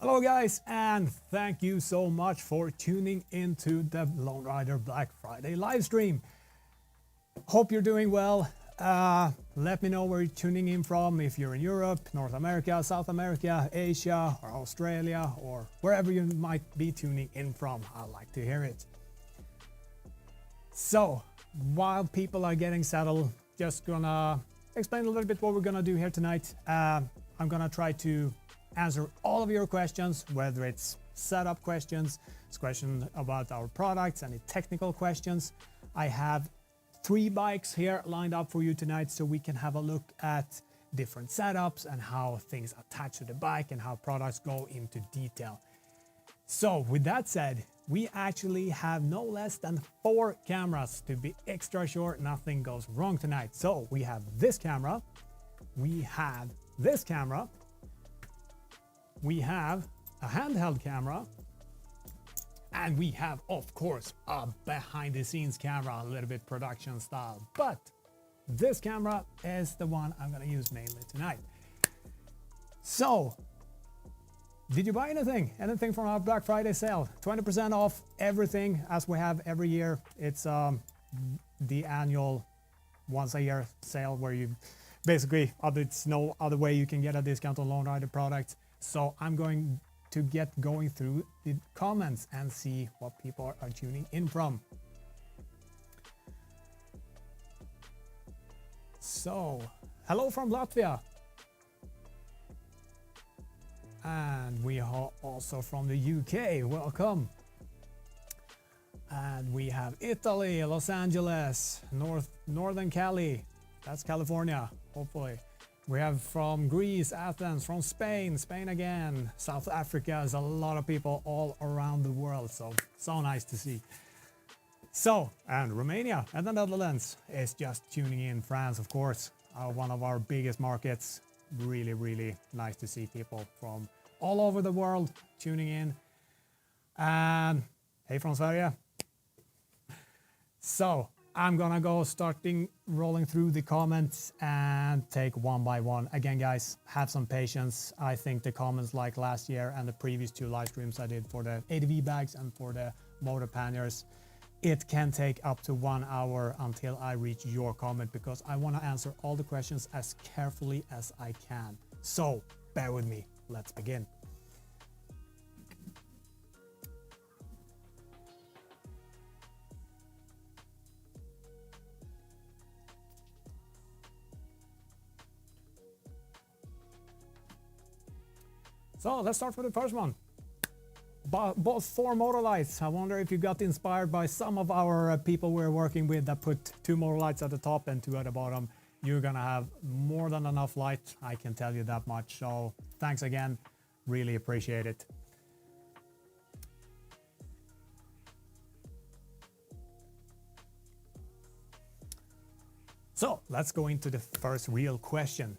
Hello guys, and thank you so much for tuning into the Lone Rider Black Friday live stream. Hope you're doing well. Let me know where you're tuning in from, if you're in Europe, North America, South America, Asia, or Australia, or wherever you might be tuning in from. I'd like to hear it. So, while people are getting settled, just gonna explain a little bit what we're gonna do here tonight. I'm gonna try to answer all of your questions, whether it's setup questions, it's questions about our products, any technical questions. I have 3 bikes here lined up for you tonight, so we can have a look at different setups and how things attach to the bike and how products go into detail. So with that said, we actually have no less than 4 cameras to be extra sure nothing goes wrong tonight. So we have this camera, we have this camera, we have a handheld camera, and we have, of course, a behind-the-scenes camera, a little bit production style. But this camera is the one I'm gonna use mainly tonight. So, did you buy anything? Anything from our Black Friday sale? 20% off everything, as we have every year. It's the annual once-a-year sale where you basically, it's no other way you can get a discount on Lone Rider products. So I'm going to get going through the comments and see what people are tuning in from. So, hello from Latvia. And we are also from the UK, welcome. And we have Italy, Los Angeles, Northern Cali, that's California, hopefully. We have from Greece, Athens, from Spain again, South Africa. There's a lot of people all around the world, so nice to see. So, and Romania and the Netherlands is just tuning in. France, of course, one of our biggest markets. Really nice to see people from all over the world tuning in. And hey from Sverige. So, I'm gonna go rolling through the comments and take one by one. Again, guys, have some patience. I think the comments like last year and the previous 2 live streams I did for the ADV bags and for the Moto Panniers, it can take up to 1 hour until I reach your comment, because I want to answer all the questions as carefully as I can. So bear with me. Let's begin. So let's start with the first one. Both 4 motor lights. I wonder if you got inspired by some of our people we're working with that put 2 motor lights at the top and 2 at the bottom. You're gonna have more than enough light, I can tell you that much. So thanks again, really appreciate it. So let's go into the first real question.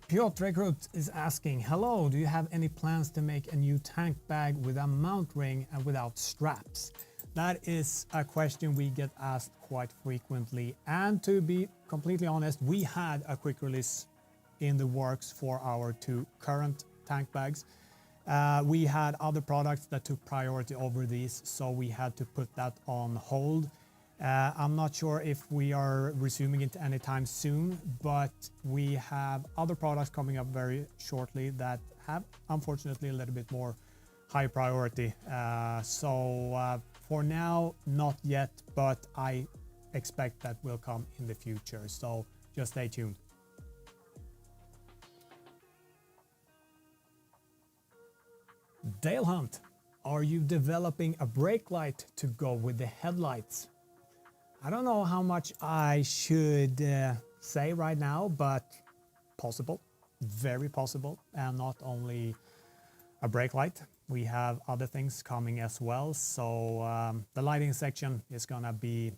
Piotr Rekrut is asking, hello, do you have any plans to make a new tank bag with a mount ring and without straps? That is a question we get asked quite frequently. And to be completely honest, we had a quick release in the works for our 2 current tank bags. We had other products that took priority over these, so we had to put that on hold. I'm not sure if we are resuming it anytime soon, but we have other products coming up very shortly that have, unfortunately, a little bit more high priority. So for now, not yet, but I expect that will come in the future. So just stay tuned. Dale Hunt, are you developing a brake light to go with the headlights? I don't know how much I should say right now, but possible, very possible. And not only a brake light, we have other things coming as well. So the lighting section is gonna be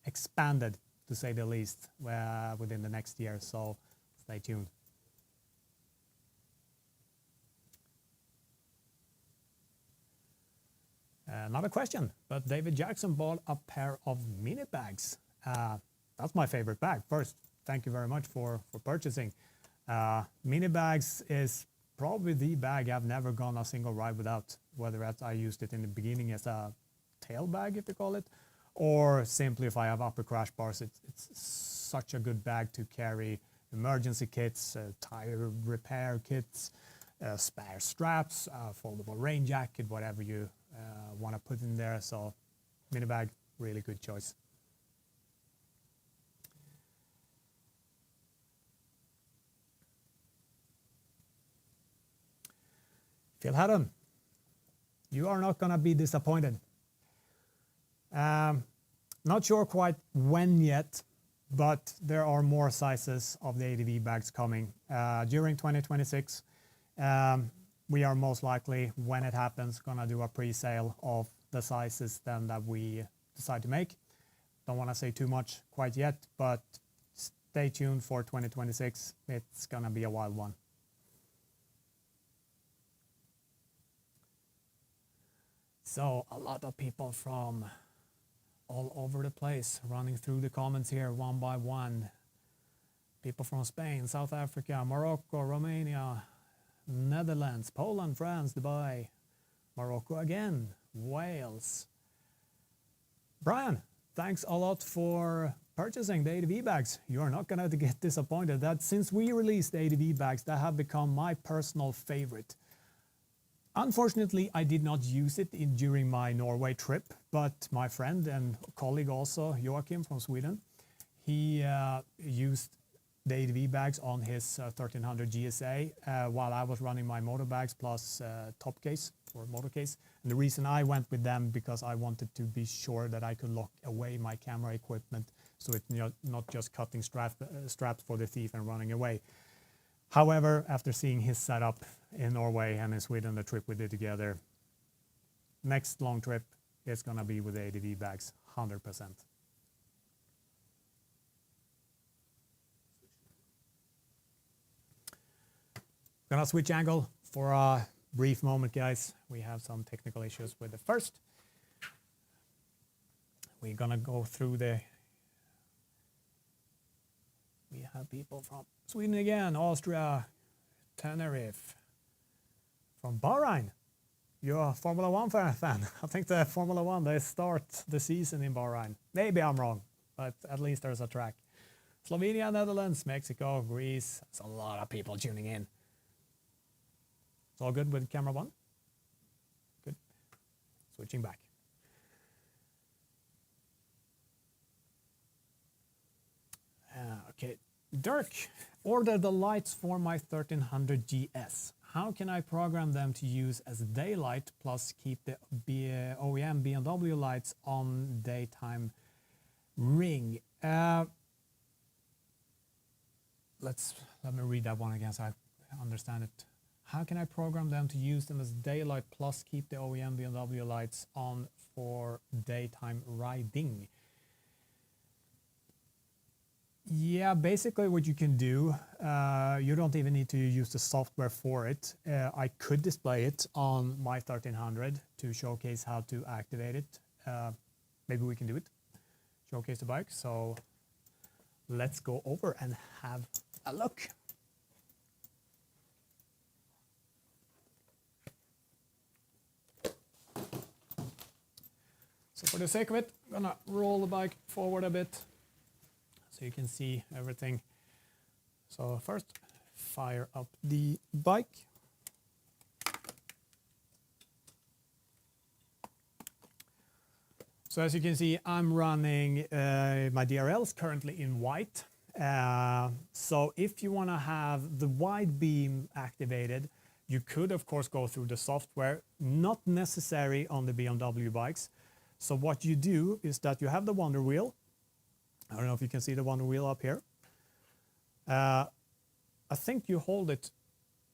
expanded, to say the least, within the next year. So stay tuned. Another question, but David Jackson bought a pair of mini bags. That's my favorite bag. First, thank you very much for purchasing. Mini bags is probably the bag I've never gone a single ride without, whether that's I used it in the beginning as a tail bag, if you call it, or simply if I have upper crash bars. It's such a good bag to carry emergency kits, tire repair kits, spare straps, foldable rain jacket, whatever you want to put in there. So mini bag, really good choice. Phil Haddon, you are not going to be disappointed. Not sure quite when yet, but there are more sizes of the ADV bags coming during 2026. We are most likely, when it happens, going to do a pre-sale of the sizes then that we decide to make. Don't want to say too much quite yet, but stay tuned for 2026. It's going to be a wild one. So a lot of people from all over the place running through the comments here one by one. People from Spain, South Africa, Morocco, Romania, Netherlands, Poland, France, Dubai, Morocco again, Wales. Brian, thanks a lot for purchasing the ADV bags. You are not going to get disappointed that since we released the ADV bags, that have become my personal favorite. Unfortunately, I did not use it during my Norway trip, but my friend and colleague also, Joachim from Sweden, he used the ADV bags on his 1300 GSA while I was running my moto bags plus top case or moto case. And the reason I went with them because I wanted to be sure that I could lock away my camera equipment so it's not just cutting straps for the thief and running away. However, after seeing his setup in Norway and in Sweden, the trip we did together, next long trip is going to be with the ADV bags, 100%. Gonna switch angle for a brief moment, guys. We have some technical issues with the first. We're gonna go through we have people from Sweden again, Austria, Tenerife, from Bahrain. You're a Formula One fan. I think the Formula One, they start the season in Bahrain. Maybe I'm wrong, but at least there's a track. Slovenia, Netherlands, Mexico, Greece. It's a lot of people tuning in. It's all good with camera one? Good. Switching back. Okay, Dirk, order the lights for my 1300 GS. How can I program them to use as daylight plus keep the OEM BMW lights on daytime ring? Let me read that one again so I understand it. How can I program them to use them as daylight plus keep the OEM BMW lights on for daytime riding? Yeah, basically what you can do, you don't even need to use the software for it. I could display it on my 1300 to showcase how to activate it. Maybe we can do it, showcase the bike. So let's go over and have a look. So for the sake of it, I'm gonna roll the bike forward a bit so you can see everything. So first, fire up the bike. So as you can see, I'm running my DRLs currently in white. So if you want to have the wide beam activated, you could of course go through the software, not necessary on the BMW bikes. So what you do is that you have the Wonder Wheel. I don't know if you can see the Wonder Wheel up here. I think you hold it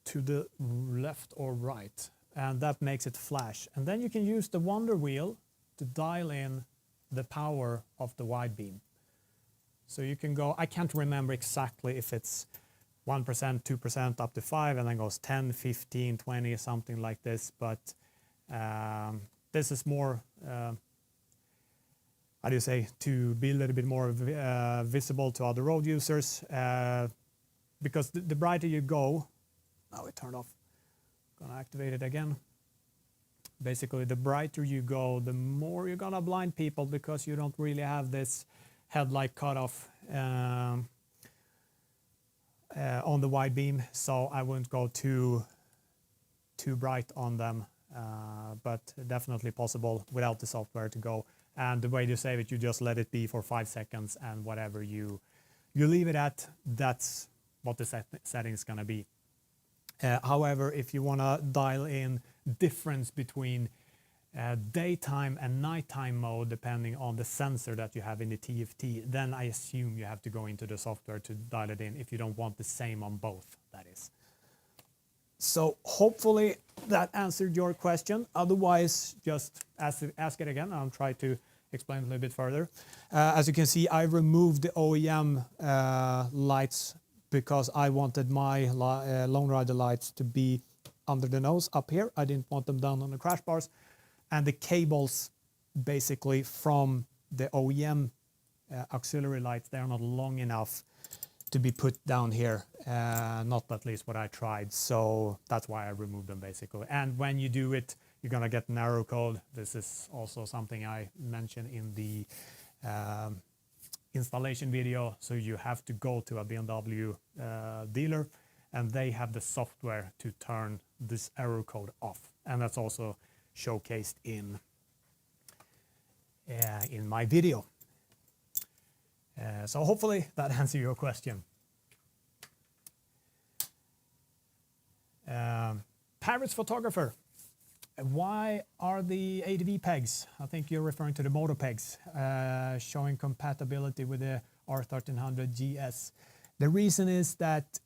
to the left or right, and that makes it flash. And then you can use the Wonder Wheel to dial in the power of the wide beam. So you can go, I can't remember exactly if it's 1%, 2%, up to 5, and then goes 10, 15, 20, something like this. But this is more, how do you say, to be a little bit more visible to other road users. Because the brighter you go, now it turned off. Gonna activate it again. Basically, the brighter you go, the more you're gonna blind people because you don't really have this headlight cutoff on the wide beam. So I wouldn't go too bright on them, but definitely possible without the software to go. And the way to save it, you just let it be for 5 seconds, and whatever you leave it at, that's what the setting is gonna be. However, if you want to dial in difference between daytime and nighttime mode, depending on the sensor that you have in the TFT, then I assume you have to go into the software to dial it in if you don't want the same on both, that is. So hopefully that answered your question. Otherwise, just ask it again. I'll try to explain a little bit further. As you can see, I removed the OEM lights because I wanted my Lone Rider lights to be under the nose up here. I didn't want them down on the crash bars. And the cables basically from the OEM auxiliary lights, they're not long enough to be put down here. Not at least what I tried. So that's why I removed them basically. And when you do it, you're gonna get an error code. This is also something I mentioned in the installation video. So you have to go to a BMW dealer, and they have the software to turn this error code off, and that's also showcased in my video. So hopefully that answers your question. Paris photographer, why are the ADV pegs, I think you're referring to the Moto pegs, showing compatibility with the R1300 GS? The reason is that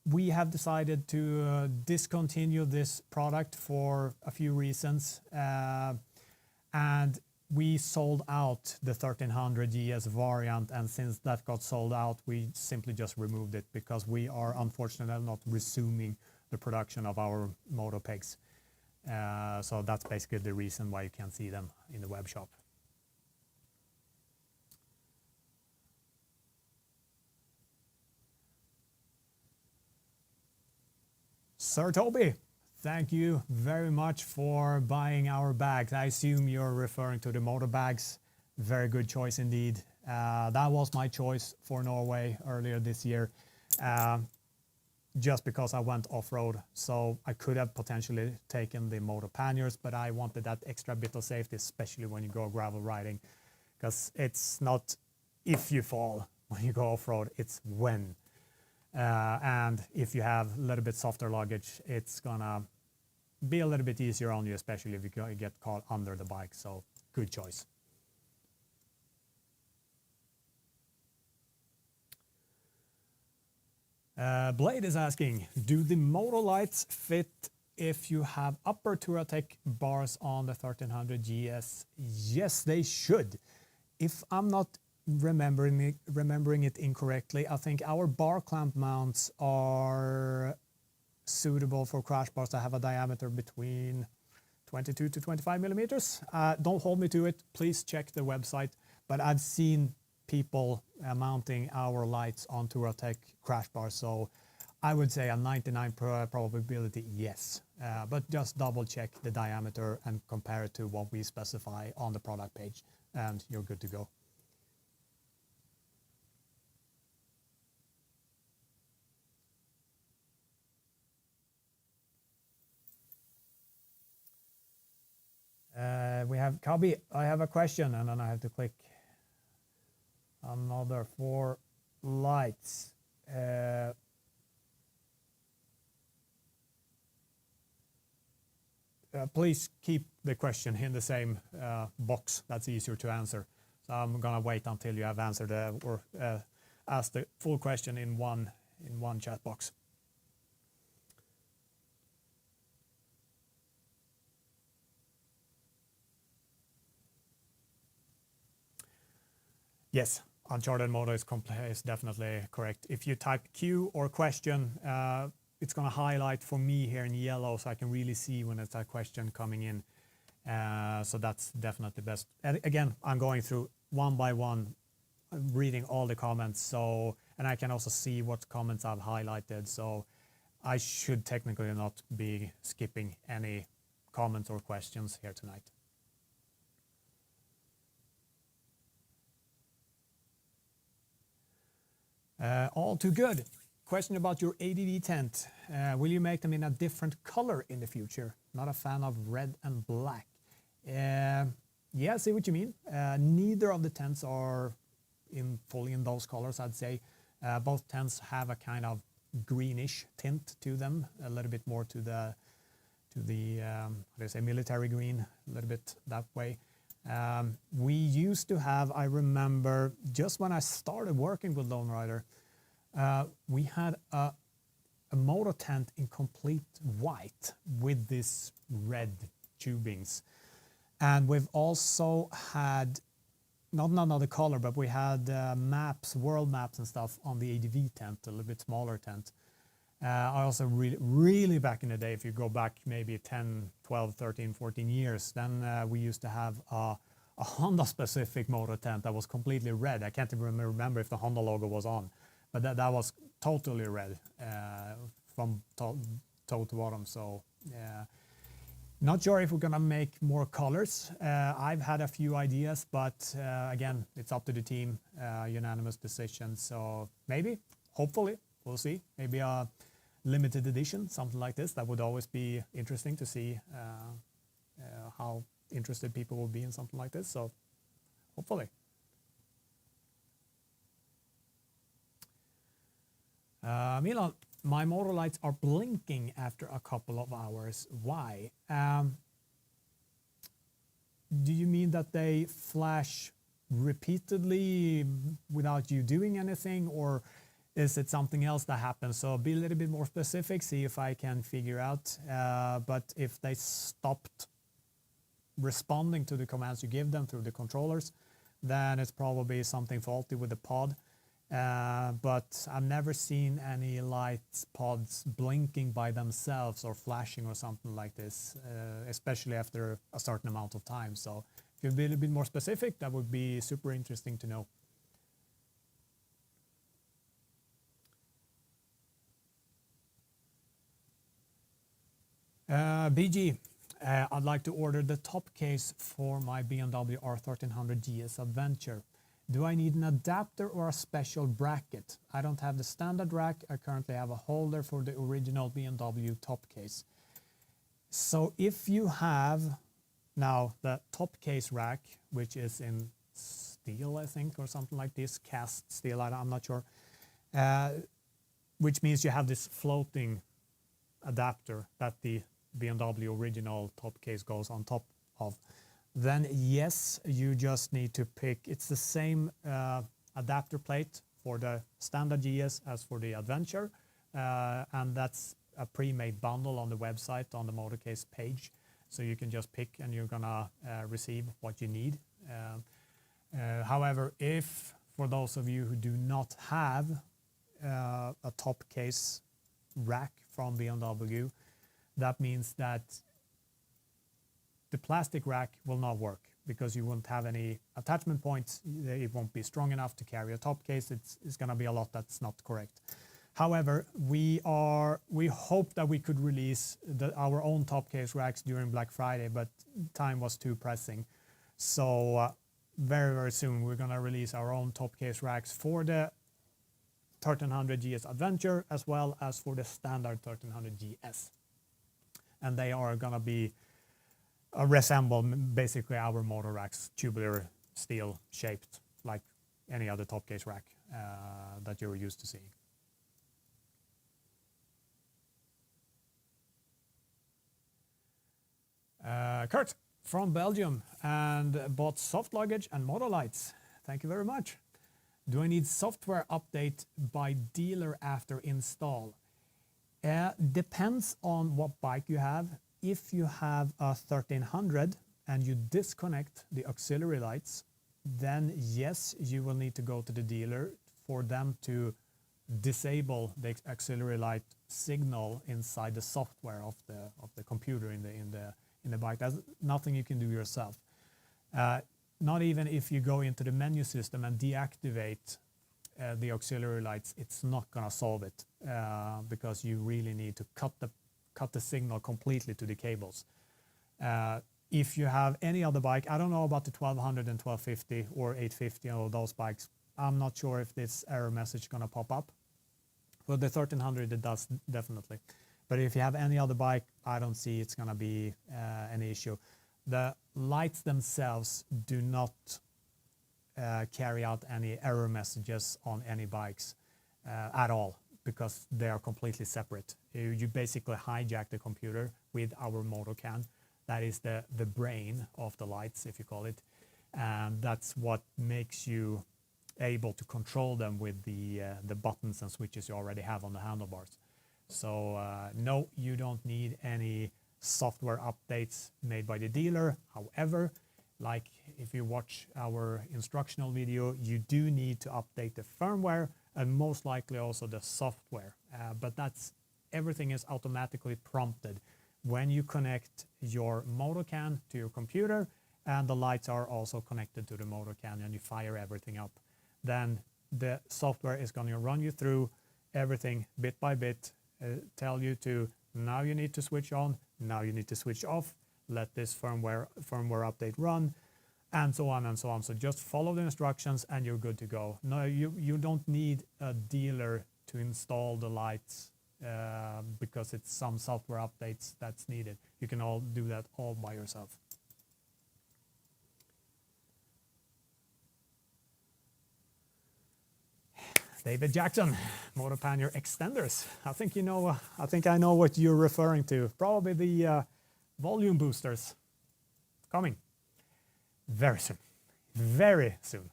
we have decided to discontinue this product for a few reasons, and we sold out the 1300 GS variant, and since that got sold out, we simply just removed it because we are unfortunately not resuming the production of our Moto pegs. So that's basically the reason why you can't see them in the web shop. Sir Toby, thank you very much for buying our bags. I assume you're referring to the Moto bags. Very good choice indeed. That was my choice for Norway earlier this year, just because I went off-road. So I could have potentially taken the Moto Panniers, but I wanted that extra bit of safety, especially when you go gravel riding, because it's not if you fall when you go off-road, it's when. And if you have a little bit softer luggage, it's gonna be a little bit easier on you, especially if you get caught under the bike. So good choice. Blade is asking, do the Moto lights fit if you have upper Touratech bars on the 1300 GS? Yes, they should. If I'm not remembering it incorrectly, I think our bar clamp mounts are suitable for crash bars that have a diameter between 22 to 25 millimeters. Don't hold me to it. Please check the website. But I've seen people mounting our lights on Touratech crash bars, so I would say a 99 probability yes. But just double check the diameter and compare it to what we specify on the product page, and you're good to go. We have Kabi. I have a question, and then I have to click another 4 lights. Please keep the question in the same box. That's easier to answer. So I'm gonna wait until you have answered or asked the full question in one chat box. Yes, Uncharted Moto is definitely correct. If you type Q or question, it's going to highlight for me here in yellow, so I can really see when it's a question coming in. So that's definitely best. And again, I'm going through one by one, reading all the comments. So, and I can also see what comments I've highlighted. So I should technically not be skipping any comments or questions here tonight. All too good. Question about your ADV tent. Will you make them in a different color in the future? Not a fan of red and black. Yeah, I see what you mean. Neither of the tents are fully in those colors, I'd say. Both tents have a kind of greenish tint to them, a little bit more to the how do you say, military green, a little bit that way. We used to have, I remember, just when I started working with Lone Rider, we had a Moto tent in complete white with this red tubings. And we've also had, not another color, but we had maps, world maps and stuff on the ADV tent, a little bit smaller tent. I also really back in the day, if you go back maybe 10, 12, 13, 14 years, then we used to have a Honda specific Moto tent that was completely red. I can't even remember if the Honda logo was on, but that was totally red from toe to bottom. So not sure if we're gonna make more colors. I've had a few ideas, but again, it's up to the team, unanimous decision. So maybe, hopefully, we'll see. Maybe a limited edition, something like this. That would always be interesting to see how interested people will be in something like this. So hopefully. Milan, my motor lights are blinking after a couple of hours. Why? Do you mean that they flash repeatedly without you doing anything, or is it something else that happens? So be a little bit more specific, see if I can figure out. But if they stopped responding to the commands you give them through the controllers, then it's probably something faulty with the pod. But I've never seen any lights pods blinking by themselves or flashing or something like this, especially after a certain amount of time. So if you'd be a little bit more specific, that would be super interesting to know. BG, I'd like to order the top case for my BMW R1300 GS Adventure. Do I need an adapter or a special bracket? I don't have the standard rack. I currently have a holder for the original BMW top case. So if you have now the top case rack, which is in steel, I think, or something like this, cast steel, I'm not sure, which means you have this floating adapter that the BMW original top case goes on top of, then yes, you just need to pick, it's the same adapter plate for the standard GS as for the Adventure, and that's a pre-made bundle on the website on the Motorcase page, so you can just pick and you're gonna receive what you need. However, if for those of you who do not have a top case rack from BMW, that means that the plastic rack will not work because you won't have any attachment points. It won't be strong enough to carry a top case. It's going to be a lot that's not correct. However, we hope that we could release our own top case racks during Black Friday, but time was too pressing. So very, very soon we're going to release our own top case racks for the 1300 GS Adventure as well as for the standard 1300 GS. And they are going to be resemble basically our motor racks, tubular steel shaped like any other top case rack that you're used to seeing. Kurt from Belgium and bought soft luggage and motor lights. Thank you very much. Do I need software update by dealer after install? Depends on what bike you have. If you have a 1300 and you disconnect the auxiliary lights, then yes, you will need to go to the dealer for them to disable the auxiliary light signal inside the software of the computer in the bike. That's nothing you can do yourself. Not even if you go into the menu system and deactivate the auxiliary lights, it's not gonna solve it. because you really need to cut the signal completely to the cables. If you have any other bike, I don't know about the 1200 and 1250 or 850 or those bikes. I'm not sure if this error message is going to pop up. For the 1300 it does definitely. But if you have any other bike, I don't see it's going to be any issue. The lights themselves do not carry out any error messages on any bikes at all, because they are completely separate. You basically hijack the computer with our Moto Can. That is the brain of the lights, if you call it. And that's what makes you able to control them with the buttons and switches you already have on the handlebars. So no, you don't need any software updates made by the dealer. However, like if you watch our instructional video, you do need to update the firmware and most likely also the software. But everything is automatically prompted when you connect your Moto Can to your computer, and the lights are also connected to the Moto Can, and you fire everything up. Then the software is going to run you through everything bit by bit, tell you to, now you need to switch on, now you need to switch off, let this firmware update run, and so on and so on. So just follow the instructions and you're good to go. No, you don't need a dealer to install the lights because it's some software updates that's needed. You can all do that all by yourself. David Jackson, Moto Pannier extenders. I think you know. I think I know what you're referring to. Probably the volume boosters coming very soon. Very soon.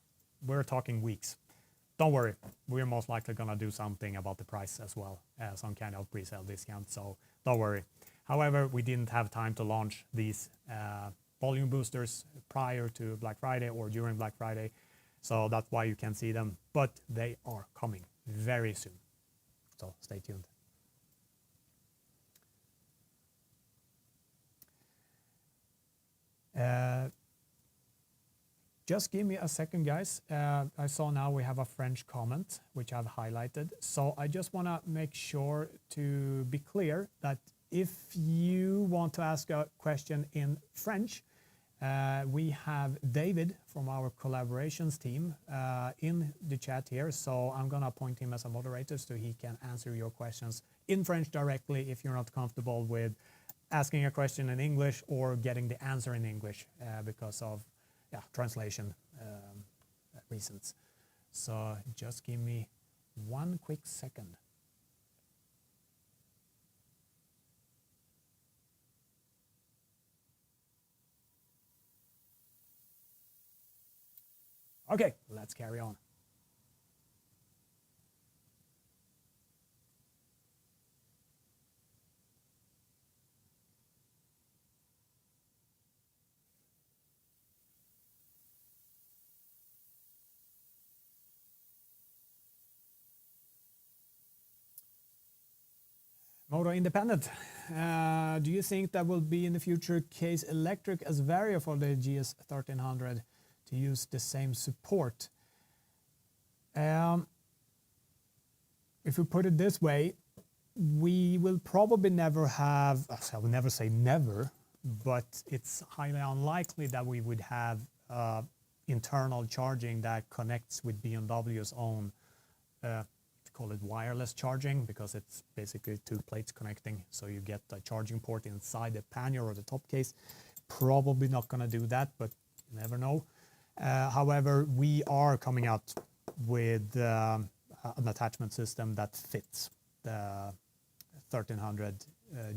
We're talking weeks. Don't worry. We're most likely gonna do something about the price as well, some kind of pre-sale discount. So don't worry. However, we didn't have time to launch these volume boosters prior to Black Friday or during Black Friday. So that's why you can see them, but they are coming very soon. So stay tuned. Just give me a second, guys. I saw now we have a French comment, which I've highlighted. So I just want to make sure to be clear that if you want to ask a question in French, we have David from our collaborations team in the chat here. So I'm going to appoint him as a moderator so he can answer your questions in French directly if you're not comfortable with asking a question in English or getting the answer in English because of translation reasons. So just give me one quick second. Okay, let's carry on. Moto independent. Do you think that will be in the future case electric as Vario for the GS 1300 to use the same support? If we put it this way, we will probably never have, I will never say never, but it's highly unlikely that we would have internal charging that connects with BMW's own call it wireless charging, because it's basically two plates connecting, so you get a charging port inside the pannier or the top case. Probably not going to do that, but you never know. However, we are coming out with an attachment system that fits the 1300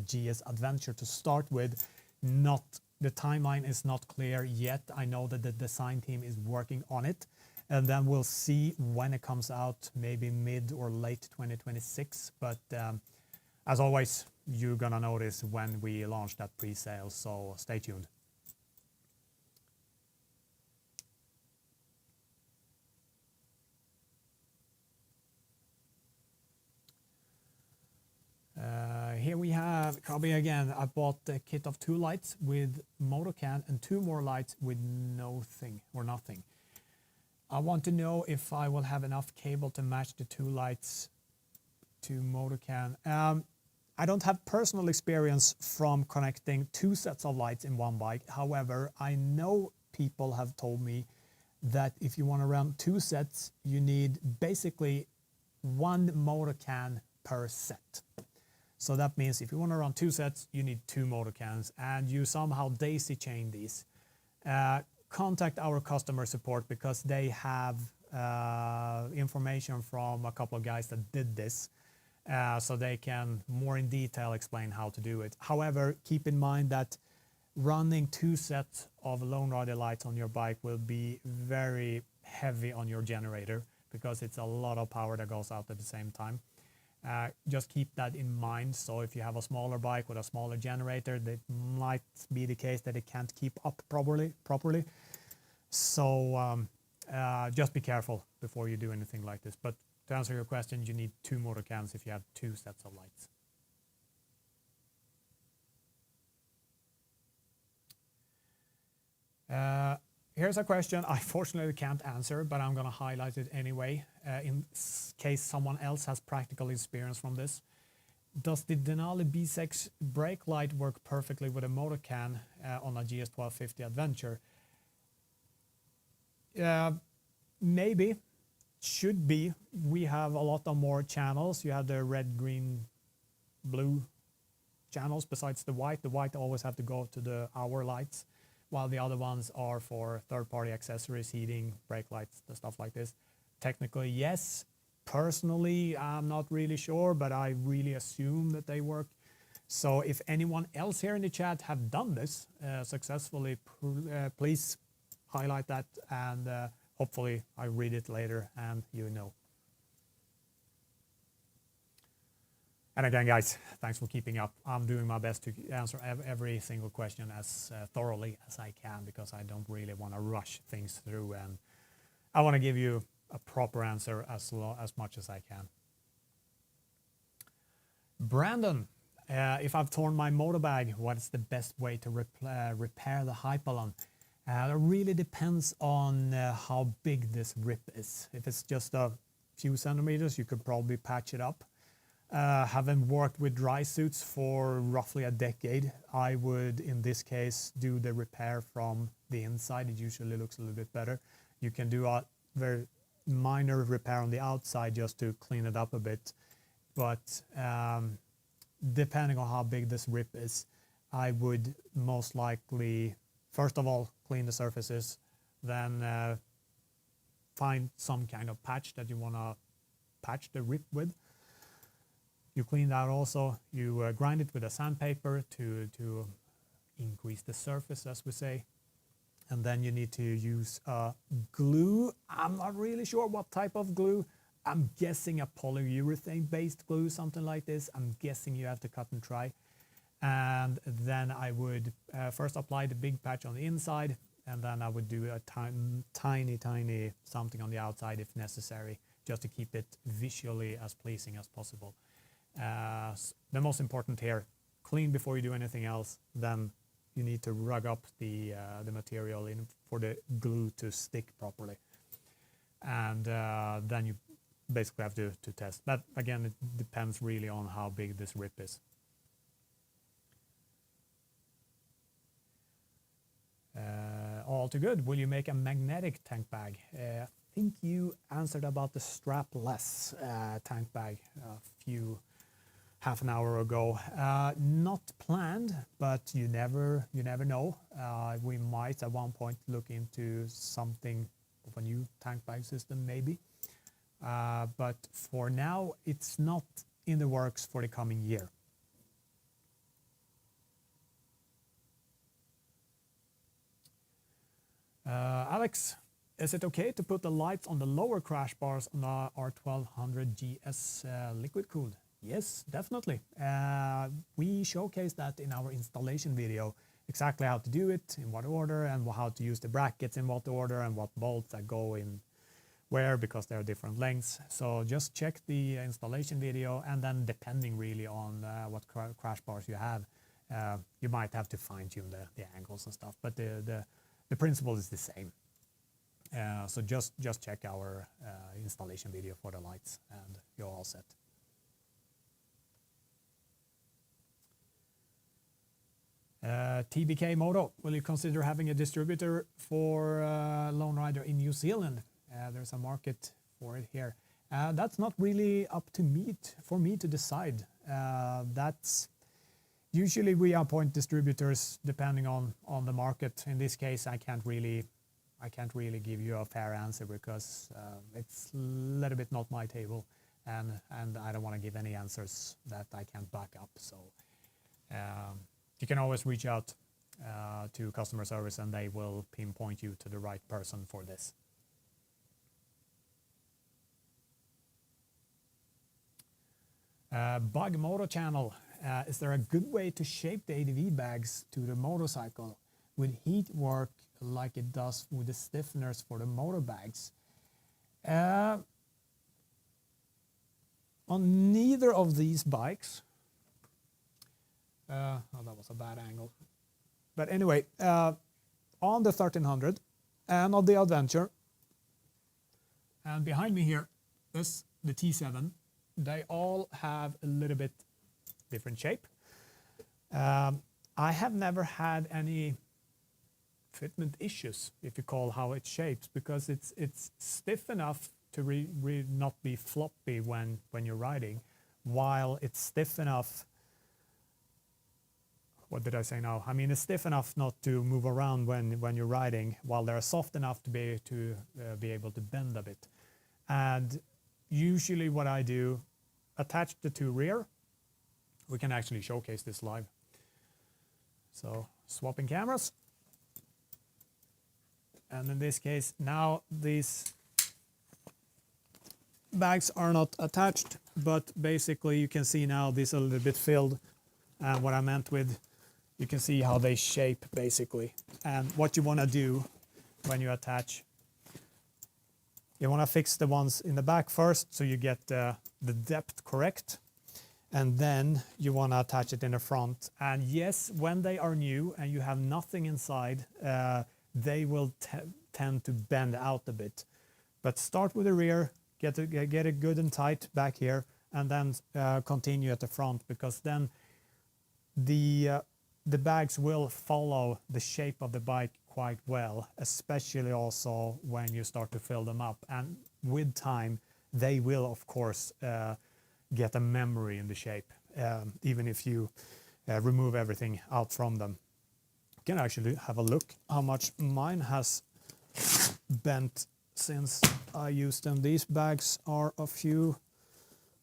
GS Adventure to start with. The timeline is not clear yet. I know that the design team is working on it, and then we'll see when it comes out, maybe mid or late 2026. But as always, you're gonna notice when we launch that pre-sale, so stay tuned. Here we have Kabi again. I bought a kit of 2 lights with Moto Can and 2 more lights with nothing. I want to know if I will have enough cable to match the 2 lights to Moto Can. I don't have personal experience from connecting 2 sets of lights in one bike. However, I know people have told me that if you want to run 2 sets, you need basically 1 Moto Can per set. So that means if you want to run 2 sets, you need 2 Moto Cans, and you somehow daisy chain these. Contact our customer support because they have information from a couple of guys that did this, so they can more in detail explain how to do it. However, keep in mind that running 2 sets of lone rider lights on your bike will be very heavy on your generator because it's a lot of power that goes out at the same time. Just keep that in mind. So if you have a smaller bike with a smaller generator, that might be the case that it can't keep up properly. So just be careful before you do anything like this. But to answer your question, you need 2 Moto Cans if you have 2 sets of lights. Here's a question I fortunately can't answer, but I'm going to highlight it anyway in case someone else has practical experience from this. Does the Denali B6 brake light work perfectly with a Moto Can on a GS1250 Adventure? Maybe. Should be. We have a lot of more channels. You have the red, green, blue channels besides the white. The white always have to go to the hour lights, while the other ones are for third-party accessories, heating, brake lights, the stuff like this. Technically, yes. Personally, I'm not really sure, but I really assume that they work. So if anyone else here in the chat have done this successfully, please highlight that, and hopefully I read it later and you know. And again, guys, thanks for keeping up. I'm doing my best to answer every single question as thoroughly as I can, because I don't really want to rush things through, and I want to give you a proper answer as much as I can. Brandon, if I've torn my motor bag, what is the best way to repair the hypalon? It really depends on how big this rip is. If it's just a few centimeters, you could probably patch it up. Having worked with dry suits for roughly a decade, I would, in this case, do the repair from the inside. It usually looks a little bit better. You can do a very minor repair on the outside just to clean it up a bit. But depending on how big this rip is, I would most likely, first of all, clean the surfaces, then find some kind of patch that you want to patch the rip with. You clean that also. You grind it with a sandpaper to increase the surface, as we say. And then you need to use glue. I'm not really sure what type of glue. I'm guessing a polyurethane-based glue, something like this. I'm guessing you have to cut and try. And then I would first apply the big patch on the inside, and then I would do a tiny something on the outside if necessary, just to keep it visually as pleasing as possible. The most important here, clean before you do anything else. Then you need to rug up the material in for the glue to stick properly, and then you basically have to test. But again, it depends really on how big this rip is. All too good. Will you make a magnetic tank bag? I think you answered about the strapless tank bag half an hour ago. Not planned, but you never know. We might at one point look into something of a new tank bag system, maybe. But for now, it's not in the works for the coming year. Alex, is it okay to put the lights on the lower crash bars on the R1200 GS liquid cooled? Yes, definitely. We showcased that in our installation video, exactly how to do it, in what order, and how to use the brackets in what order, and what bolts that go in where, because there are different lengths. So just check the installation video, and then depending really on what crash bars you have, you might have to fine-tune the angles and stuff, but the principle is the same. So just check our installation video for the lights, and you're all set. TBK Moto, will you consider having a distributor for Lone Rider in New Zealand? There's a market for it here. That's not really up to me for me to decide. That's usually we appoint distributors depending on the market. In this case, I can't really give you a fair answer because it's a little bit not my table, and I don't want to give any answers that I can't back up. So you can always reach out to customer service and they will pinpoint you to the right person for this. Bug Moto channel. Is there a good way to shape the ADV bags to the motorcycle? Would heat work like it does with the stiffeners for the motor bags? On neither of these bikes, oh, that was a bad angle. But anyway, on the 1300 and on the Adventure, and behind me here is the T7. They all have a little bit different shape. I have never had any fitment issues, if you call how it shapes, because it's stiff enough to not be floppy when you're riding, while it's stiff enough. What did I say now? I mean, it's stiff enough not to move around when you're riding, while they're soft enough to be able to bend a bit. And usually what I do, attach the two rear. We can actually showcase this live. So swapping cameras. And in this case, now these bags are not attached, but basically you can see now this is a little bit filled. And what I meant with, you can see how they shape basically. And what you want to do when you attach, you want to fix the ones in the back first so you get the depth correct. And then you want to attach it in the front. And yes, when they are new and you have nothing inside, they will tend to bend out a bit. But start with the rear, get it good and tight back here, and then continue at the front, because then the bags will follow the shape of the bike quite well, especially also when you start to fill them up. And with time, they will, of course, get a memory in the shape, even if you remove everything out from them. You can actually have a look how much mine has bent since I used them. These bags are a few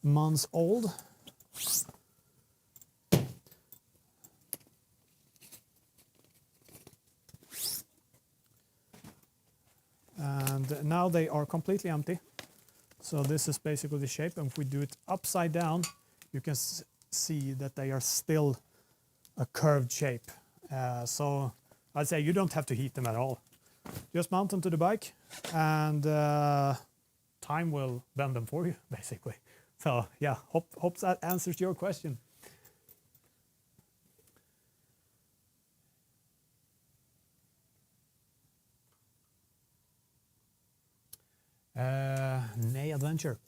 months old. And now they are completely empty. So this is basically the shape, and if we do it upside down, you can see that they are still a curved shape. So I'd say you don't have to heat them at all. Just mount them to the bike, and time will bend them for you, basically. So yeah, hope that answers your question. Nay Adventure.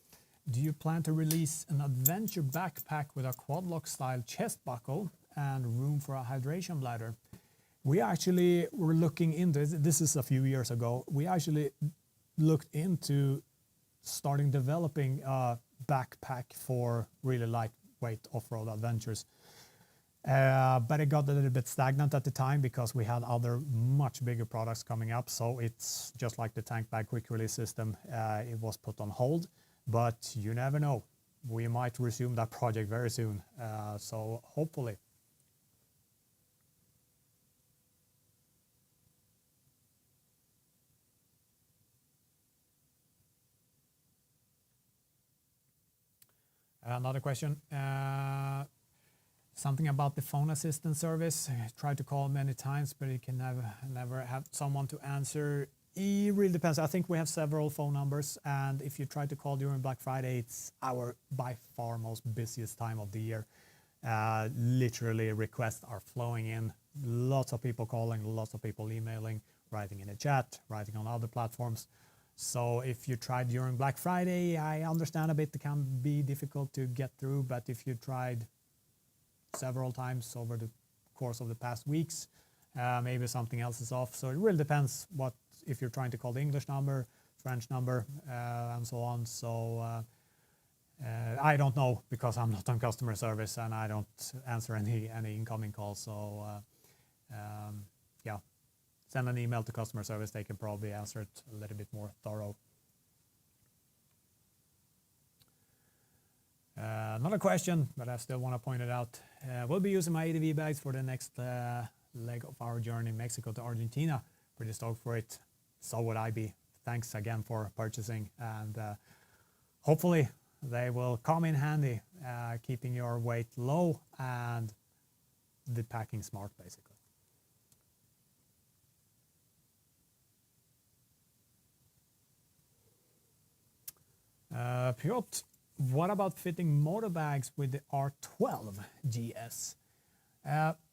Do you plan to release an adventure backpack with a quad lock style chest buckle and room for a hydration bladder? We actually were looking into this is a few years ago. We actually looked into starting developing a backpack for really lightweight off-road adventures. But it got a little bit stagnant at the time because we had other much bigger products coming up. So it's just like the tank bag quick release system. It was put on hold, but you never know. We might resume that project very soon. So hopefully. Another question. Something about the phone assistant service. I tried to call many times, but it can never have someone to answer. It really depends. I think we have several phone numbers, and if you try to call during Black Friday, it's our by far most busiest time of the year. Literally requests are flowing in. Lots of people calling, lots of people emailing, writing in the chat, writing on other platforms. So if you tried during Black Friday, I understand a bit, it can be difficult to get through, but if you tried several times over the course of the past weeks. Maybe something else is off. So it really depends what, if you're trying to call the English number, French number, and so on. So I don't know, because I'm not on customer service and I don't answer any incoming calls. So yeah, send an email to customer service. They can probably answer it a little bit more thorough. Another question, but I still want to point it out. We'll be using my ADV bags for the next leg of our journey, Mexico to Argentina. Pretty stoked for it. So would I be. Thanks again for purchasing, and hopefully they will come in handy, keeping your weight low and the packing smart, basically. Piotr, what about fitting motor bags with the R12 GS?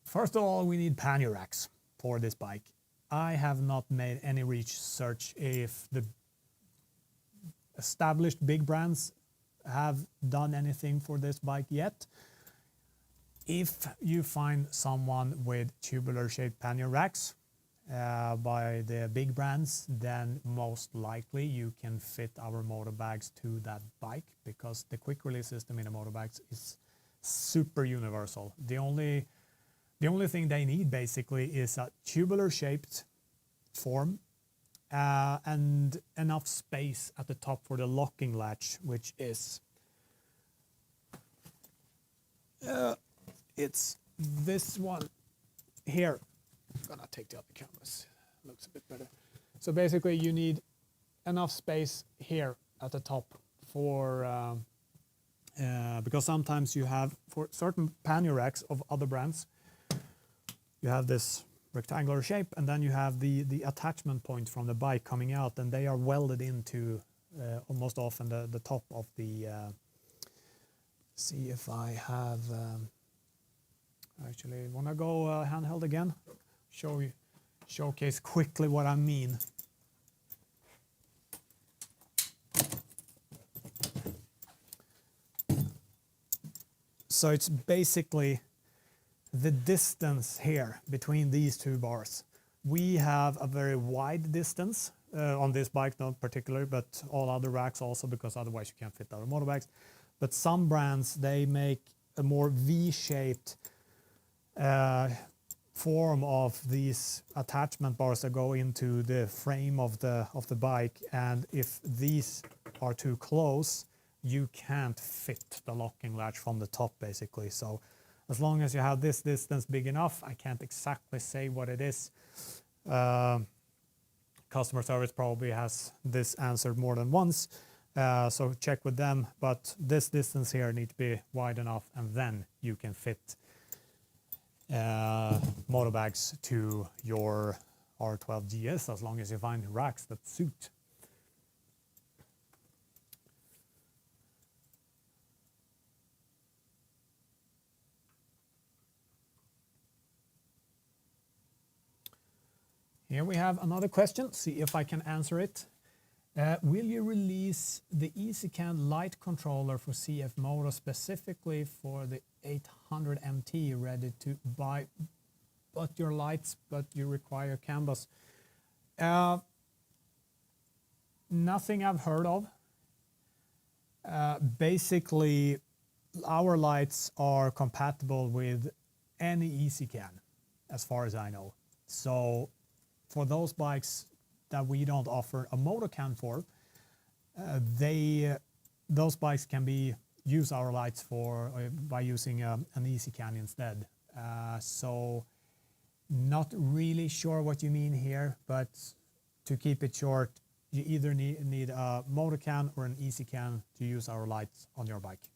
First of all, we need pannier racks for this bike. I have not made any research if the established big brands have done anything for this bike yet. If you find someone with tubular shaped pannier racks by the big brands, then most likely you can fit our motor bags to that bike, because the quick release system in the motor bags is super universal. The only thing they need basically is a tubular shaped form and enough space at the top for the locking latch, which is it's this one here. I'm gonna take the other cameras, looks a bit better. So basically you need enough space here at the top for because sometimes you have, for certain pannier racks of other brands, you have this rectangular shape, and then you have the attachment point from the bike coming out, and they are welded into almost often the top of the see if I have actually want to go handheld again, showcase quickly what I mean. So it's basically the distance here between these two bars. We have a very wide distance on this bike, not particularly, but all other racks also, because otherwise you can't fit our motor bags. But some brands, they make a more V-shaped form of these attachment bars that go into the frame of the bike, and if these are too close, you can't fit the locking latch from the top, basically. So as long as you have this distance big enough, I can't exactly say what it is. Customer service probably has this answered more than once, so check with them. But this distance here needs to be wide enough, and then you can fit motor bags to your R12 GS, as long as you find racks that suit. Here we have another question, see if I can answer it. Will you release the ezCAN light controller for CF Moto specifically for the 800 MT ready to buy, but your lights, but you require CAN bus? Nothing I've heard of. Basically, our lights are compatible with any ezCAN, as far as I know. So for those bikes that we don't offer a Moto Can for, those bikes can use our lights for by using an ezCAN instead. So not really sure what you mean here, but to keep it short, you either need a Moto Can or an ezCAN to use our lights on your bike.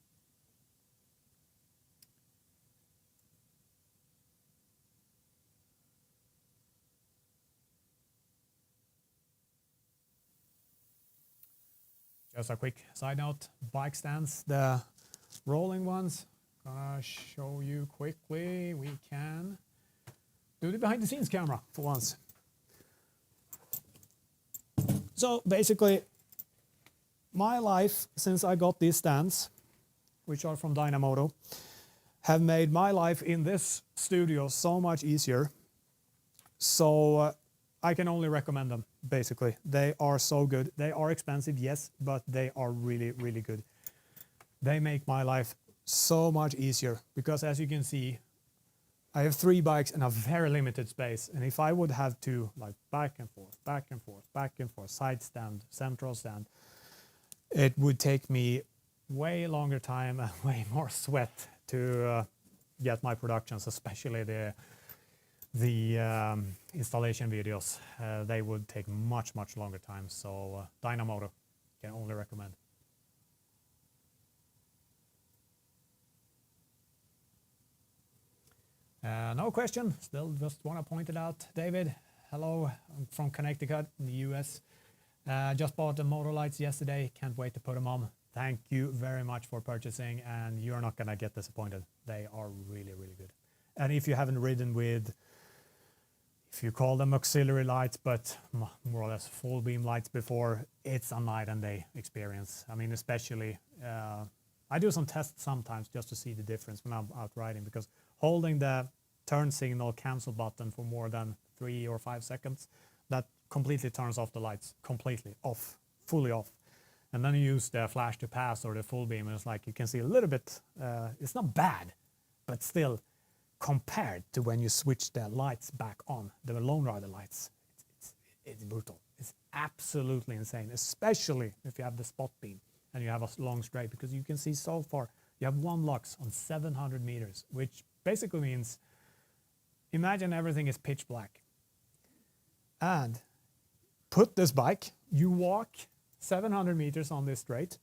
Just a quick side note, bike stands, the rolling ones, gonna show you quickly. We can do the behind the scenes camera for once. So basically, my life since I got these stands, which are from Dynamoto, have made my life in this studio so much easier. So I can only recommend them, basically. They are so good. They are expensive, yes, but they are really, really good. They make my life so much easier because, as you can see, I have 3 bikes in a very limited space. And if I would have to, like, back and forth, back and forth, back and forth, side stand, central stand, it would take me way longer time and way more sweat to get my productions, especially the installation videos. They would take much longer time. So Dynamoto, can only recommend. No question. Still just want to point it out. David, hello, I'm from Connecticut in the US. Just bought the motor lights yesterday. Can't wait to put them on. Thank you very much for purchasing, and you're not gonna get disappointed. They are really, really good. And if you haven't ridden with, if you call them auxiliary lights, but more or less full beam lights before, it's a night and day experience. I mean, especially, I do some tests sometimes just to see the difference when I'm out riding, because holding the turn signal cancel button for more than 3 or 5 seconds, that completely turns off the lights, completely off, fully off. And then you use the flash to pass or the full beam, and it's like you can see a little bit, it's not bad, but still, compared to when you switch the lights back on, the Lone Rider lights, it's brutal. It's absolutely insane, especially if you have the spot beam and you have a long straight, because you can see so far. You have 1 lux on 700 meters, which basically means, imagine everything is pitch black. And put this bike, you walk 700 meters on this straight,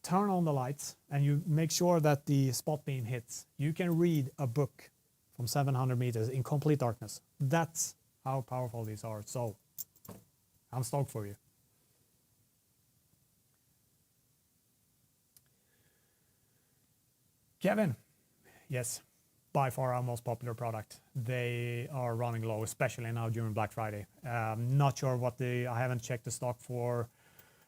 turn on the lights, and you make sure that the spot beam hits. You can read a book from 700 meters in complete darkness. That's how powerful these are. So I'm stoked for you. Kevin, yes, by far our most popular product. They are running low, especially now during Black Friday. Not sure what I haven't checked the stock for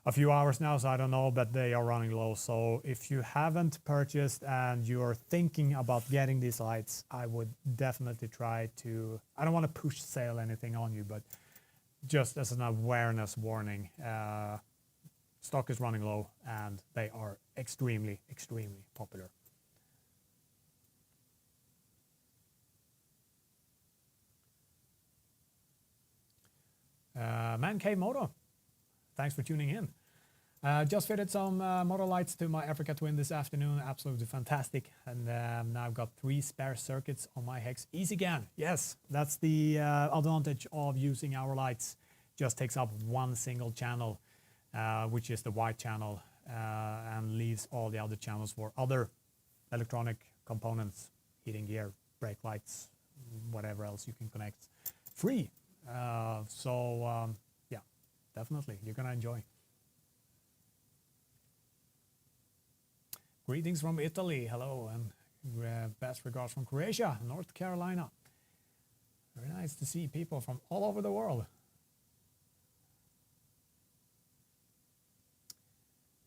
a few hours now, so I don't know, but they are running low. So if you haven't purchased and you're thinking about getting these lights, I would definitely try to, I don't want to push sale anything on you, but just as an awareness warning, stock is running low and they are extremely, extremely popular. Man Cave Moto, thanks for tuning in. Just fitted some motor lights to my Africa Twin this afternoon, absolutely fantastic. And now I've got 3 spare circuits on my Hex ezCAN. Yes, that's the advantage of using our lights. Just takes up 1 single channel, which is the white channel, and leaves all the other channels for other electronic components, heating gear, brake lights, whatever else you can connect free. Yeah, definitely, you're gonna enjoy. Greetings from Italy, hello, and best regards from Croatia, North Carolina. Very nice to see people from all over the world.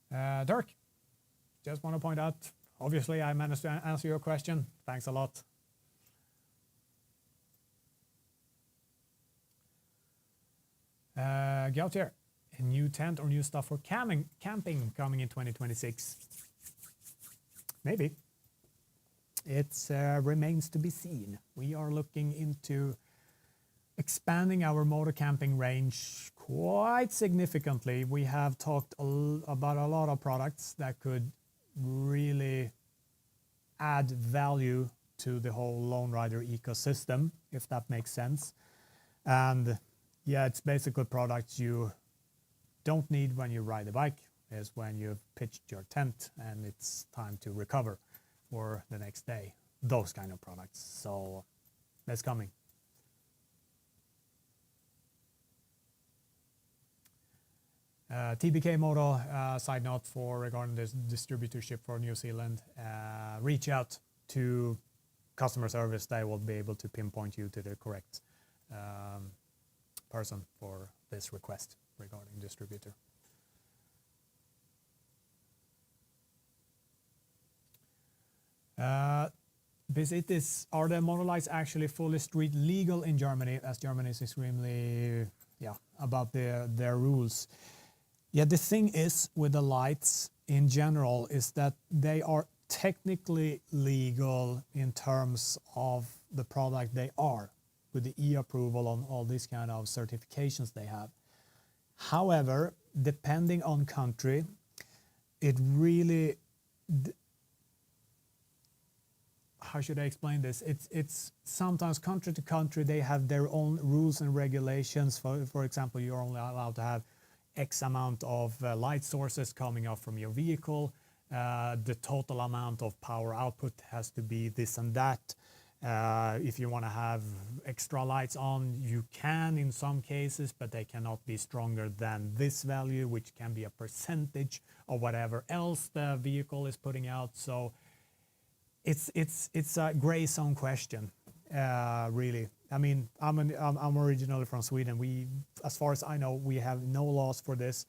Dirk, just want to point out, obviously I managed to answer your question. Thanks a lot. Gautier, a new tent or new stuff for camping coming in 2026? Maybe. It remains to be seen. We are looking into expanding our motor camping range quite significantly. We have talked about a lot of products that could really add value to the whole Lone Rider ecosystem, if that makes sense. And yeah, it's basically products you don't need when you ride a bike. Is when you've pitched your tent and it's time to recover for the next day. Those kind of products. So that's coming. TBK Moto, side note for regarding this distributorship for New Zealand, reach out to customer service. They will be able to pinpoint you to the correct person for this request regarding distributor. Are the motor lights actually fully street legal in Germany, as Germany is extremely about their rules? Yeah, the thing is with the lights in general is that they are technically legal in terms of the product they are, with the e-approval on all these kind of certifications they have. However, depending on country, it really, how should I explain this? It's sometimes country to country, they have their own rules and regulations. For example, you're only allowed to have X amount of light sources coming up from your vehicle. The total amount of power output has to be this and that. If you want to have extra lights on, you can in some cases, but they cannot be stronger than this value, which can be a percentage of whatever else the vehicle is putting out. So it's a gray zone question, really. I mean, I'm originally from Sweden. We, as far as I know, we have no laws for this,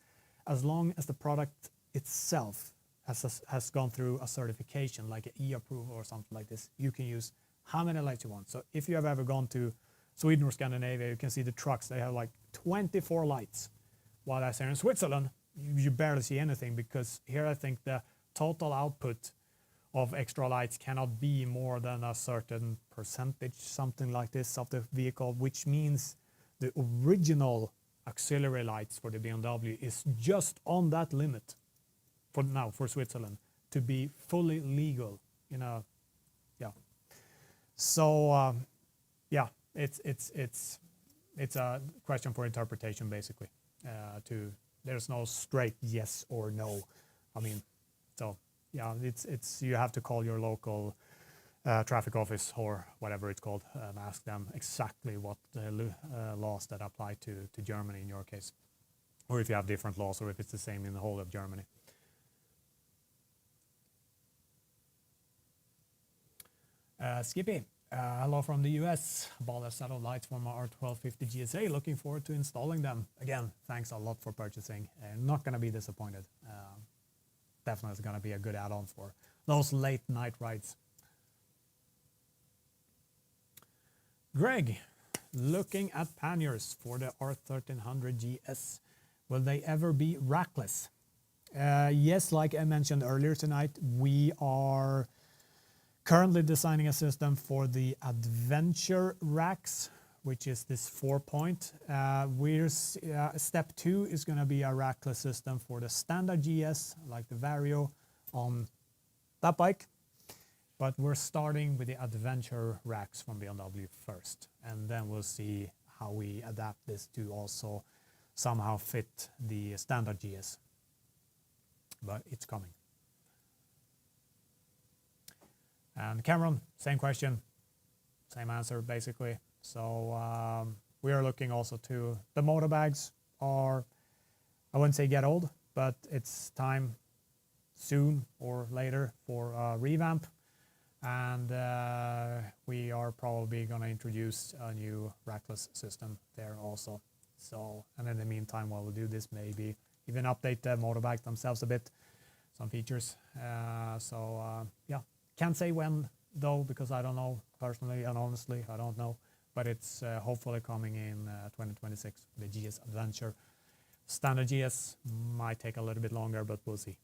as long as the product itself has gone through a certification, like an e-approval or something like this. You can use how many lights you want. So if you have ever gone to Sweden or Scandinavia, you can see the trucks. They have like 24 lights. While as here in Switzerland, you barely see anything, because here I think the total output of extra lights cannot be more than a certain percentage, something like this, of the vehicle, which means the original auxiliary lights for the BMW is just on that limit for now, for Switzerland, to be fully legal. So it's a question for interpretation, basically. There's no straight yes or no. I mean, so yeah, it's you have to call your local traffic office or whatever it's called and ask them exactly what the laws that apply to Germany in your case, or if you have different laws, or if it's the same in the whole of Germany. Skippy, hello from the US. Bought a set of lights from our R1250 GSA. Looking forward to installing them. Again, thanks a lot for purchasing. Not going to be disappointed. Definitely going to be a good add-on for those late night rides. Greg, looking at Panniers for the R1300 GS. Will they ever be rackless? Yes, like I mentioned earlier tonight, we are currently designing a system for the Adventure racks, which is this 4-point. Step 2 is going to be a rackless system for the standard GS, like the Vario on that bike. But we're starting with the Adventure racks from BMW first, and then we'll see how we adapt this to also somehow fit the standard GS. But it's coming. And Cameron, same question, same answer basically. So we are looking also to the motor bags are, I wouldn't say get old, but it's time soon or later for a revamp. And we are probably going to introduce a new rackless system there also. So, and in the meantime, while we do this, maybe even update the motor bags themselves a bit, some features. Yeah. Can't say when though, because I don't know personally, and honestly I don't know, but it's hopefully coming in 2026, the GS Adventure. Standard GS might take a little bit longer, but we'll see.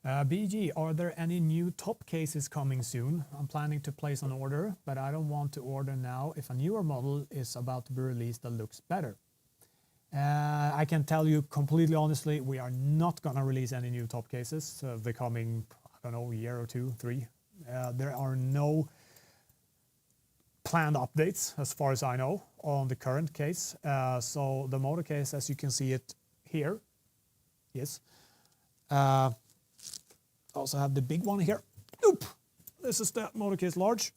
BG, are there any new top cases coming soon? I'm planning to place an order, but I don't want to order now if a newer model is about to be released that looks better. I can tell you completely honestly, we are not going to release any new top cases the coming, I don't know, year or 2, 3. There are no planned updates as far as I know on the current case. So the motor case, as you can see it here, yes. Also have the big one here. Oop! This is the motor case large.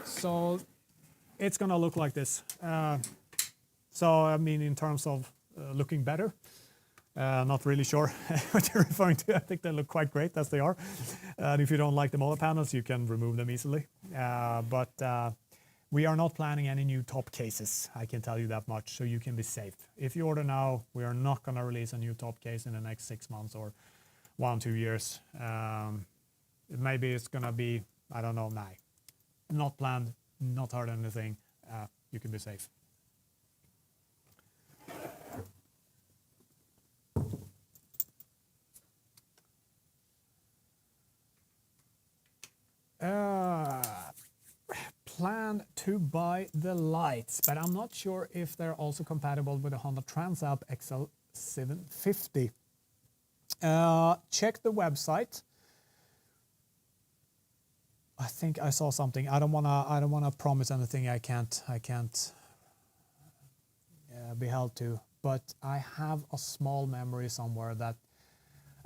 So it's going to look like this. So, I mean, in terms of looking better, not really sure what you're referring to. I think they look quite great as they are. And if you don't like the motor panels, you can remove them easily. But We are not planning any new top cases, I can tell you that much, so you can be safe. If you order now, we are not going to release a new top case in the next 6 months or 1-2 years. Maybe it's going to be, I don't know, not planned, not heard anything. You can be safe. Plan to buy the lights, but I'm not sure if they're also compatible with the Honda Transalp XL750. Check the website. I think I saw something. I don't wanna promise anything I can't be held to. But I have a small memory somewhere that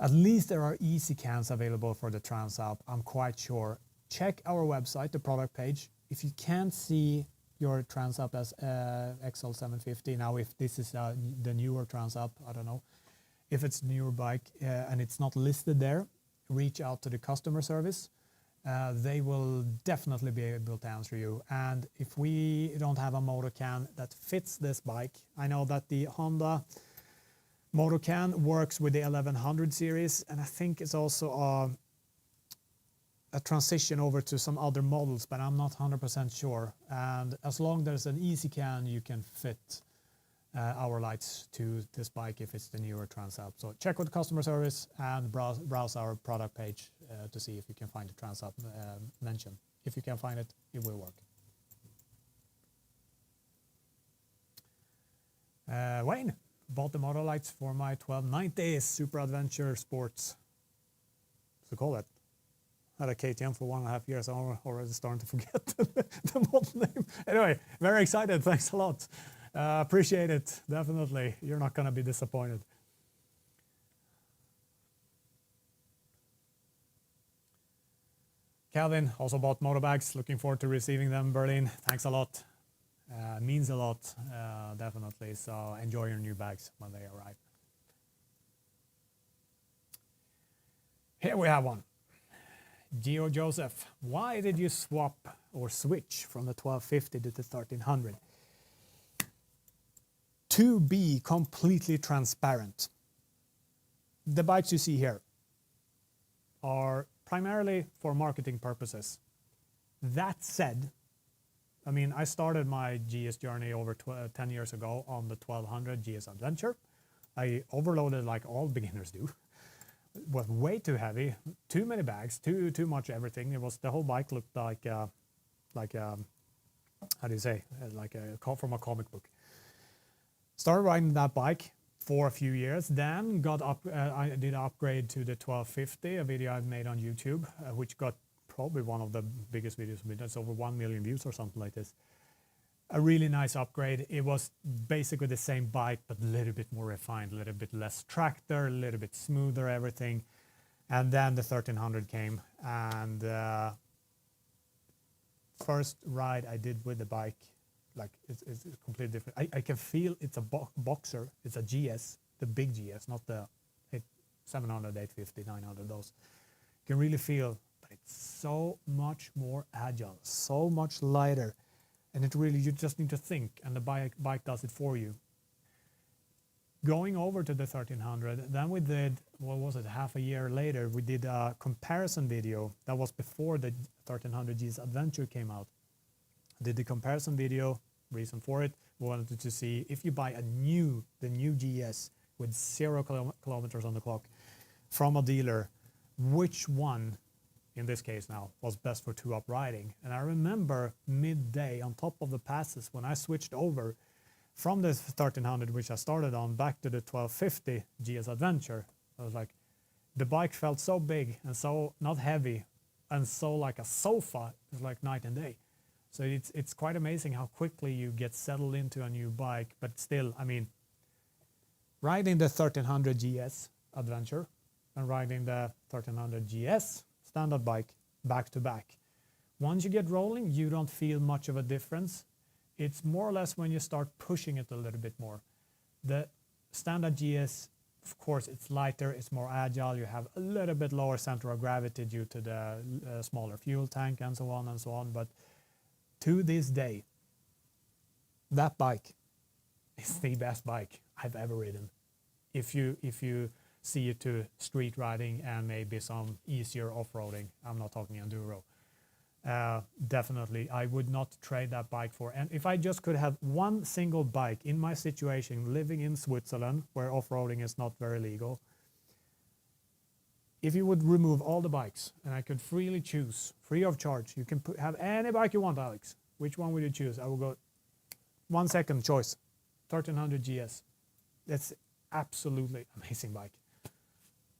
at least there are ezCANs available for the Transalp. I'm quite sure. Check our website, the product page. If you can't see your Transalp as XL750 now, if this is the newer Transalp, I don't know. If it's a newer bike and it's not listed there, reach out to the customer service. They will definitely be able to answer you. And if we don't have a Moto Can that fits this bike, I know that the Honda Moto Can works with the 1100 series, and I think it's also a transition over to some other models, but I'm not 100% sure. And as long as there's an ezCAN, you can fit our lights to this bike if it's the newer Transalp. So check with customer service and browse our product page to see if you can find the Transalp mentioned. If you can find it, it will work. Wayne bought the motor lights for my 1290 Super Adventure Sports. What's it called? Had a KTM for 1.5 years. I'm already starting to forget the model name. Anyway, very excited. Thanks a lot. Appreciate it. Definitely. You're not going to be disappointed. Calvin also bought motor bags. Looking forward to receiving them in Berlin. Thanks a lot. Means a lot, definitely. So enjoy your new bags when they arrive. Here we have one. Geo Joseph, why did you swap or switch from the 1250 to the 1300? To be completely transparent, the bikes you see here are primarily for marketing purposes. That said, I mean, I started my GS journey over 10 years ago on the 1200 GS Adventure. I overloaded like all beginners do. It was way too heavy, too many bags, too much everything. It was, the whole bike looked like how do you say, like a from a comic book. Started riding that bike for a few years, then got up. I did upgrade to the 1250, a video I made on YouTube, which got probably one of the biggest videos. That's over 1 million views or something like this. A really nice upgrade. It was basically the same bike, but a little bit more refined, a little bit less tractor, a little bit smoother, everything. And then the 1300 came, and first ride I did with the bike, like it's completely different. I can feel it's a boxer, it's a GS, the big GS, not the 700, 850, 900, those. You can really feel, but it's so much more agile, so much lighter. And it really, you just need to think, and the bike does it for you. Going over to the 1300, then we did, what was it, half a year later, we did a comparison video. That was before the 1300 GS Adventure came out. I did the comparison video, reason for it, we wanted to see if you buy the new GS with 0 kilometers on the clock from a dealer, which one, in this case now, was best for two-up riding. And I remember midday on top of the passes when I switched over from the 1300, which I started on, back to the 1250 GS Adventure. I was like, the bike felt so big and so not heavy and so like a sofa. It was like night and day. So it's quite amazing how quickly you get settled into a new bike. But still, I mean, riding the 1300 GS Adventure and riding the 1300 GS standard bike back to back. Once you get rolling, you don't feel much of a difference. It's more or less when you start pushing it a little bit more. The standard GS, of course, it's lighter, it's more agile. You have a little bit lower center of gravity due to the smaller fuel tank and so on and so on. But to this day, that bike is the best bike I've ever ridden. If you see it to street riding and maybe some easier off-roading, I'm not talking enduro. Definitely, I would not trade that bike for. And if I just could have one single bike in my situation, living in Switzerland, where off-roading is not very legal, if you would remove all the bikes and I could freely choose, free of charge, you can have any bike you want, Alex. Which one would you choose? I will go 1 second choice, 1300 GS. That's absolutely amazing bike.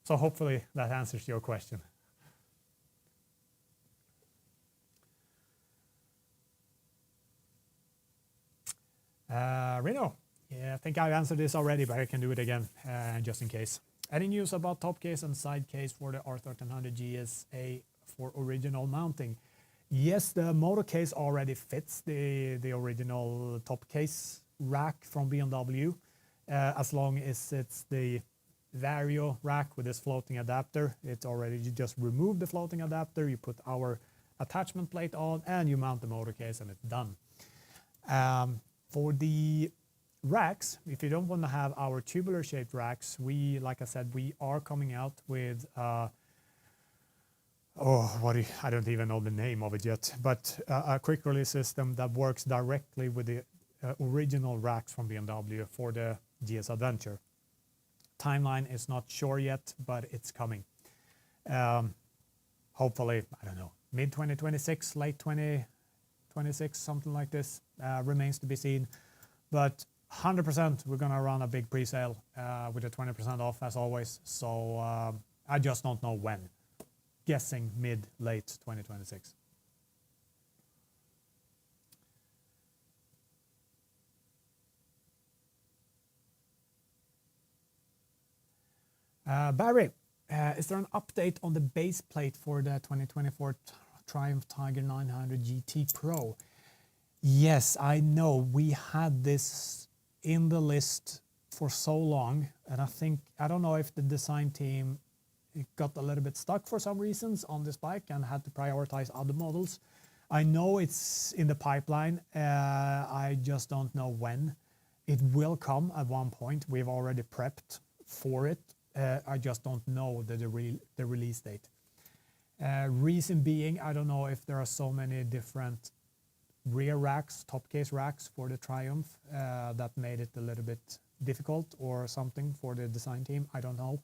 So hopefully that answers your question. Reno, yeah, I think I've answered this already, but I can do it again just in case. Any news about top case and side case for the R1300 GSA for original mounting? Yes, the Moto case already fits the original top case rack from BMW, as long as it's the Vario rack with this floating adapter. It's already, you just remove the floating adapter, you put our attachment plate on, and you mount the Moto case, and it's done. For the racks, if you don't want to have our tubular shaped racks, we, like I said, we are coming out with I don't even know the name of it yet, but a quick release system that works directly with the original racks from BMW for the GS Adventure. Timeline is not sure yet, but it's coming. Hopefully, I don't know, mid 2026, late 2026, something like this. Remains to be seen, but 100% we're gonna run a big pre-sale with a 20% off as always. So I just don't know when. Guessing mid-late 2026. Barry, is there an update on the base plate for the 2024 Triumph Tiger 900 GT Pro? Yes, I know we had this in the list for so long, and I don't know if the design team got a little bit stuck for some reasons on this bike and had to prioritize other models. I know it's in the pipeline. I just don't know when. It will come at one point. We've already prepped for it. I just don't know the release date. Reason being, I don't know if there are so many different rear racks, top case racks for the Triumph that made it a little bit difficult or something for the design team. I don't know.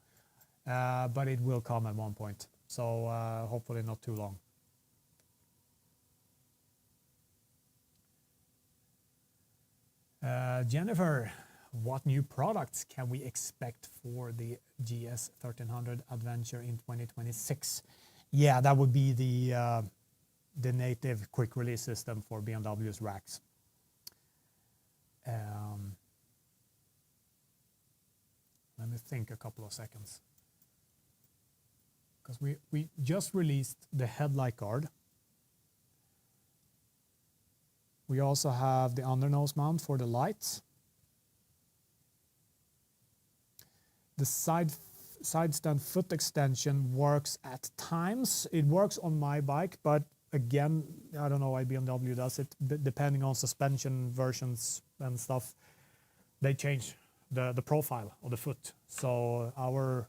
But it will come at one point. So hopefully not too long. Jennifer, what new products can we expect for the GS 1300 Adventure in 2026? Yeah, that would be the native quick release system for BMW's racks. Let me think a couple of seconds. Because we just released the headlight guard. We also have the undernose mount for the lights. The side stand foot extension works at times. It works on my bike, but again, I don't know why BMW does it. Depending on suspension versions and stuff, they change the profile of the foot. So our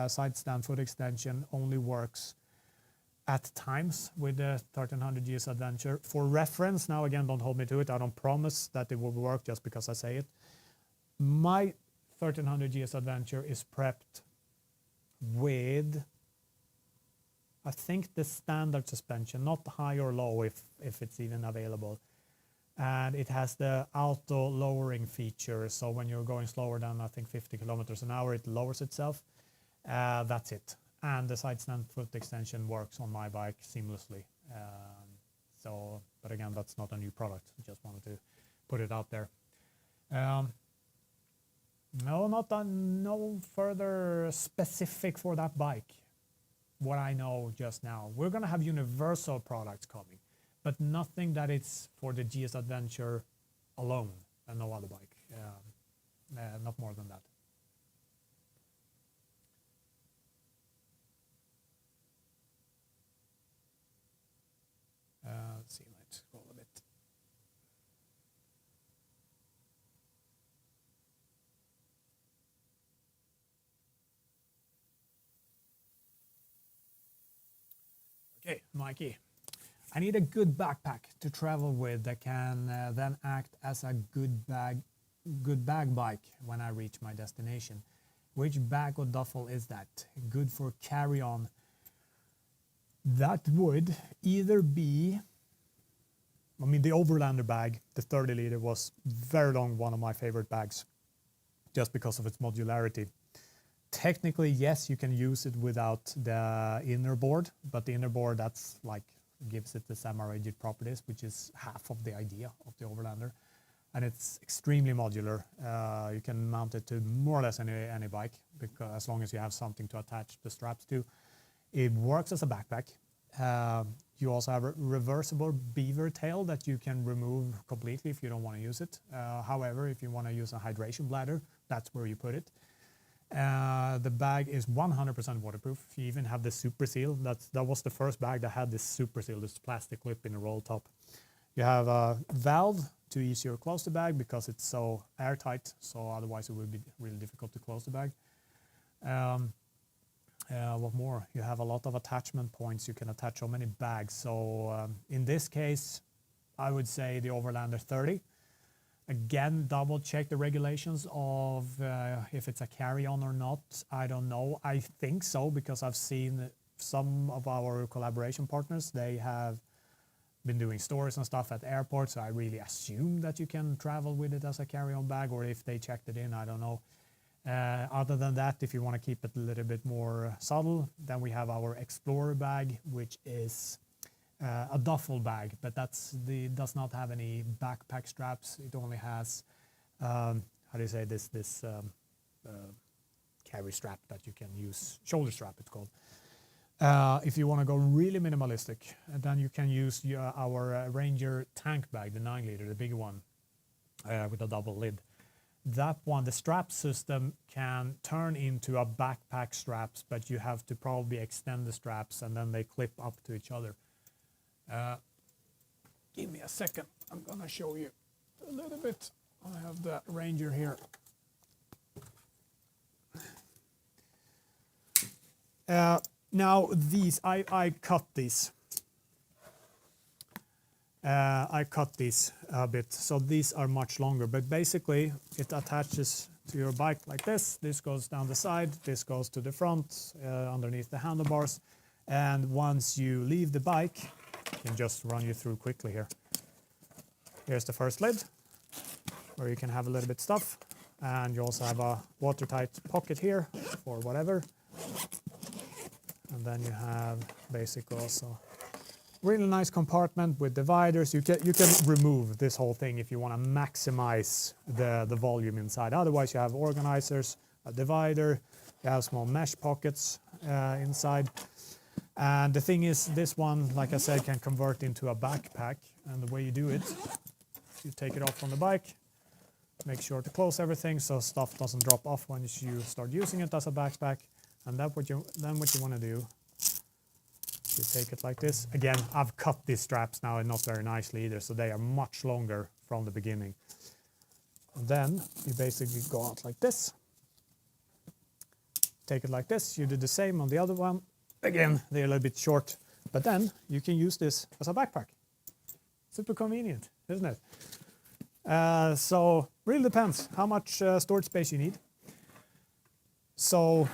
side stand foot extension only works at times with the 1300 GS Adventure. For reference, now again, don't hold me to it. I don't promise that it will work just because I say it. My 1300 GS Adventure is prepped with, I think, the standard suspension, not high or low if it's even available. And it has the auto lowering feature. So when you're going slower than, I think, 50 kilometers an hour, it lowers itself. That's it. And the side stand foot extension works on my bike seamlessly. But again, that's not a new product. I just wanted to put it out there. No further specific for that bike. What I know just now, we're gonna have universal products coming, but nothing that it's for the GS Adventure alone and no other bike. Not more than that. Let's see, let's Mikey. I need a good backpack to travel with that can then act as a good bag bike when I reach my destination. Which bag or duffel is that? Good for carry-on? That would either be, I mean, the Overlander bag, the 30 liter, was very long one of my favorite bags just because of its modularity. Technically, yes, you can use it without the inner board, but the inner board, that's like, gives it the semi-rigid properties, which is half of the idea of the Overlander. And it's extremely modular. You can mount it to more or less any bike, because as long as you have something to attach the straps to. It works as a backpack. You also have a reversible beaver tail that you can remove completely if you don't want to use it. However, if you want to use a hydration bladder, that's where you put it. The bag is 100% waterproof. You even have the super seal. That was the first bag that had this super seal, this plastic lip in the roll top. You have a valve to easier close the bag because it's so airtight, so otherwise it would be really difficult to close the bag. What more? You have a lot of attachment points. You can attach so many bags. So in this case, I would say the Overlander 30. Again, double check the regulations of if it's a carry-on or not. I don't know. I think so, because I've seen some of our collaboration partners, they have been doing stores and stuff at airports. So I really assume that you can travel with it as a carry-on bag, or if they checked it in, I don't know. Other than that, if you want to keep it a little bit more subtle, then we have our Explorer bag, which is a duffel bag, but does not have any backpack straps. It only has, how do you say this carry strap that you can use, shoulder strap it's called. If you want to go really minimalistic, then you can use our Ranger tank bag, the 9 liter, the bigger one, with a double lid. That one, the strap system can turn into a backpack straps, but you have to probably extend the straps and then they clip up to each other. Give me a second. I'm going to show you a little bit. I have the Ranger here. Now these, I cut these. I cut these a bit, so these are much longer, but basically it attaches to your bike like this. This goes down the side, this goes to the front, underneath the handlebars, and once you leave the bike, I can just run you through quickly here. Here's the first lid, where you can have a little bit stuff, and you also have a watertight pocket here for whatever. And then you have basically also really nice compartment with dividers. You can remove this whole thing if you want to maximize the volume inside. Otherwise, you have organizers, a divider, you have small mesh pockets inside. And the thing is, this one, like I said, can convert into a backpack. And the way you do it, you take it off from the bike, make sure to close everything so stuff doesn't drop off when you start using it as a backpack. And then what you want to do, you take it like this. Again, I've cut these straps now, and not very nicely either, so they are much longer from the beginning. And then you basically go out like this. Take it like this. You do the same on the other one. Again, they're a little bit short, but then you can use this as a backpack. Super convenient, isn't it? So really depends how much storage space you need. So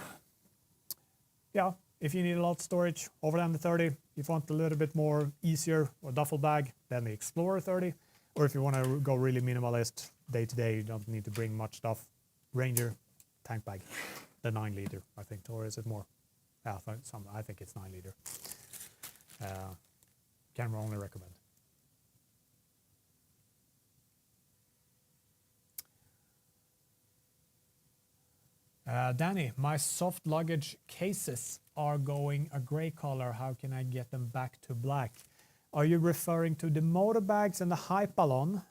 yeah, if you need a lot of storage, Overlander 30. If you want a little bit more easier or duffel bag, then the Explorer 30. Or if you want to go really minimalist day to day, you don't need to bring much stuff, Ranger tank bag, the 9 liter, I think, or is it more? Yeah, I think it's 9 liter. Camera only recommend. Danny, my soft luggage cases are going a gray color. How can I get them back to black? Are you referring to the motor bags and the Hypalon?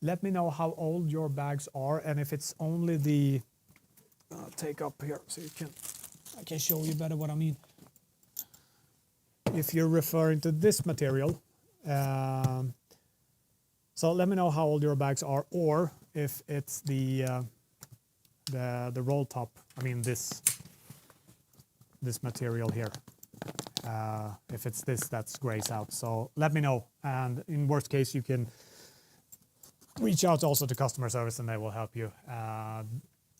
Let me know how old your bags are, and if it's only the take up here so I can show you better what I mean. If you're referring to this material, so let me know how old your bags are, or if it's the roll top. I mean this this material here. If it's this that's grays out, so let me know, and in worst case you can reach out also to customer service and they will help you.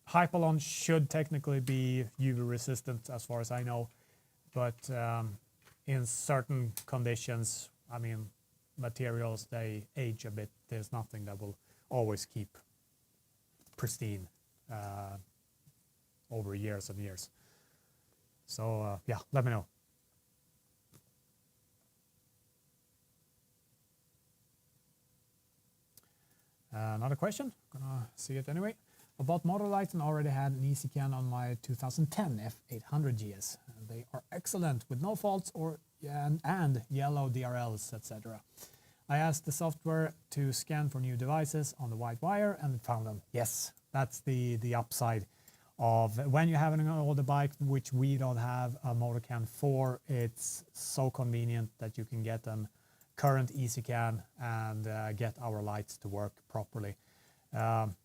Hypalon should technically be UV resistant as far as I know, but in certain conditions, I mean, materials, they age a bit. There's nothing that will always keep pristine over years and years. So yeah, let me know. Another question, gonna see it anyway. About motor lights, and already had an ezCAN on my 2010 F800 GS. They are excellent with no faults and yellow DRLs, etc. I asked the software to scan for new devices on the white wire and found them. Yes, that's the upside of when you have an older bike, which we don't have a Moto Can for. It's so convenient that you can get an current ezCAN and get our lights to work properly.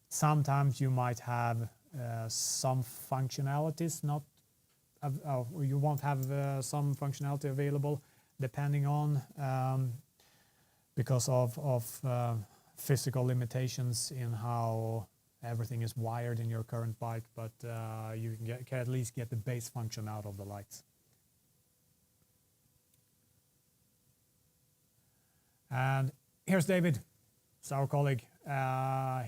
Sometimes you might have some functionalities not, you won't have some functionality available depending on because of physical limitations in how everything is wired in your current bike, but you can at least get the base function out of the lights. And here's David, it's our colleague.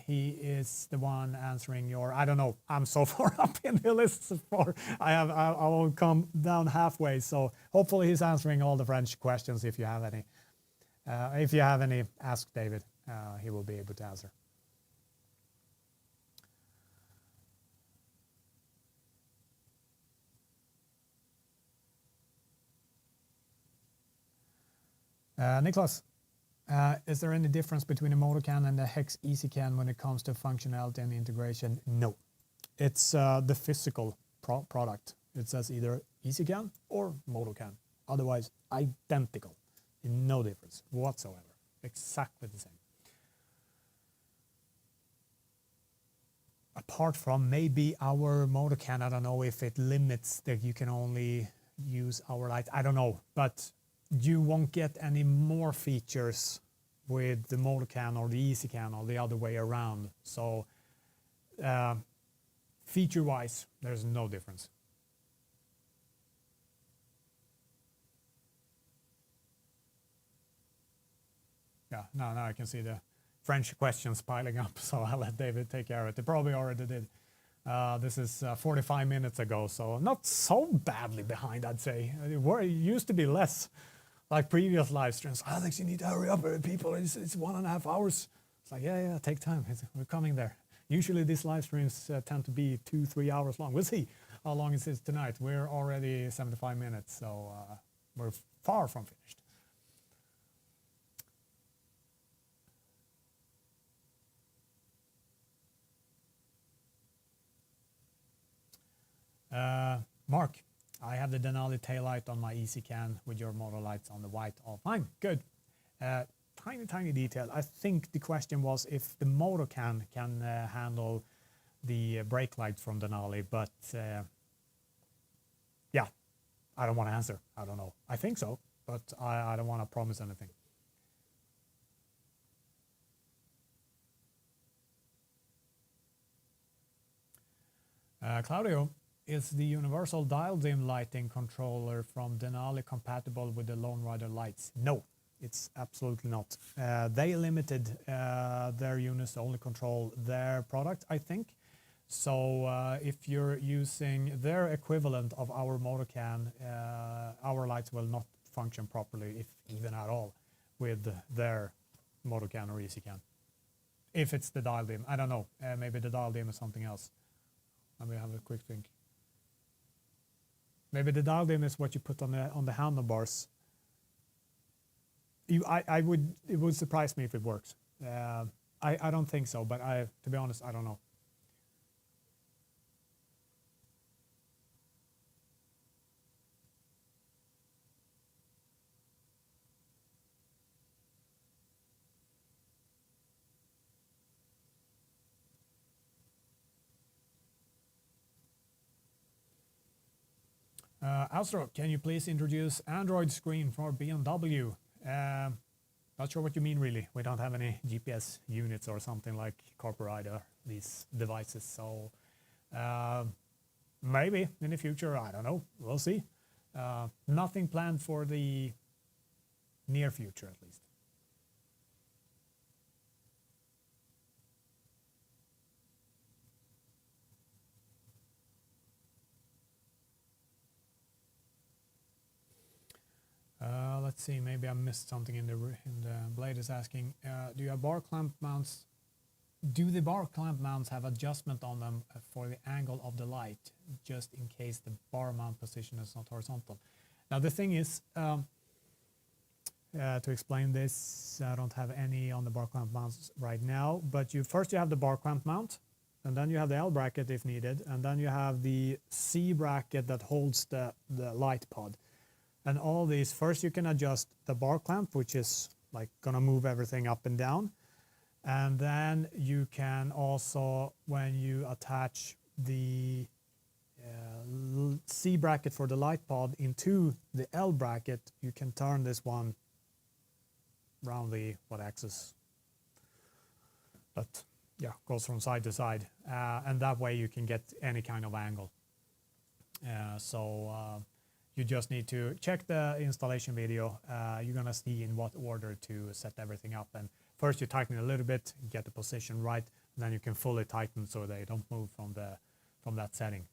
He is the one answering your, I don't know, I'm so far up in the list for, I will come down halfway, so hopefully he's answering all the French questions. If you have any, ask David, he will be able to answer. Niklas, is there any difference between a Moto Can and a Hex ezCAN when it comes to functionality and integration? No. It's the physical product. It says either ezCAN or Moto Can. Otherwise, identical. No difference whatsoever. Exactly the same. Apart from maybe our Moto Can, I don't know if it limits that you can only use our lights. I don't know, but you won't get any more features with the Moto Can or the ezCAN or the other way around. So feature-wise, there's no difference. Yeah, now I can see the French questions piling up, so I'll let David take care of it. They probably already did. This is 45 minutes ago, so not so badly behind, I'd say. It used to be less. Like previous live streams, Alex, you need to hurry up, people. It's 1.5 hours. It's like, yeah, take time. We're coming there. Usually these live streams tend to be 2-3 hours long. We'll see how long it is tonight. We're already 75 minutes, so we're far from finished. Mark, I have the Denali taillight on my ezCAN with your motor lights on the white all fine. Good. Tiny detail. I think the question was if the Moto Can handle the brake light from Denali, but yeah, I don't want to answer. I don't know. I think so, but I don't want to promise anything. Claudio, is the universal dial dim lighting controller from Denali compatible with the Lone Rider lights? No, it's absolutely not. They limited their units to only control their product, I think. So if you're using their equivalent of our Moto Can, our lights will not function properly, if even at all, with their Moto Can or ezCAN. If it's the dial dim, I don't know. Maybe the dial dim is something else. Let me have a quick think. Maybe the dial dim is what you put on the handlebars. It would surprise me if it works. I don't think so, but to be honest, I don't know. Astro, can you please introduce Android screen for BMW? Not sure what you mean really. We don't have any GPS units or something like CarPlay or these devices. So maybe in the future, I don't know. We'll see. Nothing planned for the near future at least. Let's see, maybe I missed something in the blade is asking, do you have bar clamp mounts? Do the bar clamp mounts have adjustment on them for the angle of the light, just in case the bar mount position is not horizontal? Now the thing is, to explain this, I don't have any on the bar clamp mounts right now, but first you have the bar clamp mount, and then you have the L bracket if needed, and then you have the C bracket that holds the light pod. And all these, first you can adjust the bar clamp, which is like gonna move everything up and down. And then you can also, when you attach the C bracket for the light pod into the L bracket, you can turn this one around the what axis? But yeah, goes from side to side. And that way you can get any kind of angle. You just need to check the installation video. You're gonna see in what order to set everything up. And first you tighten it a little bit, get the position right, and then you can fully tighten so they don't move from that setting.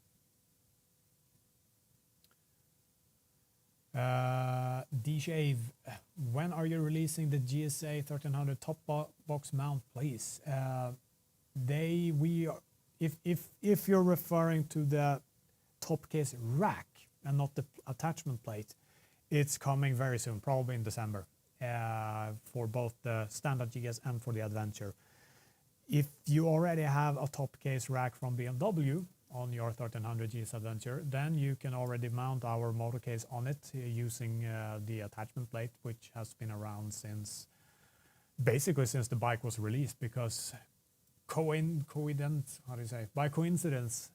D-Shave, when are you releasing the GSA 1300 top box mount, please? If you're referring to the top case rack and not the attachment plate, it's coming very soon, probably in December, for both the standard GS and for the Adventure. If you already have a top case rack from BMW on your 1300 GS Adventure, then you can already mount our motor case on it using the attachment plate, which has been around basically since the bike was released, because by coincidence,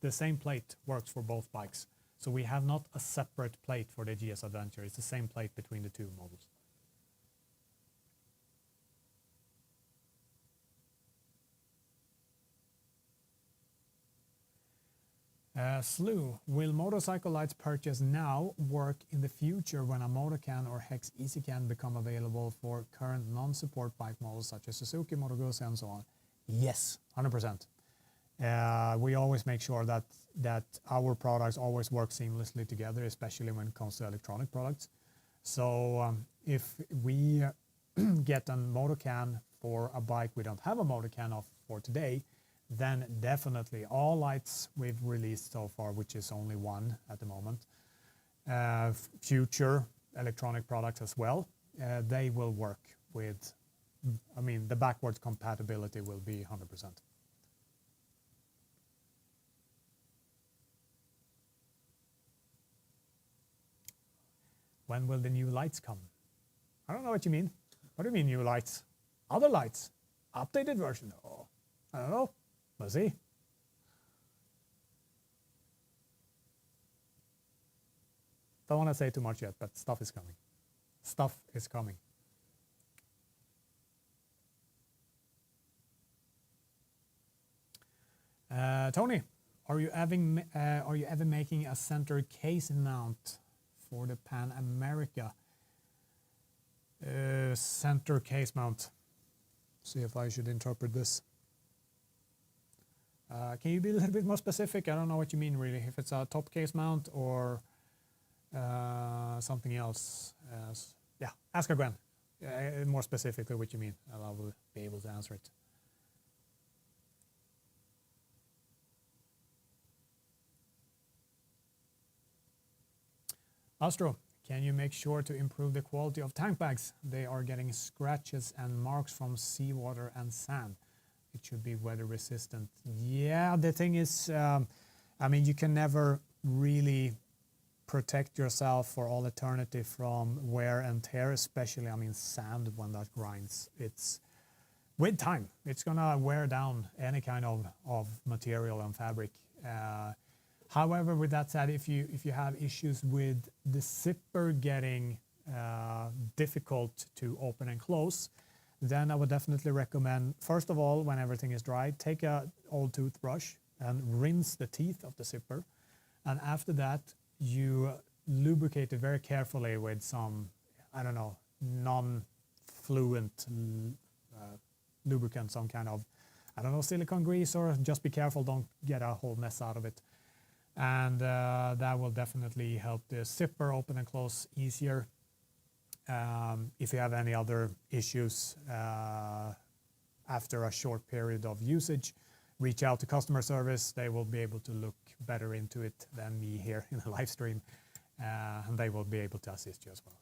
the same plate works for both bikes. So we have not a separate plate for the GS Adventure. It's the same plate between the two models. Slew, will motorcycle lights purchased now work in the future when a Moto Can or Hex ezCAN become available for current non-support bike models such as Suzuki, Moto Guzzi, and so on? Yes, 100%. We always make sure that our products always work seamlessly together, especially when it comes to electronic products. So if we get a Moto Can for a bike we don't have a Moto Can of for today, then definitely all lights we've released so far, which is only one at the moment, future electronic products as well, they will work with, the backwards compatibility will be 100%. When will the new lights come? I don't know what you mean. What do you mean new lights? Other lights? Updated version? Oh, I don't know. We'll see. Don't want to say too much yet, but stuff is coming. Stuff is coming. Tony, are you ever making a center case mount for the Pan America? Center case mount. See if I should interpret this. Can you be a little bit more specific? I don't know what you mean really. If it's a top case mount or something else. Yeah, ask again. More specifically what you mean. I will be able to answer it. Astro, can you make sure to improve the quality of tank bags? They are getting scratches and marks from seawater and sand. It should be weather resistant. Yeah, the thing is, you can never really protect yourself for all eternity from wear and tear, especially, sand when that grinds. It's, with time, it's gonna wear down any kind of material and fabric. However, with that said, if you have issues with the zipper getting difficult to open and close, then I would definitely recommend, first of all, when everything is dry, take a old toothbrush and rinse the teeth of the zipper. And after that, you lubricate it very carefully with some, I don't know, non-fluent lubricant, some kind of, I don't know, silicone grease, or just be careful, don't get a whole mess out of it. And that will definitely help the zipper open and close easier. If you have any other issues after a short period of usage, reach out to customer service. They will be able to look better into it than me here in the live stream, and they will be able to assist you as well.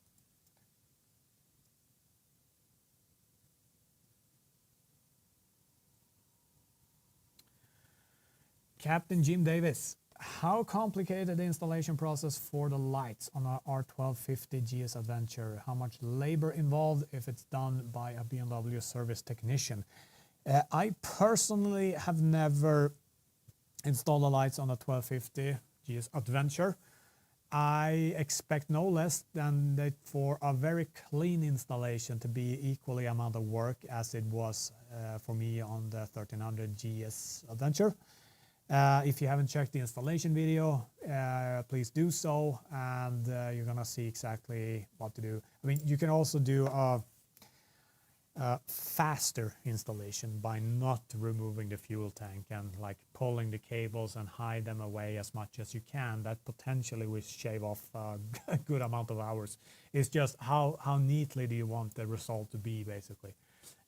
Captain Jim Davis, how complicated the installation process for the lights on our R1250 GS Adventure? How much labor involved if it's done by a BMW service technician? I personally have never installed the lights on a 1250 GS Adventure. I expect no less than that for a very clean installation to be equally amount of work as it was for me on the 1300 GS Adventure. If you haven't checked the installation video, please do so, and you're gonna see exactly what to do. I mean, you can also do a faster installation by not removing the fuel tank and like pulling the cables and hide them away as much as you can. That potentially will shave off a good amount of hours. It's just how neatly do you want the result to be, basically.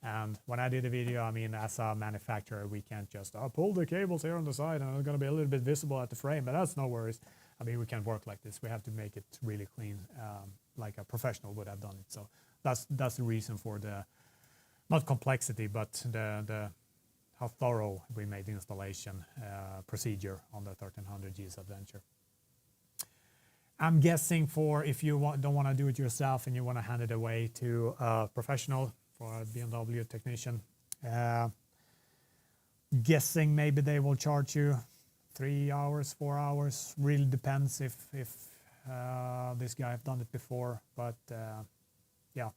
And when I did the video, I mean, as a manufacturer, we can't just pull the cables here on the side and it's going to be a little bit visible at the frame, but that's no worries. I mean, we can't work like this. We have to make it really clean, like a professional would have done it. So that's the reason for the, not complexity, but the how thorough we made the installation procedure on the 1300 GS Adventure. I'm guessing for if you don't want to do it yourself and you want to hand it away to a professional, for a BMW technician, guessing maybe they will charge you 3 hours, 4 hours. Really depends if this guy have done it before. But yeah,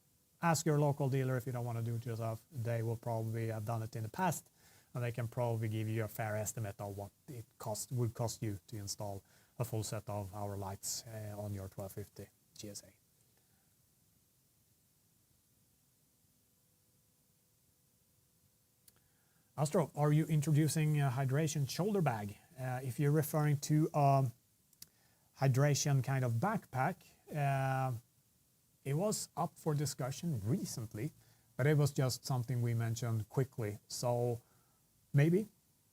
ask your local dealer if you don't want to do it yourself. They will probably have done it in the past, and they can probably give you a fair estimate of what it would cost you to install a full set of our lights on your 1250 GSA. Astro, are you introducing a hydration shoulder bag? If you're referring to a hydration kind of backpack, it was up for discussion recently, but it was just something we mentioned quickly. So maybe,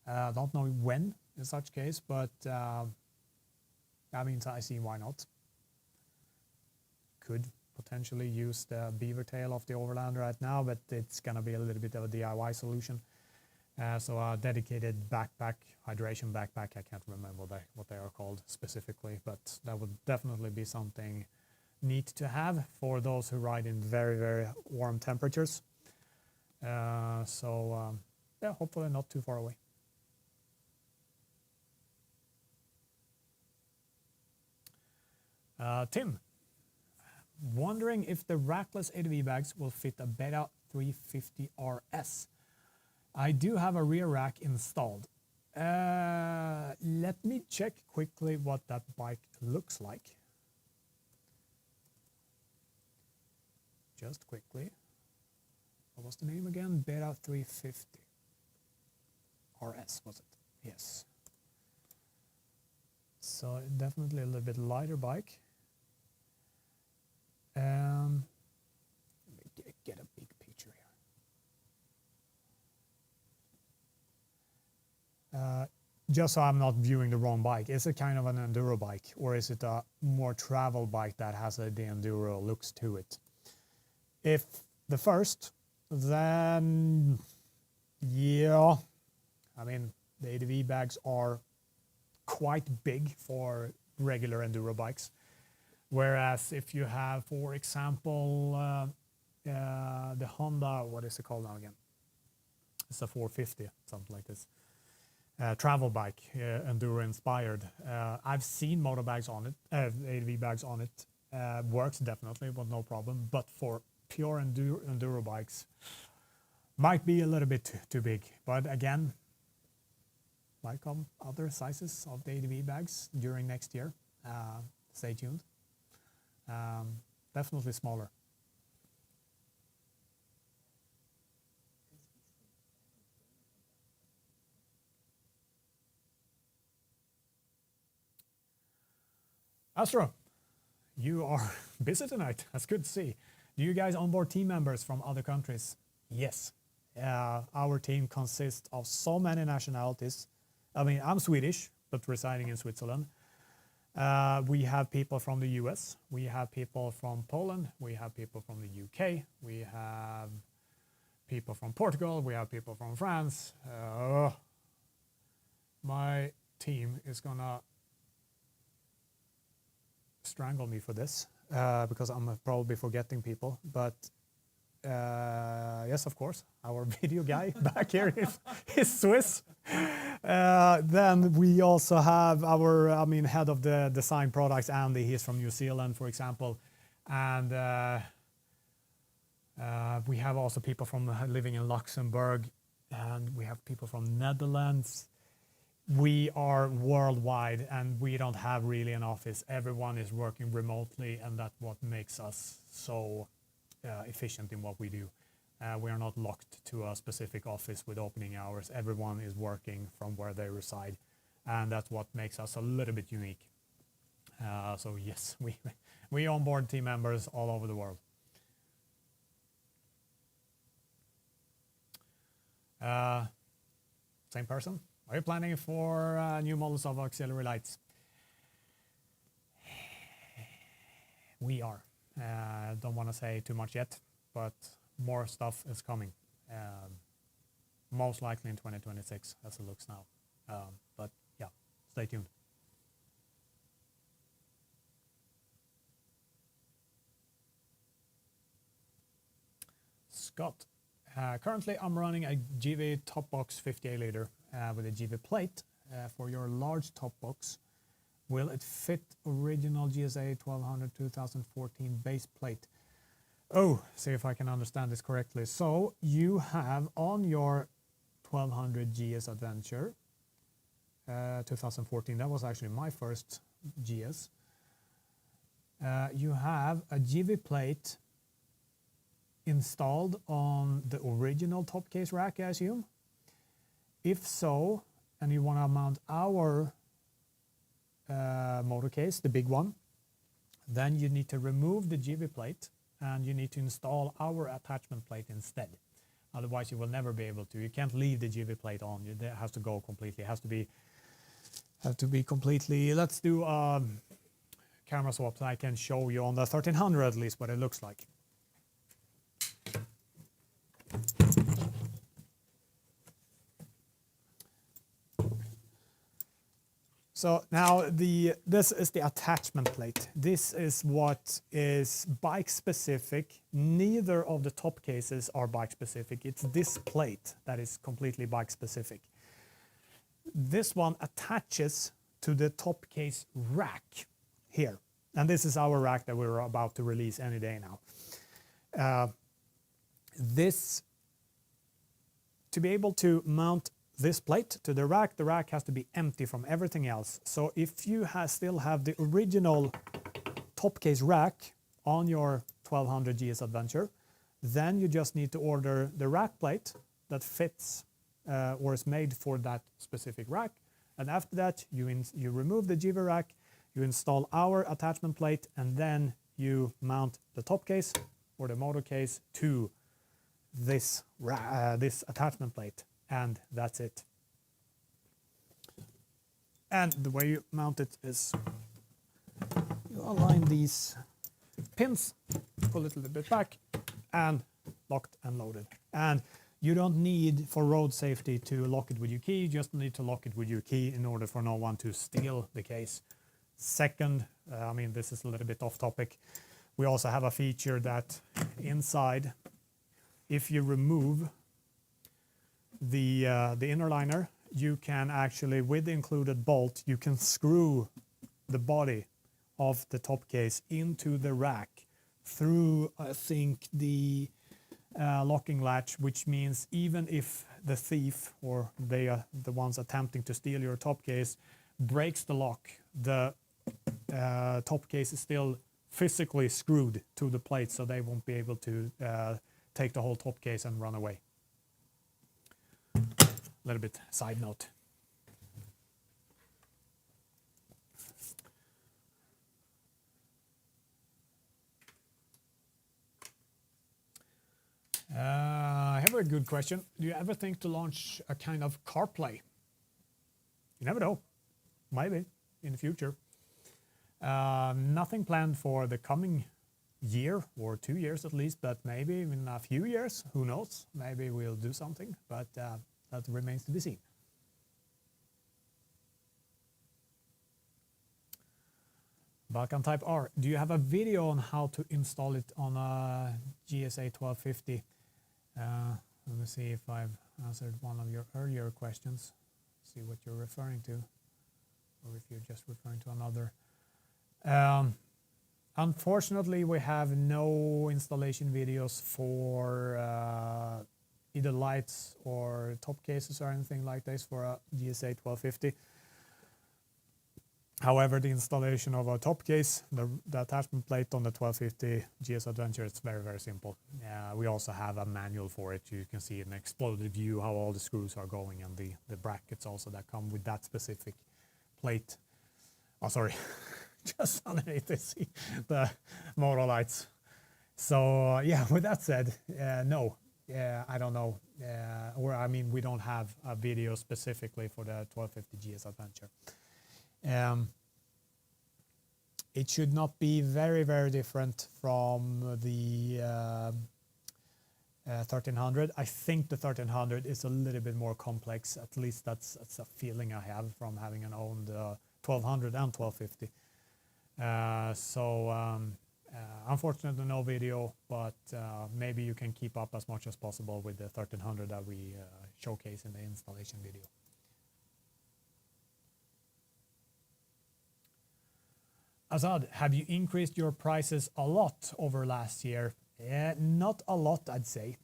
don't know when in such case, but that means I see why not. Could potentially use the beaver tail of the Overland right now, but it's going to be a little bit of a DIY solution. So a dedicated backpack, hydration backpack, I can't remember what they are called specifically, but that would definitely be something neat to have for those who ride in very, very warm temperatures. Yeah, hopefully not too far away. Tim, wondering if the Rackless ADV bags will fit a Beta 350 RS. I do have a rear rack installed. Let me check quickly what that bike looks like. Just quickly. What was the name again? Beta 350. RS, was it? Yes. So definitely a little bit lighter bike. Let me get a big picture here. Just so I'm not viewing the wrong bike, is it kind of an enduro bike, or is it a more travel bike that has the enduro looks to it? If the first, then yeah, I mean, the ADV bags are quite big for regular enduro bikes. Whereas if you have, for example, the Honda, what is it called now again? It's a 450, something like this. travel bike, enduro inspired. I've seen motor bags on it, ADV bags on it. Works definitely, but no problem. But for pure enduro bikes, might be a little bit too big. But again, might come other sizes of the ADV bags during next year. Stay tuned. Definitely smaller. Astro, you are busy tonight. That's good to see. Do you guys onboard team members from other countries? Yes. Our team consists of so many nationalities. I mean, I'm Swedish, but residing in Switzerland. We have people from the US. We have people from Poland. We have people from the UK. We have people from Portugal. We have people from France. My team is gonna strangle me for this because I'm probably forgetting people. But yes, of course, our video guy back here is Swiss. Then we also have our, head of the design products, Andy. He's from New Zealand, for example. And we have also people from living in Luxembourg, and we have people from Netherlands. We are worldwide, and we don't have really an office. Everyone is working remotely, and that's what makes us so efficient in what we do. We are not locked to a specific office with opening hours. Everyone is working from where they reside, and that's what makes us a little bit unique. So yes, we onboard team members all over the world. Same person. Are you planning for new models of auxiliary lights? We are. Don't want to say too much yet, but more stuff is coming. Most likely in 2026, as it looks now. But yeah, stay tuned. Scott, currently I'm running a GV top box 58 liter with a GV plate for your large top box. Will it fit original GSA 1200 2014 base plate? Oh, see if I can understand this correctly. So you have on your 1200 GS Adventure 2014, that was actually my first GS. You have a GV plate installed on the original top case rack, I assume. If so, and you want to mount our motor case, the big one, then you need to remove the GV plate and you need to install our attachment plate instead. Otherwise, you will never be able to. You can't leave the GV plate on. It has to go completely. It has to be completely. Let's do a camera swap so I can show you on the 1300 at least what it looks like. So now this is the attachment plate. This is what is bike specific. Neither of the top cases are bike specific. It's this plate that is completely bike specific. This one attaches to the top case rack here. And this is our rack that we're about to release any day now. To be able to mount this plate to the rack has to be empty from everything else. So if you still have the original top case rack on your 1200 GS Adventure, then you just need to order the rack plate that fits or is made for that specific rack. And after that, you remove the GV rack, you install our attachment plate, and then you mount the top case or the motor case to this attachment plate. And that's it. And the way you mount it is you align these pins, pull it a little bit back, and locked and loaded. And you don't need, for road safety, to lock it with your key. You just need to lock it with your key in order for no one to steal the case. Second, this is a little bit off topic. We also have a feature that inside, if you remove the inner liner, you can actually, with the included bolt, you can screw the body of the top case into the rack through, I think, the locking latch, which means even if the thief or they are the ones attempting to steal your top case breaks the lock, the top case is still physically screwed to the plate, so they won't be able to take the whole top case and run away. A little bit side note. I have a good question. Do you ever think to launch a kind of CarPlay? You never know. Maybe in the future. Nothing planned for the coming year or 2 years at least, but maybe in a few years, who knows? Maybe we'll do something, but that remains to be seen. Balkan Type R, do you have a video on how to install it on a GSA 1250? Let me see if I've answered one of your earlier questions. See what you're referring to, or if you're just referring to another. Unfortunately, we have no installation videos for either lights or top cases or anything like this for a GSA 1250. However, the installation of a top case, the attachment plate on the 1250 GS Adventure, it's very, very simple. We also have a manual for it. You can see an exploded view how all the screws are going, and the brackets also that come with that specific plate. Oh, sorry, just underneath this, the motor lights. So yeah, with that said, no, I don't know. Or I mean, we don't have a video specifically for the 1250 GS Adventure. It should not be very, very different from the 1300. I think the 1300 is a little bit more complex. At least that's a feeling I have from having an owned 1200 and 1250. Unfortunately, no video, but maybe you can keep up as much as possible with the 1300 that we showcase in the installation video. Azad, have you increased your prices a lot over last year? Not a lot, I'd say.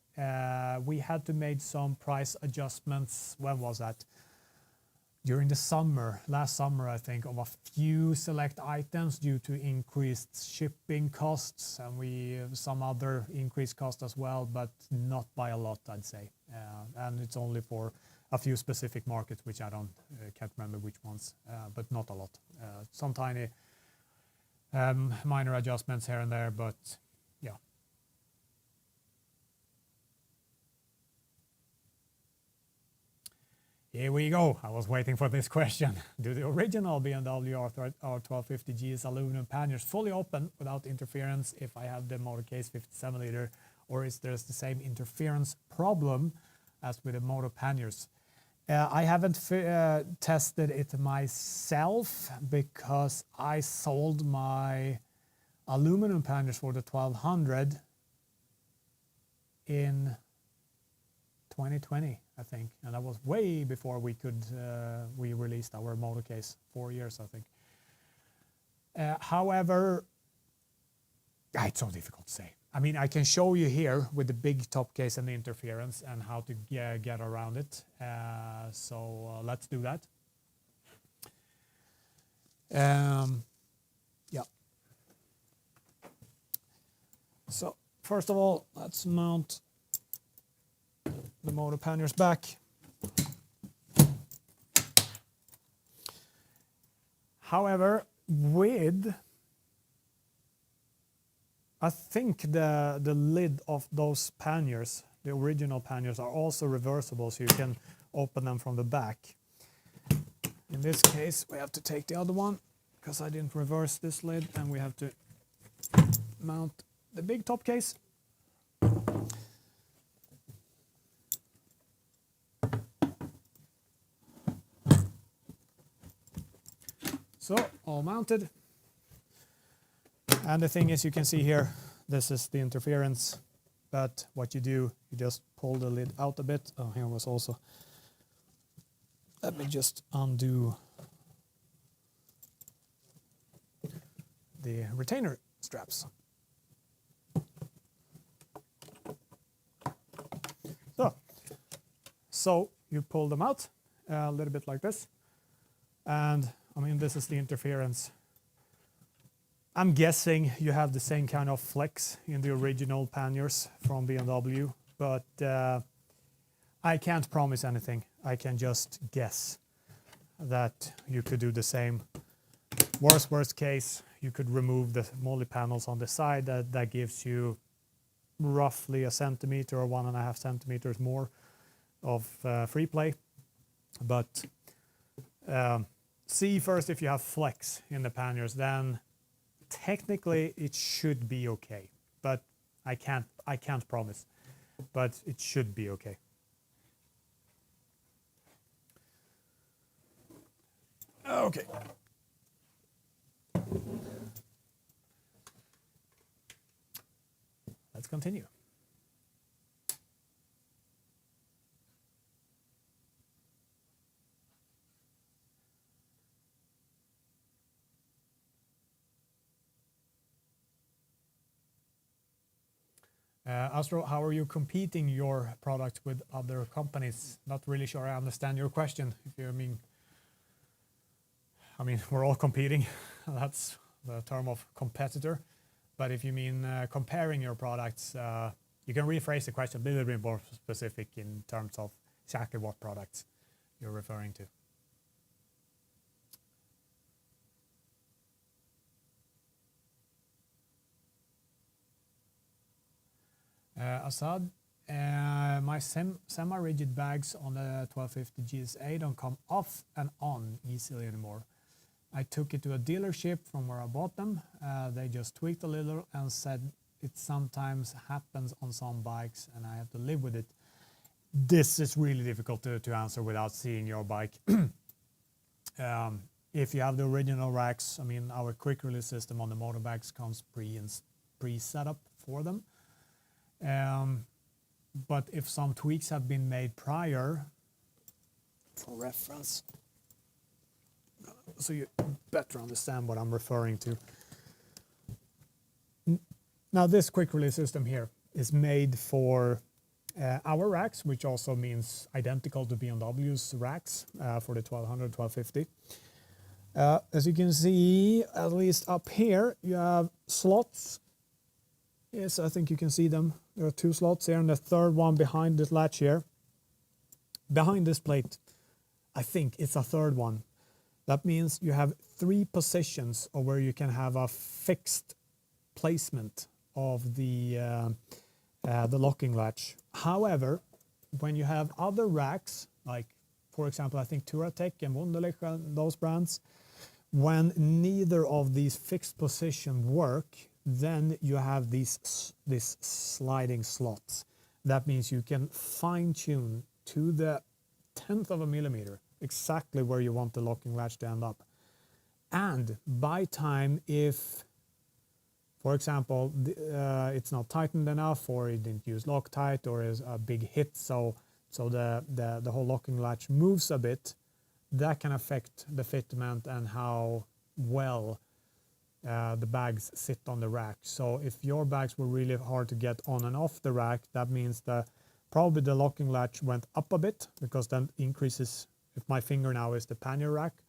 We had to make some price adjustments. When was that? During the summer, last summer, I think, of a few select items due to increased shipping costs, and some other increased costs as well, but not by a lot, I'd say. And it's only for a few specific markets, which I can't remember which ones, but not a lot. Some tiny minor adjustments here and there, but yeah. Here we go. I was waiting for this question. Do the original BMW R1250 GS aluminum panniers fully open without interference if I have the motor case 57 liter, or is there the same interference problem as with the Moto Panniers? I haven't tested it myself because I sold my aluminum panniers for the 1200 in 2020, I think, and that was way before we released our motor case, 4 years, I think. However, it's so difficult to say. I mean, I can show you here with the big top case and the interference and how to get around it. Let's do that. Yeah. So first of all, let's mount the motor panniers back. However, I think the lid of those panniers, the original panniers, are also reversible, so you can open them from the back. In this case, we have to take the other one because I didn't reverse this lid, and we have to mount the big top case. So, all mounted. And the thing is, you can see here, this is the interference, but what you do, you just pull the lid out a bit. Oh, here was also Let me just undo the retainer straps. So you pull them out a little bit like this, and I mean, this is the interference. I'm guessing you have the same kind of flex in the original Panniers from BMW, but I can't promise anything. I can just guess that you could do the same. Worst case, you could remove the molly panels on the side. That gives you roughly a centimeter or 1.5 centimeters more of free play. But see first if you have flex in the panniers, then technically it should be okay. But I can't promise, but it should be okay. Okay. Let's continue. Astro, how are you competing your product with other companies? Not really sure I understand your question. If you mean, I mean, we're all competing. That's the term of competitor. But if you mean comparing your products, you can rephrase the question a little bit more specific in terms of exactly what products you're referring to. Assad, my semi-rigid bags on the 1250 GSA don't come off and on easily anymore. I took it to a dealership from where I bought them. They just tweaked a little and said it sometimes happens on some bikes and I have to live with it. This is really difficult to answer without seeing your bike. If you have the original racks, I mean, our quick release system on the motor bags comes pre-set up for them. But if some tweaks have been made prior, for reference, so you better understand what I'm referring to. Now this quick release system here is made for our racks, which also means identical to BMW's racks for the 1200, 1250. As you can see, at least up here, you have slots. Yes, I think you can see them. There are 2 slots here and the third one behind this latch here. Behind this plate, I think it's a third one. That means you have 3 positions of where you can have a fixed placement of the locking latch. However, when you have other racks, like for example, I think Touratech and Wunderlich and those brands, when neither of these fixed positions work, then you have these sliding slots. That means you can fine tune to the 1/10 of a millimeter exactly where you want the locking latch to end up. And by time, if, for example, it's not tightened enough or it didn't use Loctite or is a big hit, so the whole locking latch moves a bit, that can affect the fitment and how well the bags sit on the rack. So if your bags were really hard to get on and off the rack, that means that probably the locking latch went up a bit, because then increases. If my finger now is the pannier rack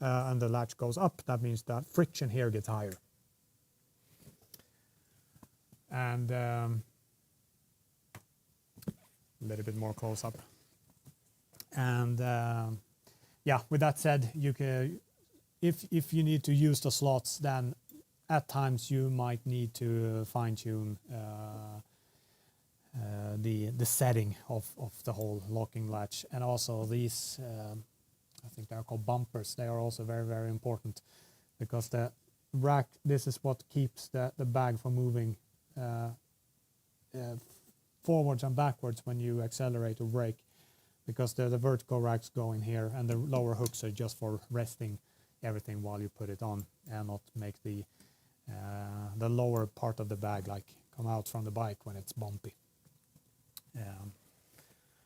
and the latch goes up, that means that friction here gets higher. And a little bit more close up. And yeah, with that said, you can, if you need to use the slots, then at times you might need to fine tune the setting of the whole locking latch. And also these, I think they're called bumpers. They are also very, very important, because the rack, this is what keeps the bag from moving forwards and backwards when you accelerate or brake, because the vertical racks go in here and the lower hooks are just for resting everything while you put it on, and not make the lower part of the bag like come out from the bike when it's bumpy.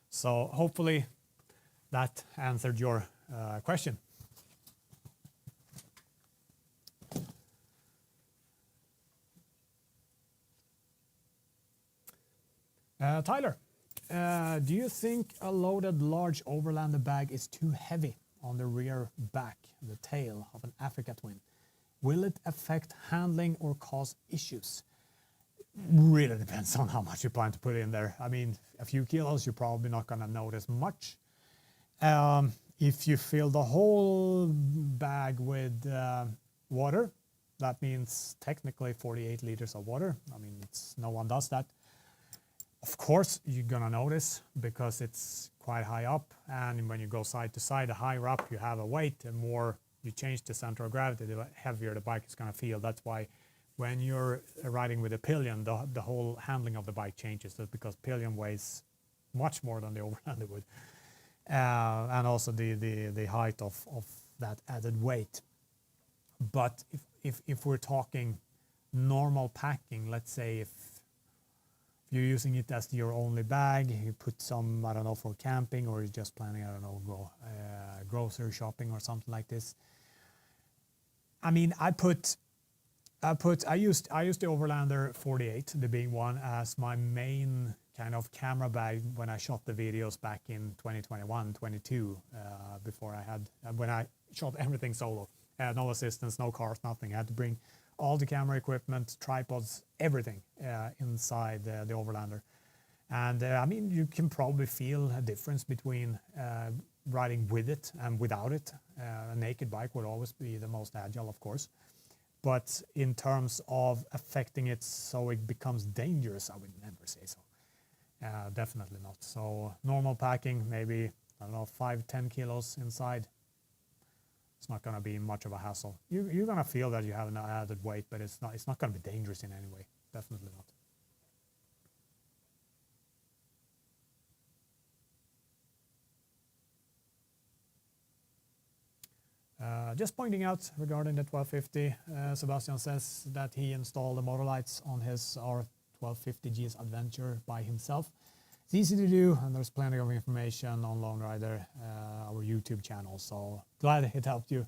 So hopefully that answered your question. Tyler, do you think a loaded large overlander bag is too heavy on the rear back, the tail of an Africa Twin? Will it affect handling or cause issues? Really depends on how much you plan to put in there. I mean, a few kilos, you're probably not going to notice much. If you fill the whole bag with water, that means technically 48 liters of water. I mean, no one does that. Of course, you're going to notice because it's quite high up. And when you go side to side, the higher up you have a weight, the more you change the center of gravity, the heavier the bike is going to feel. That's why when you're riding with a Pillion, the whole handling of the bike changes. That's because Pillion weighs much more than the overlander would. And also the height of that added weight. But if we're talking normal packing, let's say if you're using it as your only bag, you put some, I don't know, for camping, or you're just planning, I don't know, go grocery shopping or something like this. I mean, I used the Overlander 48, the big one, as my main kind of camera bag when I shot the videos back in 2021, 22, before when I shot everything solo. No assistance, no cars, nothing. I had to bring all the camera equipment, tripods, everything inside the Overlander. And I mean, you can probably feel a difference between riding with it and without it. A naked bike would always be the most agile, of course. But in terms of affecting it so it becomes dangerous, I would never say so. Definitely not. So normal packing, maybe, I don't know, 5-10 kilos inside. It's not going to be much of a hassle. You're going to feel that you have an added weight, but it's not going to be dangerous in any way. Definitely not. Just pointing out regarding the 1250, Sebastian says that he installed the motor lights on his R1250 GS Adventure by himself. It's easy to do, and there's plenty of information on Lone Rider, our YouTube channel. So glad it helped you.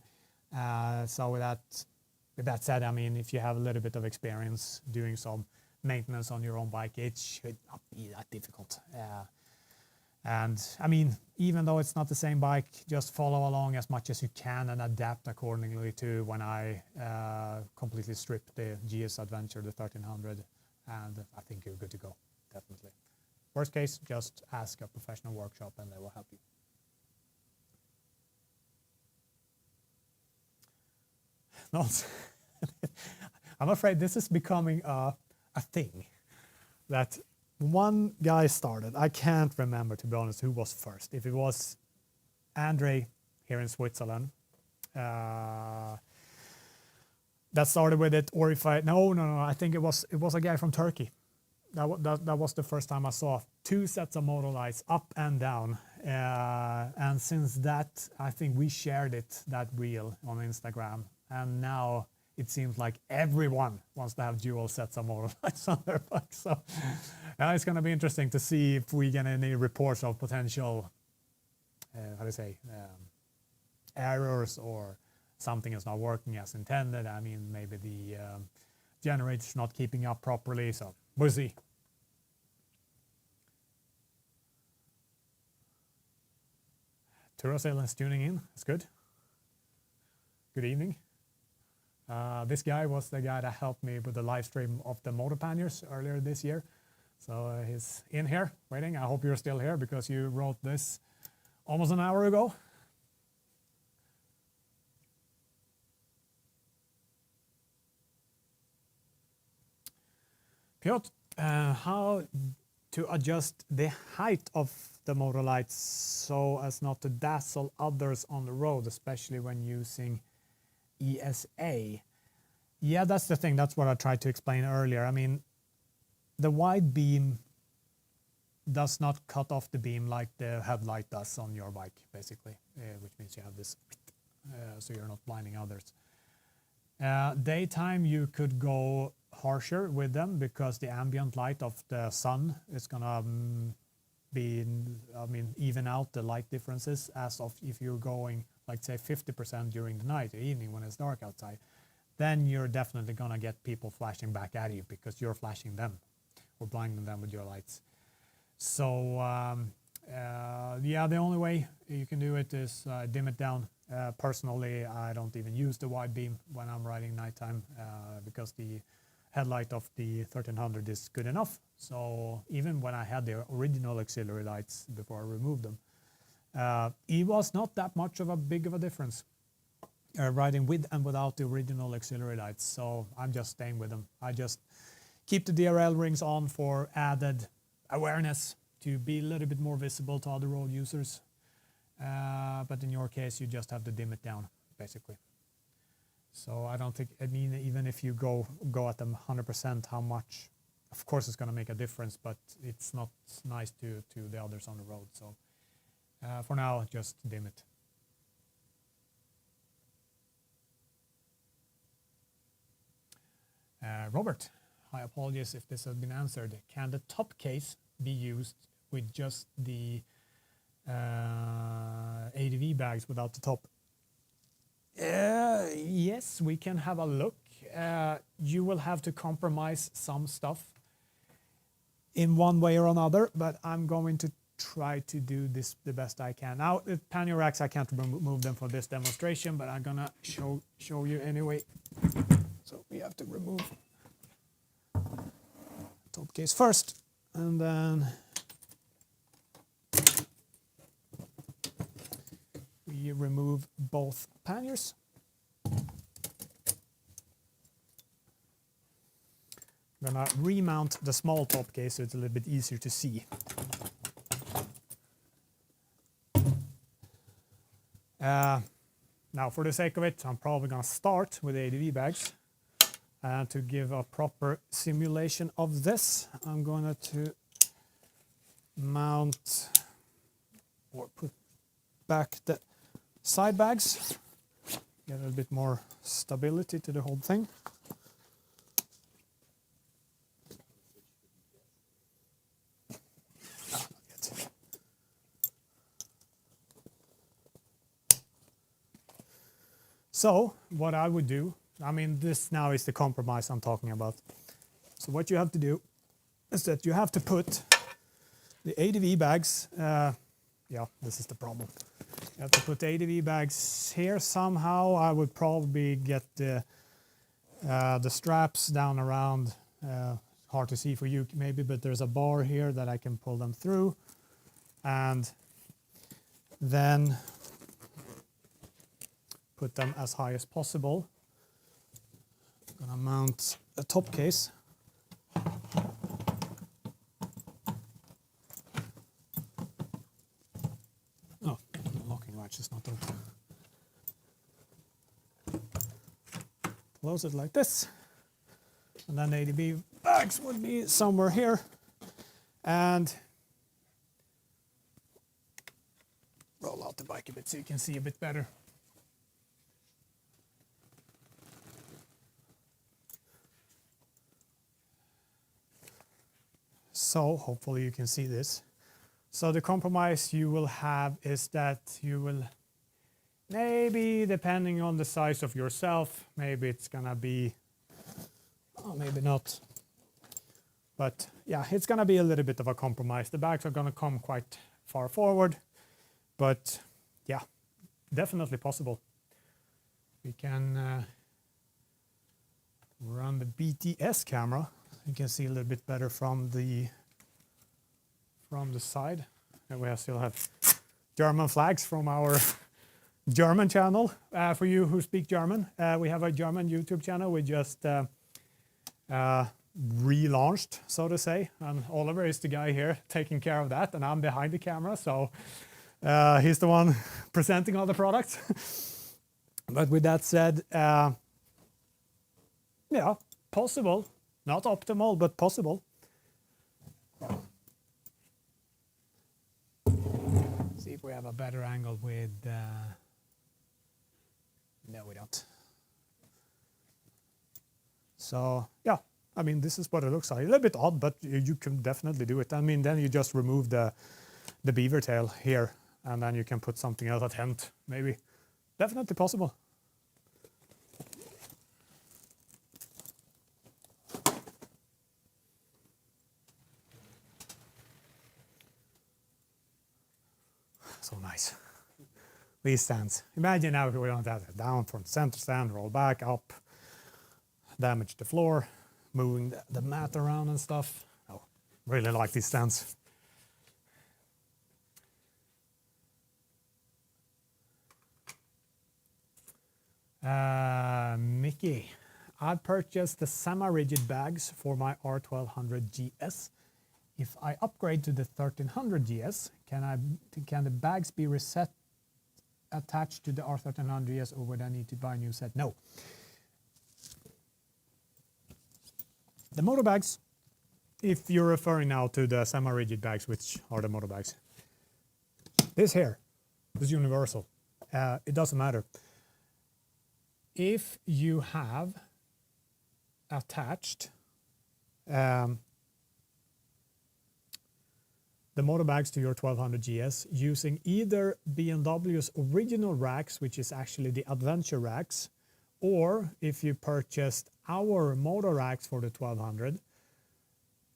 So with that said, I mean, if you have a little bit of experience doing some maintenance on your own bike, it should not be that difficult. And I mean, even though it's not the same bike, just follow along as much as you can and adapt accordingly to when I completely stripped the GS Adventure, the 1300, and I think you're good to go, definitely. Worst case, just ask a professional workshop and they will help you. No, I'm afraid this is becoming a thing that one guy started. I can't remember, to be honest, who was first. If it was Andre here in Switzerland that started with it, or if no, I think it was a guy from Turkey. That was the first time I saw 2 sets of motor lights up and down. And since that, I think we shared that reel on Instagram. And now it seems like everyone wants to have dual sets of motor lights on their bike. So it's going to be interesting to see if we get any reports of potential, errors, or something is not working as intended. I mean, maybe the generator's not keeping up properly. So we'll see. Turocell is tuning in. It's good. Good evening. This guy was the guy that helped me with the live stream of the Moto Panniers earlier this year. So he's in here waiting. I hope you're still here because you wrote this almost an hour ago. Piotr, how to adjust the height of the motor lights so as not to dazzle others on the road, especially when using ESA. Yeah, that's the thing. That's what I tried to explain earlier. I mean, the wide beam does not cut off the beam like the headlight does on your bike, basically, which means you have this, so you're not blinding others. Daytime, you could go harsher with them because the ambient light of the sun is gonna even out the light differences, as of if you're going, like say 50% during the night or evening when it's dark outside, then you're definitely gonna get people flashing back at you because you're flashing them or blinding them with your lights. So yeah, the only way you can do it is dim it down. Personally, I don't even use the wide beam when I'm riding nighttime because the headlight of the 1300 is good enough. So even when I had the original auxiliary lights before I removed them, it was not that much of a big of a difference riding with and without the original auxiliary lights. So I'm just staying with them. I just keep the DRL rings on for added awareness, to be a little bit more visible to other road users. But in your case, you just have to dim it down, basically. So I don't think, even if you go at them 100%, how much, of course it's going to make a difference, but it's not nice to the others on the road. So for now, just dim it. Robert, I apologize if this has been answered. Can the top case be used with just the ADV bags without the top? Yes, we can have a look. You will have to compromise some stuff in one way or another, but I'm going to try to do this the best I can. Now, the Pannier racks, I can't remove them for this demonstration, but I'm gonna show you anyway. So we have to remove top case first, and then we remove both panniers. I'm gonna remount the small top case so it's a little bit easier to see. Now, for the sake of it, I'm probably gonna start with ADV bags. To give a proper simulation of this, I'm going to mount or put back the side bags, get a little bit more stability to the whole thing. So what I would do, this now is the compromise I'm talking about. So what you have to do is that you have to put the ADV bags, yeah, this is the problem. You have to put the ADV bags here somehow. I would probably get the straps down around, hard to see for you maybe, but there's a bar here that I can pull them through. And then put them as high as possible. I'm gonna mount a top case. Oh, the locking latch is not open. Close it like this. And then the ADB bags would be somewhere here. And roll out the bike a bit so you can see a bit better. So hopefully you can see this. So the compromise you will have is that you will maybe, depending on the size of yourself, maybe it's gonna be, oh, maybe not. But yeah, it's gonna be a little bit of a compromise. The bags are gonna come quite far forward, but yeah, definitely possible. We can run the BTS camera. You can see a little bit better from the side. And we still have German flags from our German channel. For you who speak German, we have a German YouTube channel. We just relaunched, so to say. And Oliver is the guy here taking care of that, and I'm behind the camera, so he's the one presenting all the products. But with that said, yeah, possible. Not optimal, but possible. See if we have a better angle with... no, we don't. So, yeah, I mean, this is what it looks like. A little bit odd, but you can definitely do it. I mean, then you just remove the beaver tail here, and then you can put something else, a tent, maybe. Definitely possible. So nice. These stands. Imagine now if we don't have it down from center stand, roll back, up, damage the floor, moving the mat around and stuff. Oh, really like these stands. Mickey, I purchased the semi-rigid bags for my R1200 GS. If I upgrade to the 1300 GS, can the bags be reset attached to the R1300 GS, or would I need to buy a new set? No. The motor bags, if you're referring now to the semi-rigid bags, which are the motor bags, this here is universal. It doesn't matter. If you have attached the motor bags to your 1200 GS using either BMW's original racks, which is actually the Adventure racks, or if you purchased our motor racks for the 1200,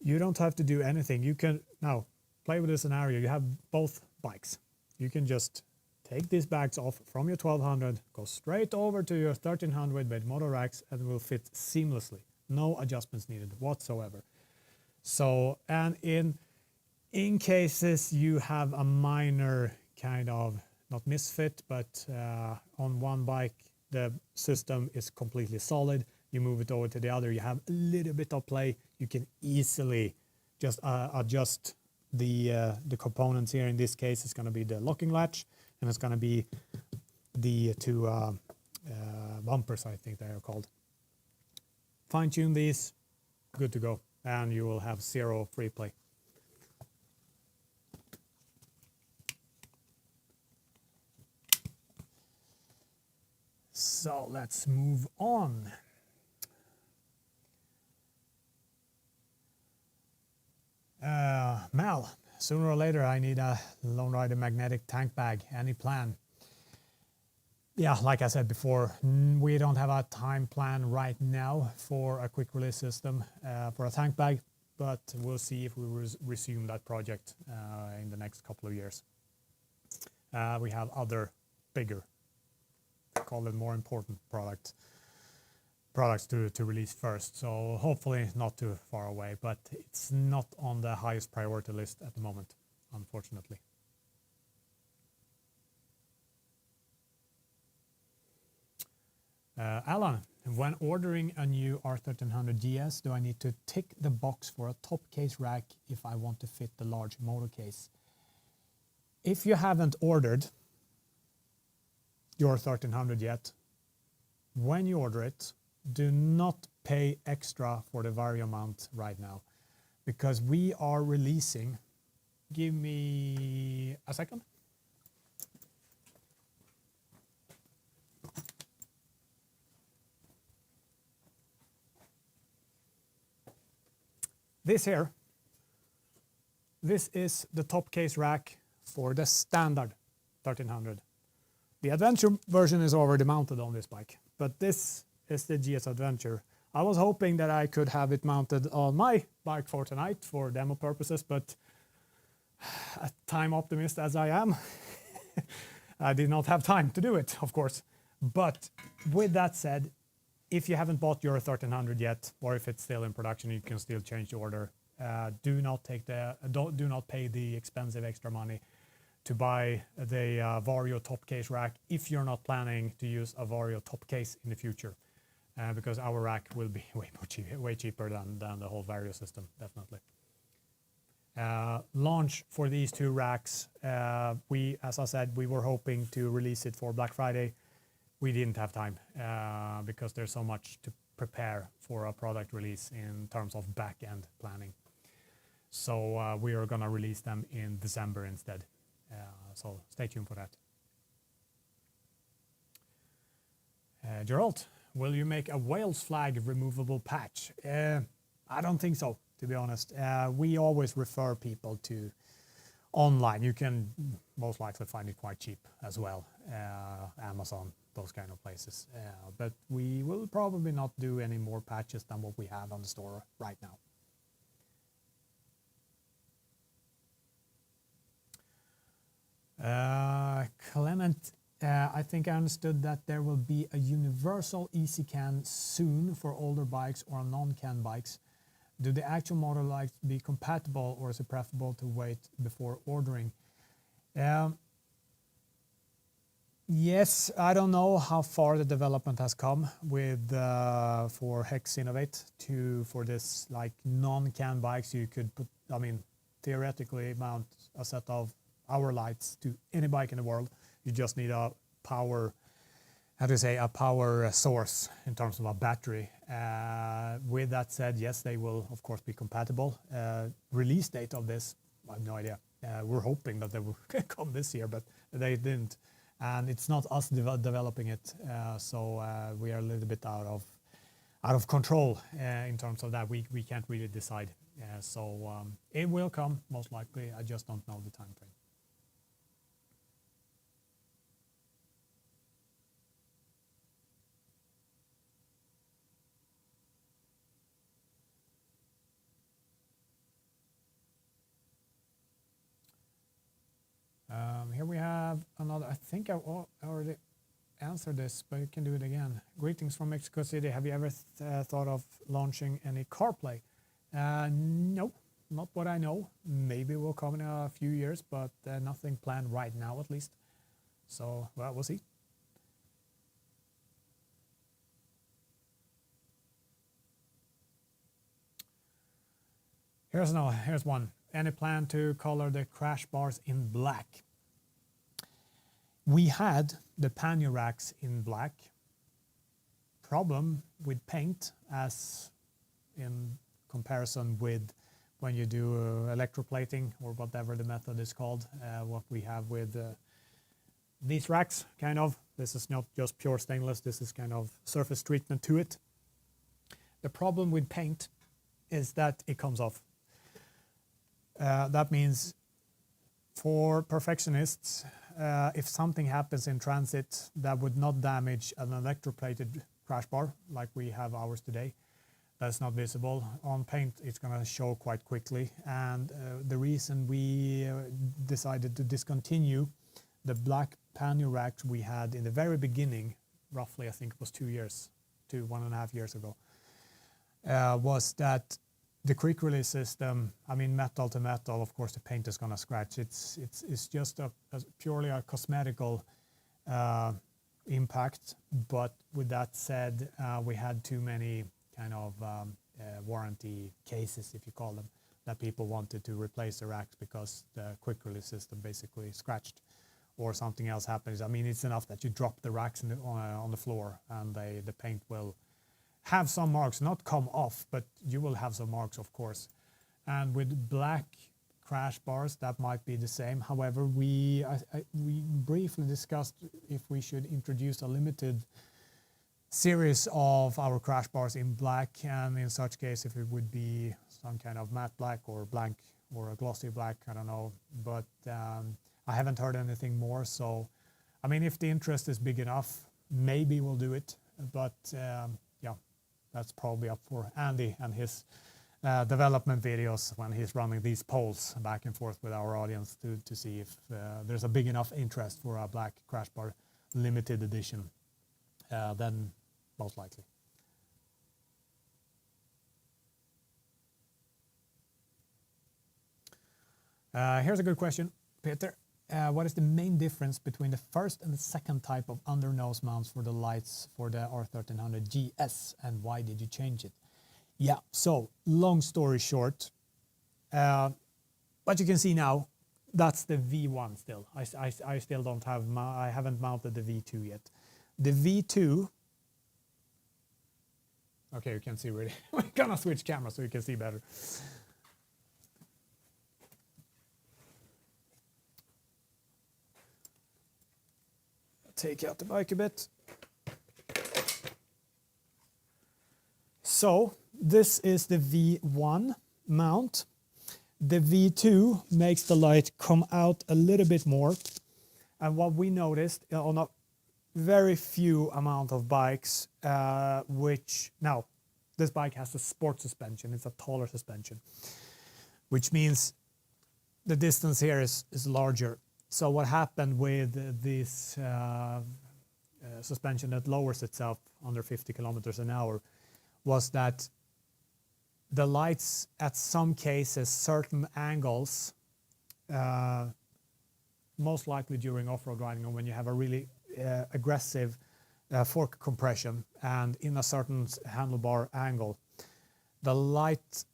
you don't have to do anything. You can now play with the scenario. You have both bikes. You can just take these bags off from your 1200, go straight over to your 1300 with motor racks, and it will fit seamlessly. No adjustments needed whatsoever. So, and in cases you have a minor kind of, not misfit, but on one bike the system is completely solid, you move it over to the other, you have a little bit of play, you can easily just adjust the components here. In this case, it's going to be the locking latch, and it's going to be the two bumpers, I think they are called. Fine tune these, good to go, and you will have zero free play. So let's move on. Mel, sooner or later I need a Lone Rider magnetic tank bag. Any plan? Yeah, like I said before, we don't have a time plan right now for a quick release system for a tank bag, but we'll see if we resume that project in the next couple of years. We have other bigger, call it more important products to release first. So hopefully not too far away, but it's not on the highest priority list at the moment, unfortunately. Alan, when ordering a new R1300 GS, do I need to tick the box for a top case rack if I want to fit the large motor case? If you haven't ordered your 1300 yet, when you order it, do not pay extra for the Vario mount right now, because we are releasing, give me a second. This here, this is the top case rack for the standard 1300. The Adventure version is already mounted on this bike, but this is the GS Adventure. I was hoping that I could have it mounted on my bike for tonight for demo purposes, but a time optimist as I am, I did not have time to do it, of course. But with that said, if you haven't bought your 1300 yet, or if it's still in production, you can still change the order. Do not pay the expensive extra money to buy the Vario top case rack if you're not planning to use a Vario top case in the future, because our rack will be way cheaper than the whole Vario system, definitely. Launch for these two racks, as I said, we were hoping to release it for Black Friday. We didn't have time because there's so much to prepare for a product release in terms of back-end planning. So we are going to release them in December instead. So stay tuned for that. Gerald, will you make a Wales flag removable patch? I don't think so, to be honest. We always refer people to online. You can most likely find it quite cheap as well. Amazon, those kind of places. But we will probably not do any more patches than what we have on the store right now. Clement, I think I understood that there will be a universal ezCAN soon for older bikes or non-CAN bikes. Do the actual model lights be compatible, or is it preferable to wait before ordering? Yes, I don't know how far the development has come with for Hex Innovate for this like non-CAN bikes. You could put, I mean, theoretically mount a set of our lights to any bike in the world. You just need a power, how do you say, a power source in terms of a battery. With that said, yes, they will of course be compatible. Release date of this, I have no idea. We're hoping that they will come this year, but they didn't. And it's not us developing it, so we are a little bit out of control in terms of that. We can't really decide. So it will come most likely. I just don't know the time frame. Here we have another. I think I already answered this, but you can do it again. Greetings from Mexico City. Have you ever thought of launching any CarPlay? No, not what I know. Maybe it will come in a few years, but nothing planned right now at least. So, well, we'll see. Here's one. Any plan to color the crash bars in black? We had the Pannier racks in black. Problem with paint, as in comparison with when you do electroplating or whatever the method is called, what we have with these racks, kind of. This is not just pure stainless, this is kind of surface treatment to it. The problem with paint is that it comes off. That means for perfectionists, if something happens in transit that would not damage an electroplated crash bar like we have ours today, that's not visible. On paint, it's going to show quite quickly. And the reason we decided to discontinue the black Pannier racks we had in the very beginning, roughly I think it was 1.5 years ago, was that the quick release system, I mean, metal to metal, of course the paint is going to scratch. It's just purely a cosmetical impact. But with that said, we had too many kind of warranty cases, if you call them, that people wanted to replace the racks because the quick release system basically scratched or something else happens. I mean, it's enough that you drop the racks on the floor and the paint will have some marks, not come off, but you will have some marks, of course. And with black crash bars, that might be the same. However, we briefly discussed if we should introduce a limited series of our crash bars in black, and in such case, if it would be some kind of matte black or blank or a glossy black, I don't know. But I haven't heard anything more. So, I mean, if the interest is big enough, maybe we'll do it. But yeah, that's probably up for Andy and his development videos when he's running these polls back and forth with our audience to see if there's a big enough interest for a black crash bar limited edition, then most likely. Here's a good question, Peter. What is the main difference between the first and the second type of under nose mounts for the lights for the R1300 GS, and why did you change it? Yeah, so long story short, what you can see now, that's the V1 still. I still don't have, I haven't mounted the V2 yet. The V2, okay, you can see really. We're gonna switch cameras so you can see better. Take out the bike a bit. So this is the V1 mount. The V2 makes the light come out a little bit more. And what we noticed on a very few amount of bikes, now this bike has a sport suspension, it's a taller suspension, which means the distance here is larger. So what happened with this suspension that lowers itself under 50 kilometers an hour was that the lights at some cases, certain angles, most likely during off-road riding or when you have a really aggressive fork compression and in a certain handlebar angle, the light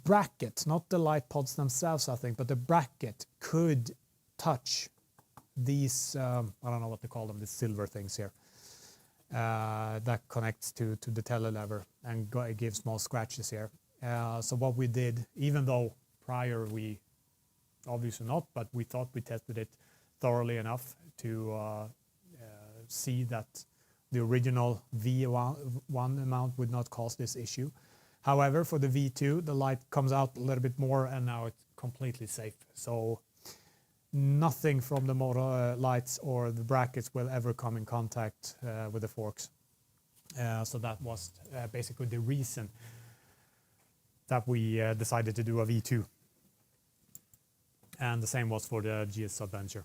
bracket, not the light pods themselves I think, but the bracket could touch these, I don't know what to call them, the silver things here, that connects to the telelever and gives small scratches here. So what we did, even though prior we obviously not, but we thought we tested it thoroughly enough to see that the original V1 mount would not cause this issue. However, for the V2, the light comes out a little bit more and now it's completely safe. So nothing from the motor lights or the brackets will ever come in contact with the forks. So that was basically the reason that we decided to do a V2. And the same was for the GS Adventure.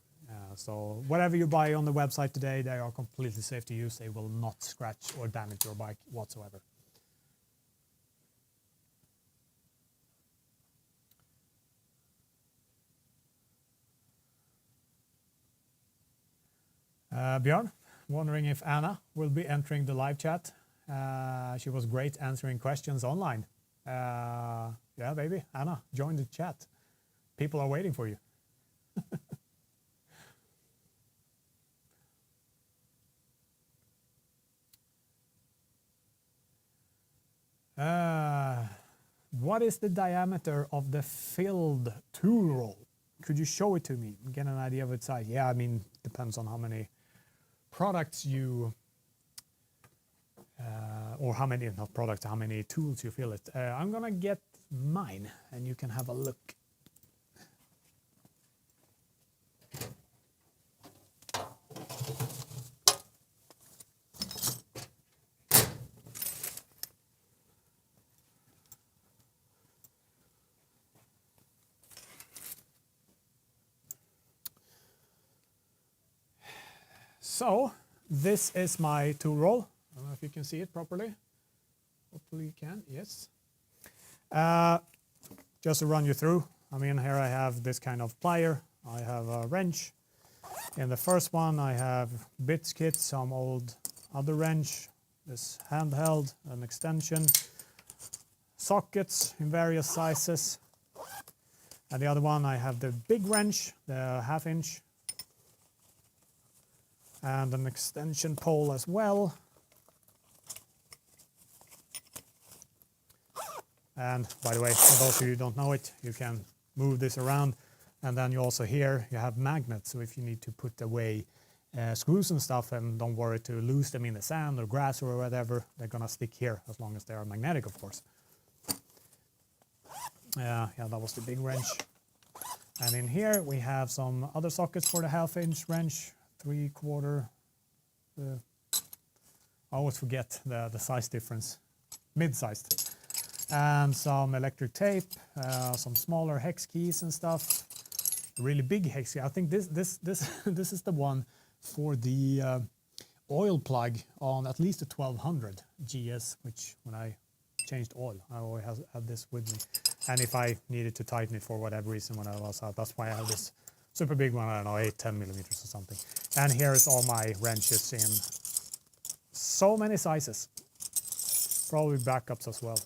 So whatever you buy on the website today, they are completely safe to use. They will not scratch or damage your bike whatsoever. Björn, wondering if Anna will be entering the live chat. She was great answering questions online. Yeah, baby, Anna, join the chat. People are waiting for you. What is the diameter of the filled tool roll? Could you show it to me? Get an idea of its size. Yeah, I mean, depends on how many products you, or how many, not products, how many tools you fill it. I'm gonna get mine and you can have a look. So this is my tool roll. I don't know if you can see it properly. Hopefully you can, yes. Just to run you through, I mean, here I have this kind of plier. I have a wrench. In the first one I have bits kit, some old other wrench, this handheld, an extension, sockets in various sizes. And the other one I have the big wrench, the 1/2 inch, and an extension pole as well. And by the way, for those of you who don't know it, you can move this around. And then you also here, you have magnets. So if you need to put away screws and stuff, and don't worry to lose them in the sand or grass or whatever, they're gonna stick here as long as they are magnetic, of course. Yeah, that was the big wrench. And in here we have some other sockets for the 1/2 inch wrench, 3/4. I always forget the size difference, mid-sized. And some electric tape, some smaller hex keys and stuff. Really big hex key. I think this this is the one for the oil plug on at least a 1200 GS, which when I changed oil, I always have this with me. And if I needed to tighten it for whatever reason when I was out, that's why I have this super big one, I don't know, 8-10 millimeters or something. And here is all my wrenches in so many sizes. Probably backups as well.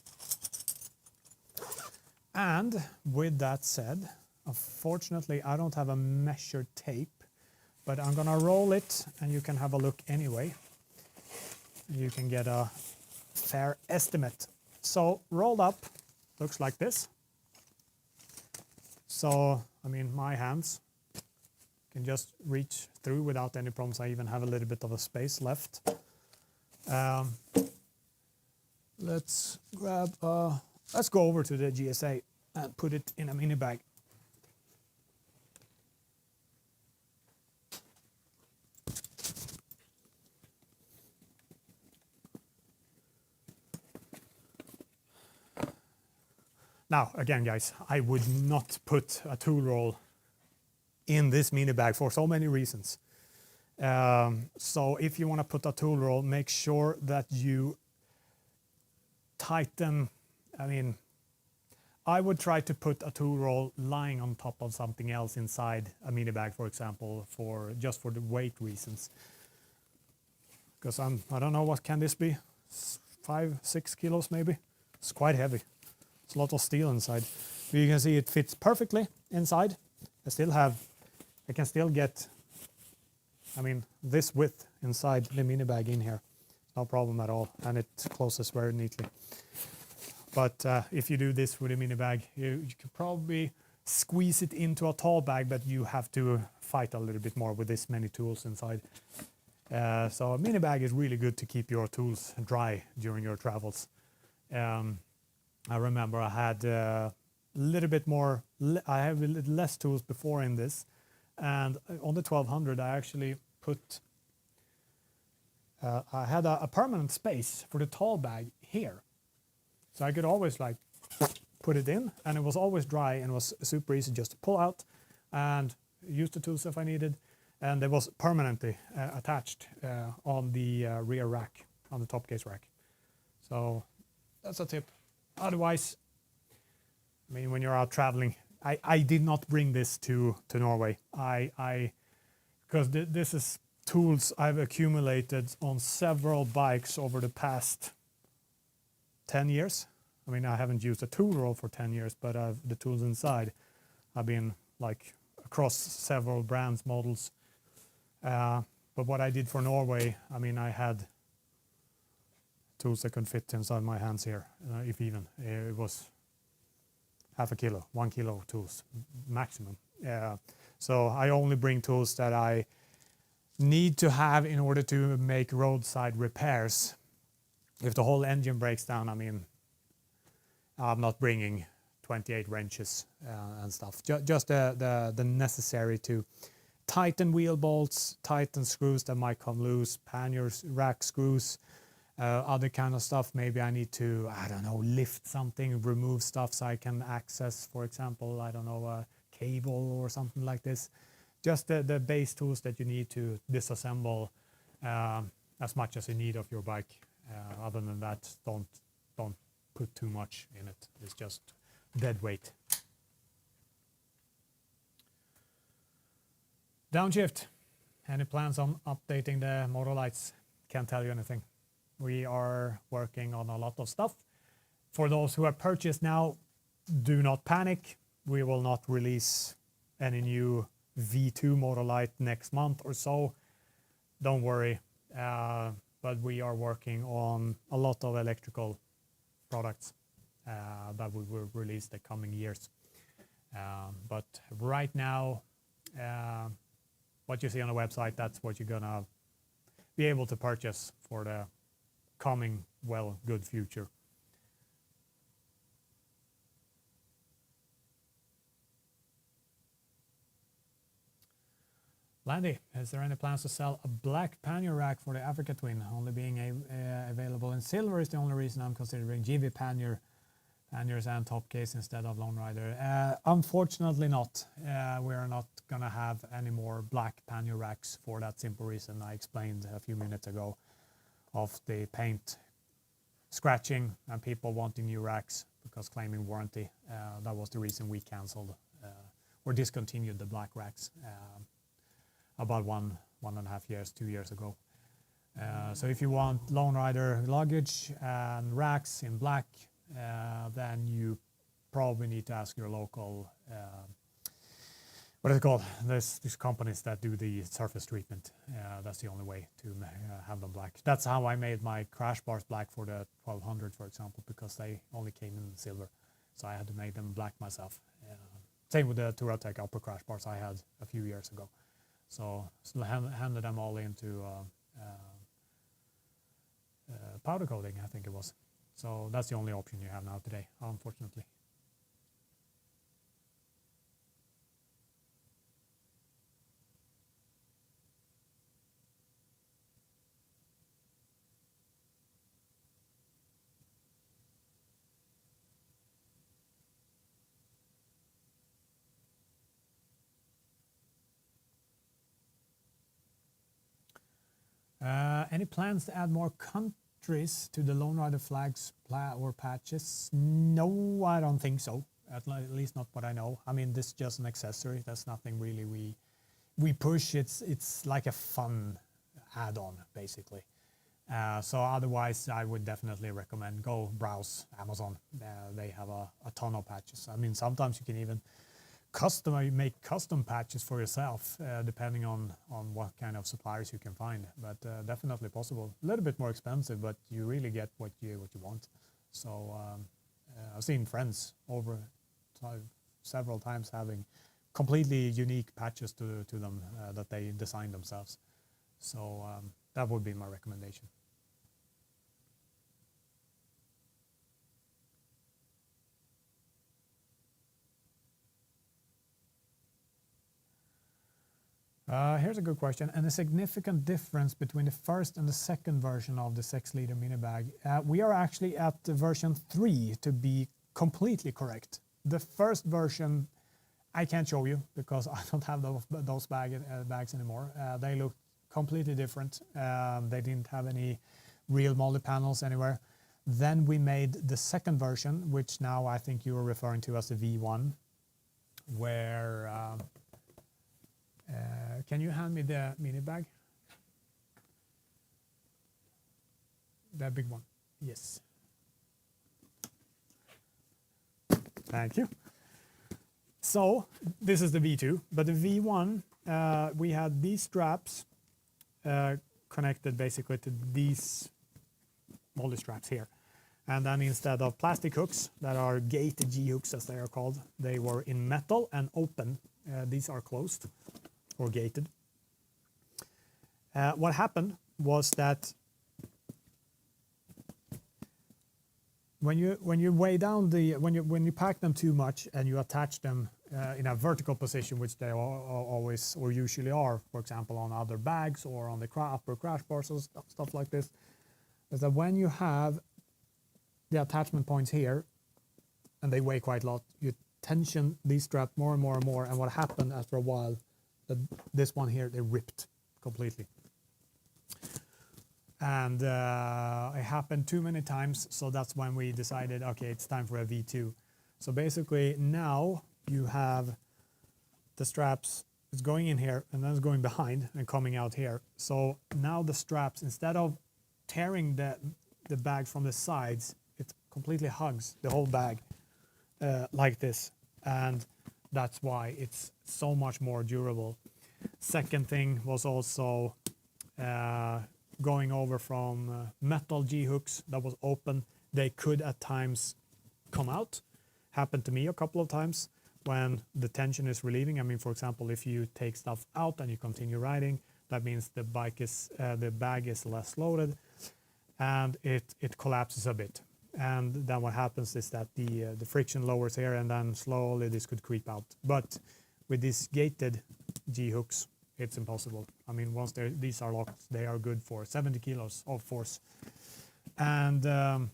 And with that said, unfortunately I don't have a measured tape, but I'm gonna roll it and you can have a look anyway. You can get a fair estimate. So rolled up, looks like this. So, I mean, my hands can just reach through without any problems. I even have a little bit of a space left. let's grab, let's go over to the GSA and put it in a mini bag. Now, again, guys, I would not put a tool roll in this mini bag for so many reasons. So if you want to put a tool roll, make sure that you tighten. I mean, I would try to put a tool roll lying on top of something else inside a mini bag, for example, just for the weight reasons. Because I don't know, what can this be? 5-6 kilos maybe? It's quite heavy. It's a lot of steel inside. But you can see it fits perfectly inside. I can still get, I mean, this width inside the mini bag in here. No problem at all. And it closes very neatly. But if you do this with a mini bag, you could probably squeeze it into a tall bag, but you have to fight a little bit more with this many tools inside. So a mini bag is really good to keep your tools dry during your travels. I remember I had a little bit more, I have a little less tools before in this. And on the 1200, I actually put, I had a permanent space for the tall bag here. So I could always like put it in, and it was always dry, and it was super easy just to pull out and use the tools if I needed. And it was permanently attached on the rear rack, on the top case rack. So that's a tip. Otherwise, I mean, when you're out traveling, I did not bring this to Norway. Because this is tools I've accumulated on several bikes over the past 10 years. I mean, I haven't used a tool roll for 10 years, but the tools inside have been like across several brands, models. But what I did for Norway, I mean, I had tools that could fit inside my hands here, if even. It was half a kilo, 1 kilo tools maximum. So I only bring tools that I need to have in order to make roadside repairs. If the whole engine breaks down, I mean, I'm not bringing 28 wrenches and stuff. Just the necessary to tighten wheel bolts, tighten screws that might come loose, panniers, rack screws, other kind of stuff. Maybe I need to, I don't know, lift something, remove stuff so I can access, for example, I don't know, a cable or something like this. Just the base tools that you need to disassemble as much as you need of your bike. Other than that, don't put too much in it. It's just dead weight. Downshift. Any plans on updating the motor lights? Can't tell you anything. We are working on a lot of stuff. For those who have purchased now, do not panic. We will not release any new V2 motor light next month or so. Don't worry. But we are working on a lot of electrical products that we will release the coming years. But right now, what you see on the website, that's what you're gonna be able to purchase for the coming, well, good future. Landy, is there any plans to sell a black pannier rack for the Africa Twin? Only being available in silver is the only reason I'm considering GB panniers and top case instead of Lone Rider. Unfortunately not. We are not going to have any more black pannier racks for that simple reason I explained a few minutes ago of the paint scratching and people wanting new racks because claiming warranty. That was the reason we canceled or discontinued the black racks about 1.5 years, 2 years ago. So if you want Lone Rider luggage and racks in black, then you probably need to ask your local, what is it called? These companies that do the surface treatment. That's the only way to have them black. That's how I made my crash bars black for the 1200, for example, because they only came in silver. So I had to make them black myself. Same with the Touratech upper crash bars I had a few years ago. So handed them all into powder coating, I think it was. So that's the only option you have now today, unfortunately. Any plans to add more countries to the Lone Rider flags or patches? No, I don't think so. At least not what I know. I mean, this is just an accessory. That's nothing really we push. It's like a fun add-on, basically. So otherwise, I would definitely recommend go browse Amazon. They have a ton of patches. I mean, sometimes you can even make custom patches for yourself, depending on what kind of suppliers you can find. But definitely possible. A little bit more expensive, but you really get what you want. So I've seen friends over several times having completely unique patches to them that they designed themselves. So that would be my recommendation. Here's a good question. And a significant difference between the first and the second version of the 6-liter mini bag. We are actually at version 3 to be completely correct. The first version I can't show you because I don't have those bags anymore. They look completely different. They didn't have any real molded panels anywhere. Then we made the second version, which now I think you are referring to as the V1, where can you hand me the mini bag? That big one. Yes. Thank you. So this is the V2, but the V1, we had these straps connected basically to these molded straps here. And then instead of plastic hooks that are gated G-hooks as they are called, they were in metal and open. These are closed or gated. What happened was that when you weigh down when you pack them too much and you attach them in a vertical position, which they always or usually are, for example, on other bags or on the upper crash bars or stuff like this, is that when you have the attachment points here and they weigh quite a lot, you tension these straps more and more and more, and what happened after a while, this one here, they ripped completely. And it happened too many times, so that's when we decided, okay, it's time for a V2. So basically now you have the straps, it's going in here and then it's going behind and coming out here. So now the straps, instead of tearing the bag from the sides, it completely hugs the whole bag like this. And that's why it's so much more durable. Second thing was also going over from metal G-hooks that was open. They could at times come out. Happened to me a couple of times when the tension is relieving. I mean, for example, if you take stuff out and you continue riding, that means the bag is less loaded and it collapses a bit. And then what happens is that the friction lowers here, and then slowly this could creep out. But with these gated G-hooks, it's impossible. I mean, once these are locked, they are good for 70 kilos of force. And I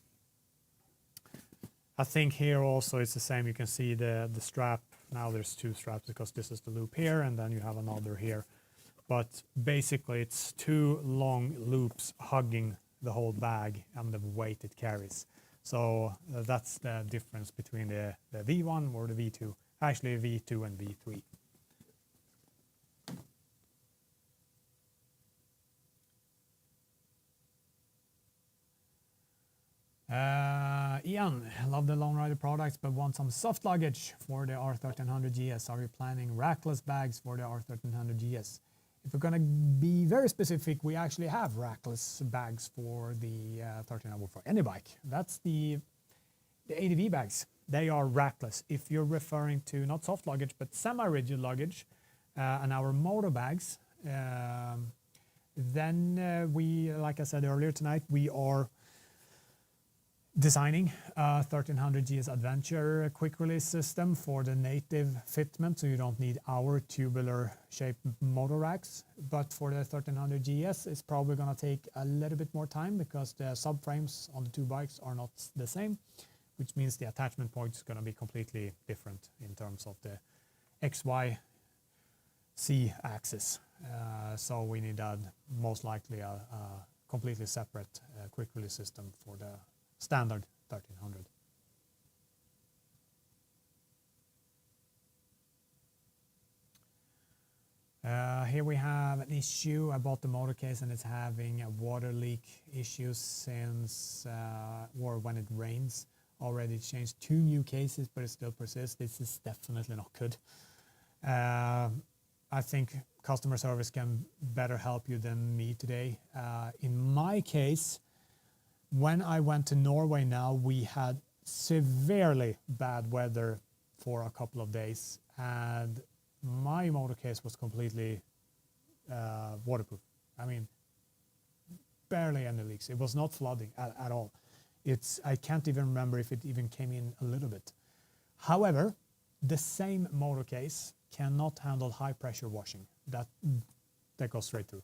think here also it's the same. You can see the strap. Now there's two straps because this is the loop here, and then you have another here. But basically it's two long loops hugging the whole bag and the weight it carries. So that's the difference between the V1 or the V2. Actually V2 and V3. Ian, love the Lone Rider products, but want some soft luggage for the R1300 GS. Are you planning rackless bags for the R1300 GS? If we're going to be very specific, we actually have rackless bags for the 1300 for any bike. That's the ADV bags. They are rackless. If you're referring to not soft luggage, but semi-rigid luggage and our motor bags, then we, like I said earlier tonight, we are designing a 1300 GS Adventure quick release system for the native fitment, so you don't need our tubular shaped motor racks. But for the 1300 GS, it's probably going to take a little bit more time because the subframes on the two bikes are not the same, which means the attachment point is going to be completely different in terms of the XY C axis. So we need most likely a completely separate quick release system for the standard 1300. Here we have an issue about the motor case, and it's having a water leak issue since or when it rains. Already changed 2 new cases, but it still persists. This is definitely not good. I think customer service can better help you than me today. In my case, when I went to Norway now, we had severely bad weather for a couple of days, and my motor case was completely waterproof. I mean, barely any leaks. It was not flooding at all. I can't even remember if it even came in a little bit. However, the same motor case cannot handle high pressure washing. That goes straight through.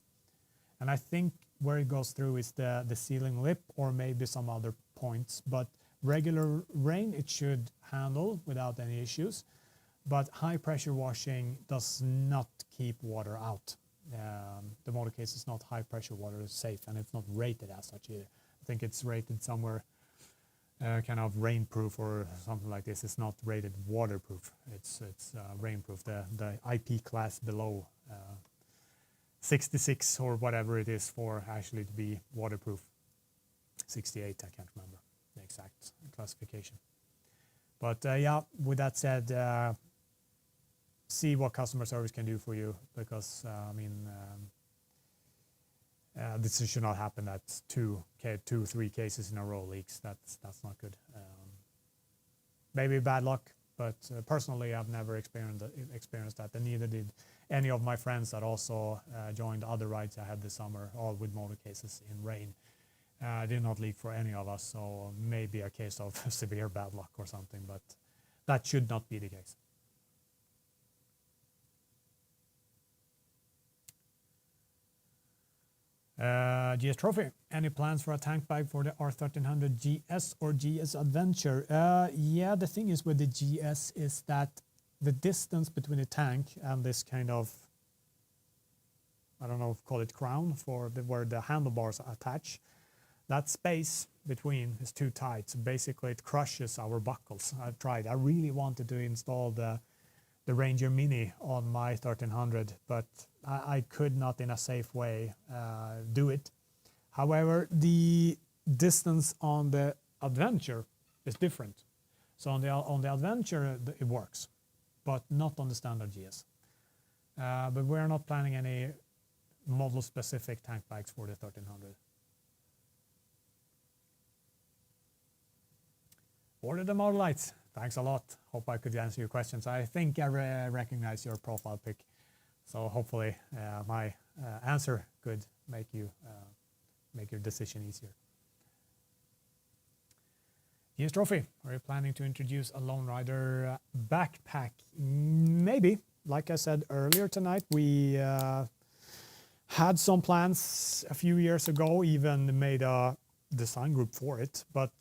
And I think where it goes through is the sealing lip or maybe some other points. But regular rain, it should handle without any issues. But high pressure washing does not keep water out. The motor case is not high pressure water safe, and it's not rated as such either. I think it's rated somewhere kind of rainproof or something like this. It's not rated waterproof. It's rainproof. The IP class below 66 or whatever it is for actually to be waterproof. 68, I can't remember the exact classification. But yeah, with that said, see what customer service can do for you, because I mean, this should not happen. That's 3 cases in a row leaks. That's not good. Maybe bad luck, but personally, I've never experienced that, and neither did any of my friends that also joined other rides I had this summer, all with motor cases in rain. Did not leak for any of us, so maybe a case of severe bad luck or something, but that should not be the case. GS Trophy, any plans for a tank bag for the R1300 GS or GS Adventure? Yeah, the thing is with the GS is that the distance between the tank and this kind of, I don't know, call it crown for where the handlebars attach, that space between is too tight. So basically it crushes our buckles. I've tried. I really wanted to install the Ranger Mini on my 1300, but I could not in a safe way do it. However, the distance on the Adventure is different. So on the Adventure it works, but not on the standard GS. But we're not planning any model-specific tank bags for the 1300. Order the model lights. Thanks a lot. Hope I could answer your questions. I think I recognize your profile pic, so hopefully my answer could make your decision easier. GS Trophy, are you planning to introduce a Lone Rider backpack? Maybe. Like I said earlier tonight, we had some plans a few years ago, even made a design group for it, but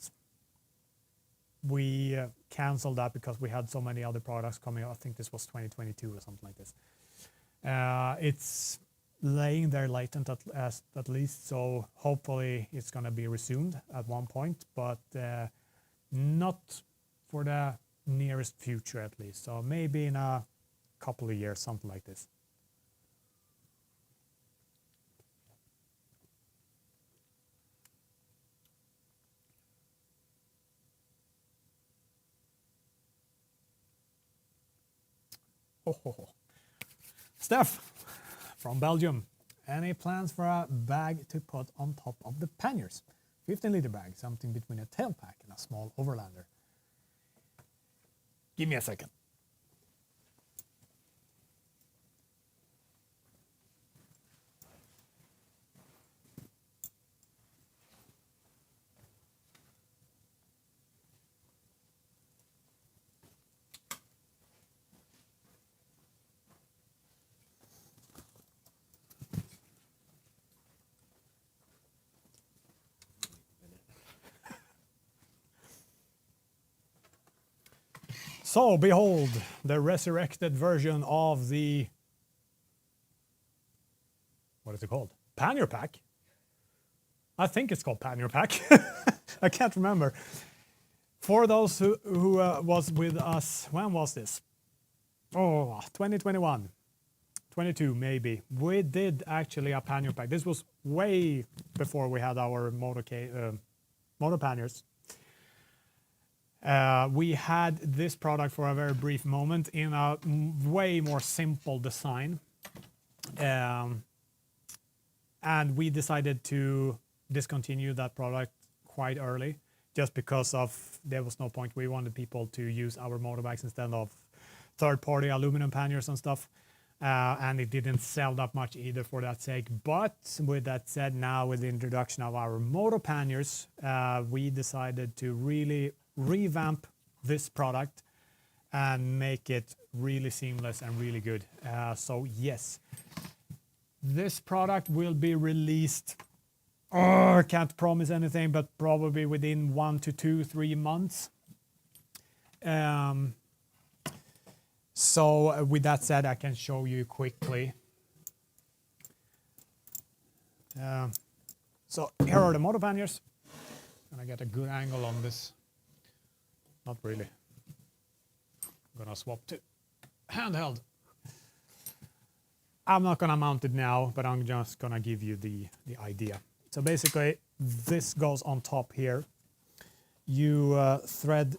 we canceled that because we had so many other products coming out. I think this was 2022 or something like this. It's laying there latent at least, so hopefully it's going to be resumed at one point, but not for the nearest future at least. So maybe in a couple of years, something like this. Steph from Belgium. Any plans for a bag to put on top of the Panniers? 15-liter bag, something between a tail pack and a small overlander. Give me a second. So behold, the resurrected version of the, what is it called? Pannier pack. I think it's called Pannier pack. I can't remember. For those who was with us, when was this? Oh, 2021, 22 maybe. We did actually a Pannier pack. This was way before we had our Moto Panniers. We had this product for a very brief moment in a way more simple design. And we decided to discontinue that product quite early just because of there was no point. We wanted people to use our motorbikes instead of third-party aluminum panniers and stuff. And it didn't sell that much either for that sake. But with that said, now with the introduction of our Moto Panniers, we decided to really revamp this product and make it really seamless and really good. So yes, this product will be released. I can't promise anything, but probably within 1 to 2, 3 months. So with that said, I can show you quickly. So here are the Moto Panniers. Gonna get a good angle on this. Not really. I'm gonna swap to handheld. I'm not gonna mount it now, but I'm just gonna give you the idea. So basically, this goes on top here. You thread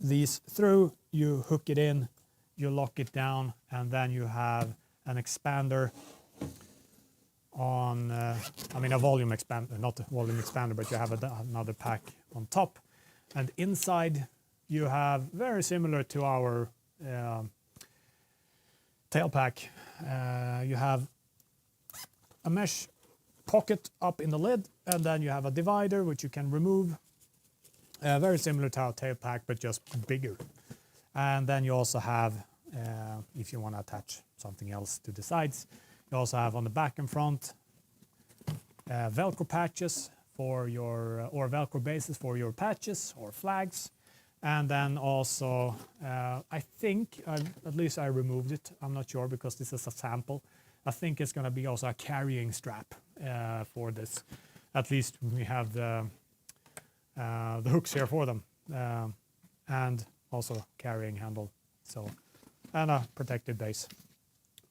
these through, you hook it in, you lock it down, and then you have an expander on, I mean a volume expander, not a volume expander, but you have another pack on top. And inside you have, very similar to our tail pack, you have a mesh pocket up in the lid, and then you have a divider which you can remove. Very similar to our tail pack, but just bigger. And then you also have, if you want to attach something else to the sides, you also have on the back and front Velcro patches for your, or Velcro bases for your patches or flags. And then also, I think, at least I removed it, I'm not sure because this is a sample. I think it's going to be also a carrying strap for this. At least we have the hooks here for them, and also carrying handle. So, and a protected base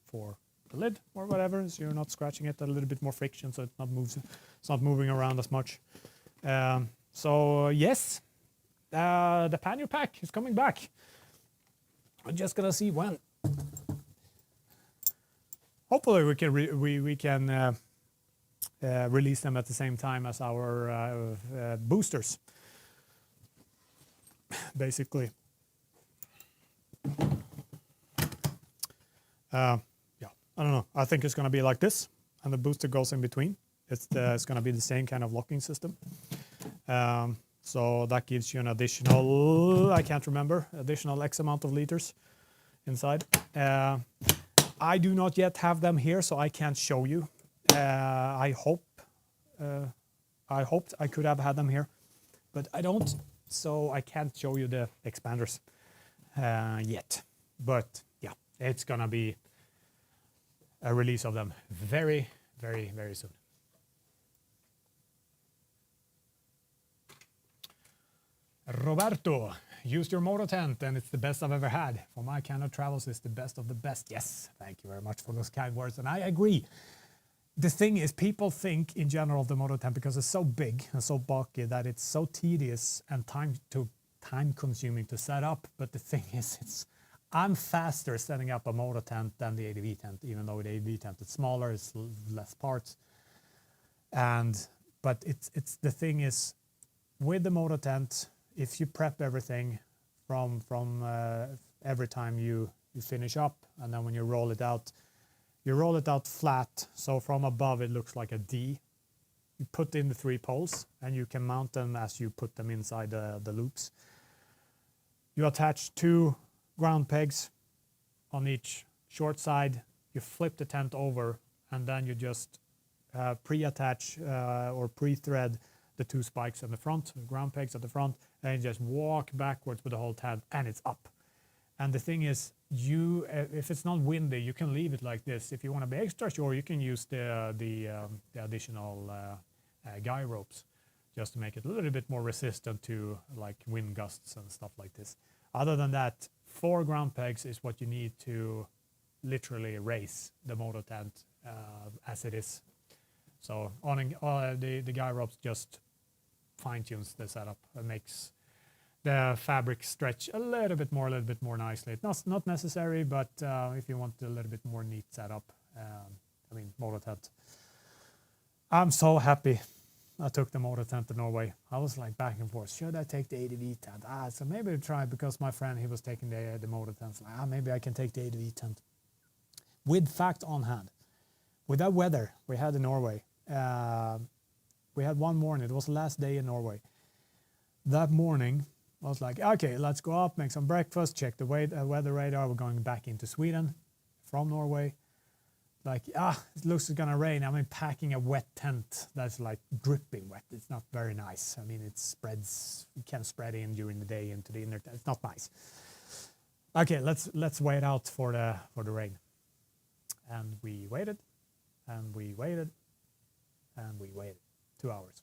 for the lid or whatever, so you're not scratching it. A little bit more friction, so it's not moving around as much. So yes, the Pannier pack is coming back. I'm just gonna see when. Hopefully we can release them at the same time as our boosters, basically. Yeah, I don't know. I think it's going to be like this, and the booster goes in between. It's going to be the same kind of locking system. So that gives you an additional, I can't remember, additional X amount of liters inside. I do not yet have them here, so I can't show you. I hoped I could have had them here, but I don't, so I can't show you the expanders yet. But yeah, it's gonna be a release of them very, very, very soon. Roberto, used your moto tent and it's the best I've ever had. For my kind of travels, it's the best of the best. Yes, thank you very much for those kind words, and I agree. The thing is, people think in general of the moto tent because it's so big and so bulky that it's so tedious and time consuming to set up. But the thing is, I'm faster setting up a moto tent than the ADV tent, even though the ADV tent is smaller, it's less parts. But it's the thing is, with the moto tent, if you prep everything from every time you finish up, and then when you roll it out flat, so from above it looks like a D. You put in the 3 poles, and you can mount them as you put them inside the loops. You attach 2 ground pegs on each short side. You flip the tent over, and then you just pre-attach or pre-thread the 2 spikes at the front, the ground pegs at the front, and you just walk backwards with the whole tent, and it's up. And the thing is, if it's not windy, you can leave it like this. If you want to be extra sure, you can use the additional guy ropes just to make it a little bit more resistant to like wind gusts and stuff like this. Other than that, 4 ground pegs is what you need to literally raise the motor tent as it is. So the guy ropes just fine tunes the setup and makes the fabric stretch a little bit more nicely. It's not necessary, but if you want a little bit more neat setup, I mean, motor tent. I'm so happy I took the motor tent to Norway. I was like back and forth. Should I take the ADV tent? So maybe I'll try, because my friend, he was taking the motor tent. Like, maybe I can take the ADV tent. With fact on hand, with that weather we had in Norway, we had one morning. It was the last day in Norway. That morning, I was like, okay, let's go up, make some breakfast, check the weather radar. We're going back into Sweden from Norway. Like, it looks like it's gonna rain. I mean, packing a wet tent that's like dripping wet. It's not very nice. I mean, it spreads. You can spread in during the day into the inner. It's not nice. Okay, let's wait out for the rain. And we waited, and we waited, and we waited 2 hours.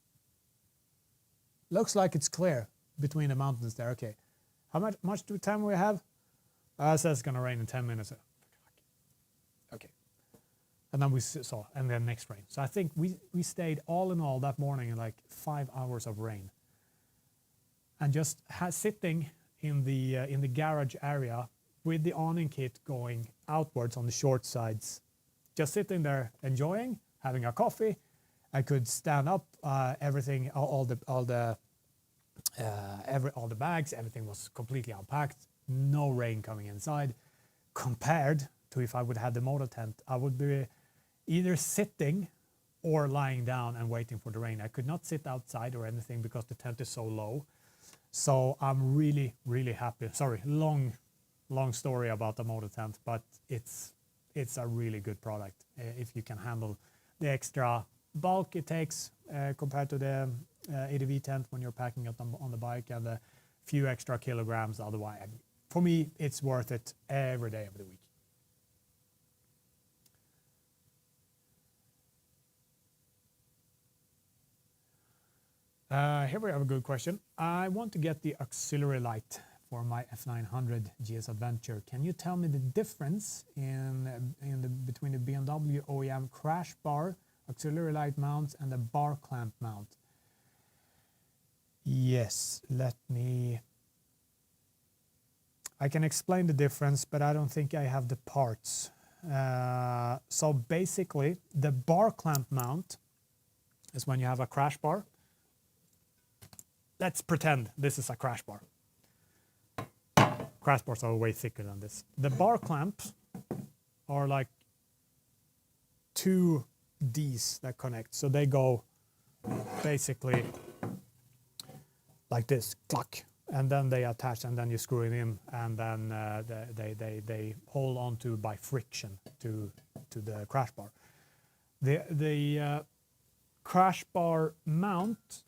Looks like it's clear between the mountains there. Okay, how much time we have? It says it's gonna rain in 10 minutes. Okay. And then we saw, and then next rain. So I think we stayed all in all that morning in like 5 hours of rain. And just sitting in the garage area with the awning kit going outwards on the short sides, just sitting there enjoying, having a coffee. I could stand up, everything, all the bags, everything was completely unpacked, no rain coming inside. Compared to if I would have the motor tent, I would be either sitting or lying down and waiting for the rain. I could not sit outside or anything because the tent is so low. So I'm really, really happy. Sorry, long story about the motor tent, but it's a really good product if you can handle the extra bulk it takes compared to the ADV tent when you're packing it on the bike, and the few extra kilograms otherwise. For me, it's worth it every day of the week. Here we have a good question. I want to get the auxiliary light for my F900 GS Adventure. Can you tell me the difference between the BMW OEM crash bar auxiliary light mounts and the bar clamp mount? Yes, I can explain the difference, but I don't think I have the parts. So basically, the bar clamp mount is when you have a crash bar. Let's pretend this is a crash bar. Crash bars are way thicker than this. The bar clamps are like 2 Ds that connect. So they go basically like this, cluck, and then they attach, and then you screw it in, and then they hold on to by friction to the crash bar. The crash bar mount,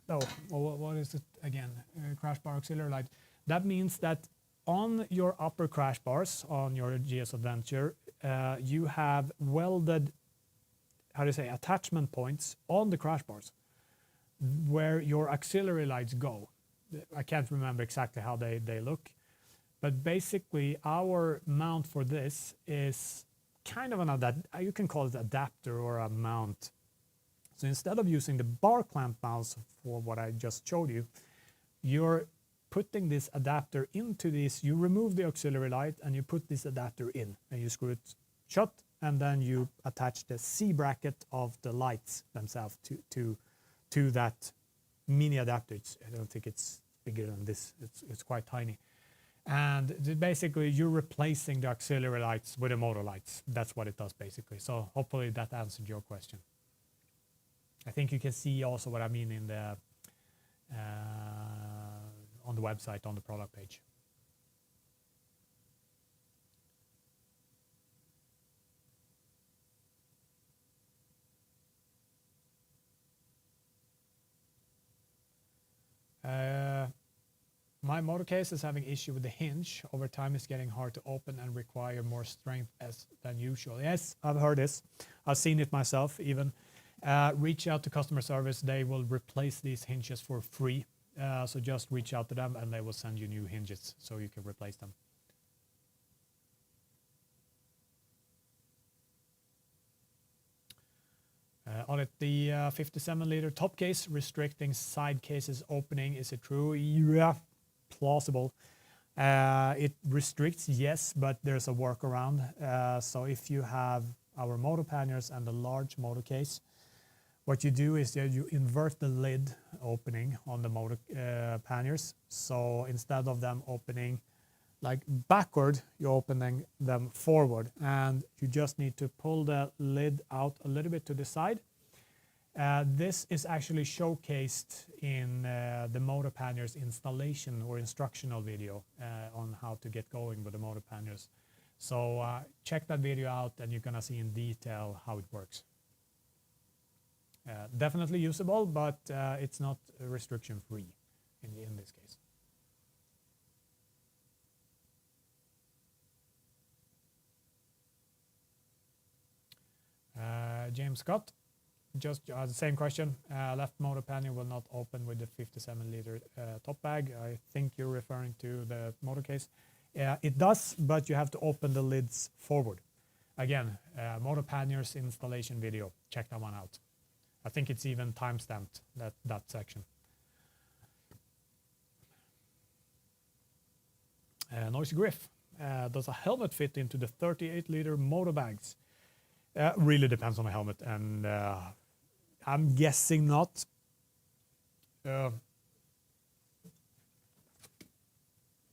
what is it again? Crash bar auxiliary light. That means that on your upper crash bars on your GS Adventure, you have welded, attachment points on the crash bars where your auxiliary lights go. I can't remember exactly how they look, but basically our mount for this is kind of you can call it adapter or a mount. So instead of using the bar clamp mounts for what I just showed you, you're putting this adapter into this. You remove the auxiliary light and you put this adapter in, and you screw it shut, and then you attach the C bracket of the lights themselves to that mini adapter. I don't think it's bigger than this. It's quite tiny. And basically you're replacing the auxiliary lights with the motor lights. That's what it does basically. So hopefully that answered your question. I think you can see also what I mean in the on the website, on the product page. My motor case is having issue with the hinge. Over time, it's getting hard to open and require more strength than usual. Yes, I've heard this. I've seen it myself even. Reach out to customer service. They will replace these hinges for free. So just reach out to them and they will send you new hinges so you can replace them. Audit the 57-liter top case restricting side cases opening. Is it true? Yeah, plausible. It restricts, yes, but there's a workaround. So if you have our motor panniers and the large motor case, what you do is you invert the lid opening on the motor panniers. So instead of them opening like backward, you're opening them forward, and you just need to pull the lid out a little bit to the side. This is actually showcased in the motor panniers installation or instructional video on how to get going with the motor panniers. So check that video out and you're gonna see in detail how it works. Definitely usable, but it's not restriction free in this case. James Scott, just the same question. Left motor pannier will not open with the 57-liter top bag. I think you're referring to the motor case. It does, but you have to open the lids forward. Again, motor panniers installation video. Check that one out. I think it's even time-stamped, that section. Noisy Griff. Does a helmet fit into the 38-liter motor bags? Really depends on the helmet, and I'm guessing not. I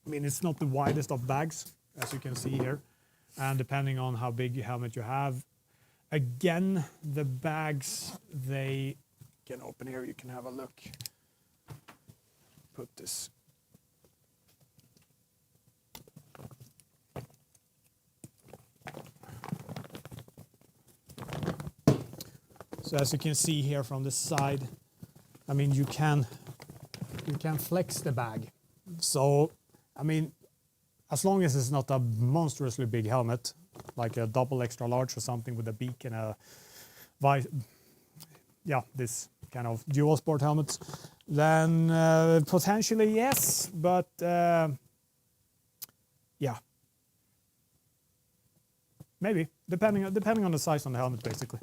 mean, it's not the widest of bags, as you can see here, and depending on how big your helmet you have. Again, the bags, they can open here, you can have a look. Put this. So as you can see here from the side, I mean, you can flex the bag. So, I mean, as long as it's not a monstrously big helmet, like a double extra large or something with a beak and a this kind of dual sport helmets, then potentially yes, but yeah, maybe depending on the size on the helmet, basically.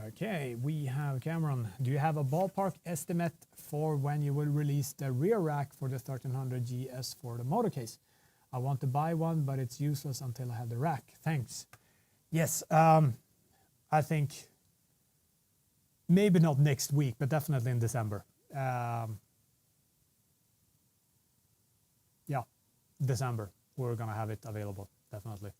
Okay, we have Cameron. Do you have a ballpark estimate for when you will release the rear rack for the 1300 GS for the motor case? I want to buy one, but it's useless until I have the rack. Thanks. Yes, I think maybe not next week, but definitely in December. Yeah, December, we're going to have it available, definitely.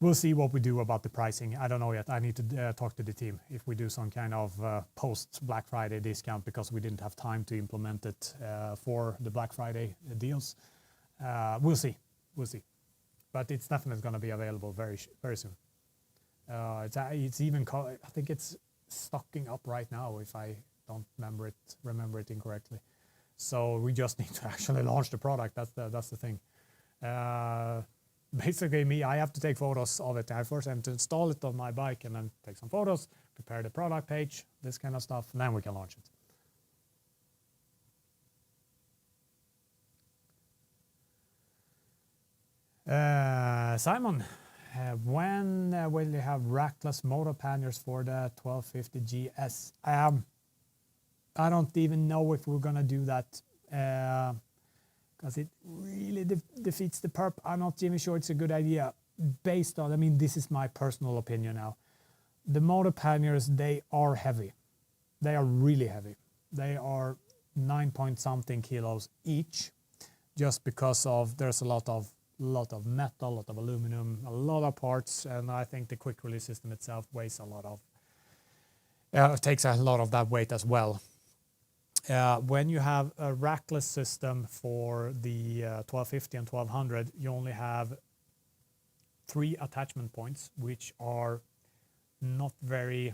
We'll see what we do about the pricing. I don't know yet. I need to talk to the team if we do some kind of post-Black Friday discount, because we didn't have time to implement it for the Black Friday deals. We'll see. We'll see. But it's definitely going to be available very soon. It's even, I think it's stocking up right now, if I don't remember it incorrectly. So we just need to actually launch the product. That's the thing. Basically, I have to take photos of it. I first have to install it on my bike and then take some photos, prepare the product page, this kind of stuff, and then we can launch it. Simon, when will you have rackless motor panniers for the 1250 GS? I don't even know if we're going to do that. Because it really defeats the purpose. I'm not even sure it's a good idea based on, I mean, this is my personal opinion now. The motor panniers, they are heavy. They are really heavy. They are 9-point-something kilos each, just because of there's a lot of metal, a lot of aluminum, a lot of parts, and I think the quick release system itself weighs a lot of, takes a lot of that weight as well. When you have a rackless system for the 1250 and 1200, you only have 3 attachment points, which are not very,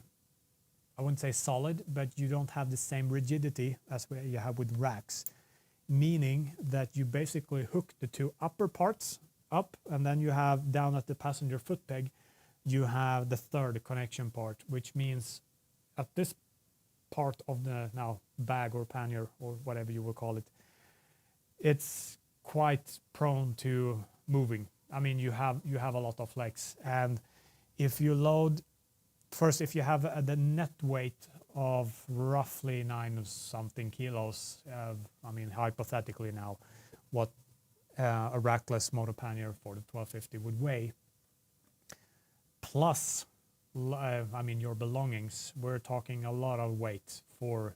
I wouldn't say solid, but you don't have the same rigidity as you have with racks, meaning that you basically hook the 2 upper parts up, and then you have down at the passenger foot peg, you have the 3rd connection part, which means at this part of the now bag or pannier or whatever you will call it, it's quite prone to moving. I mean, you have a lot of flex, and if you load first, if you have the net weight of roughly 9 or something kilos, I mean, hypothetically now, what a rackless Moto Pannier for the 1250 would weigh, plus, I mean, your belongings, we're talking a lot of weight for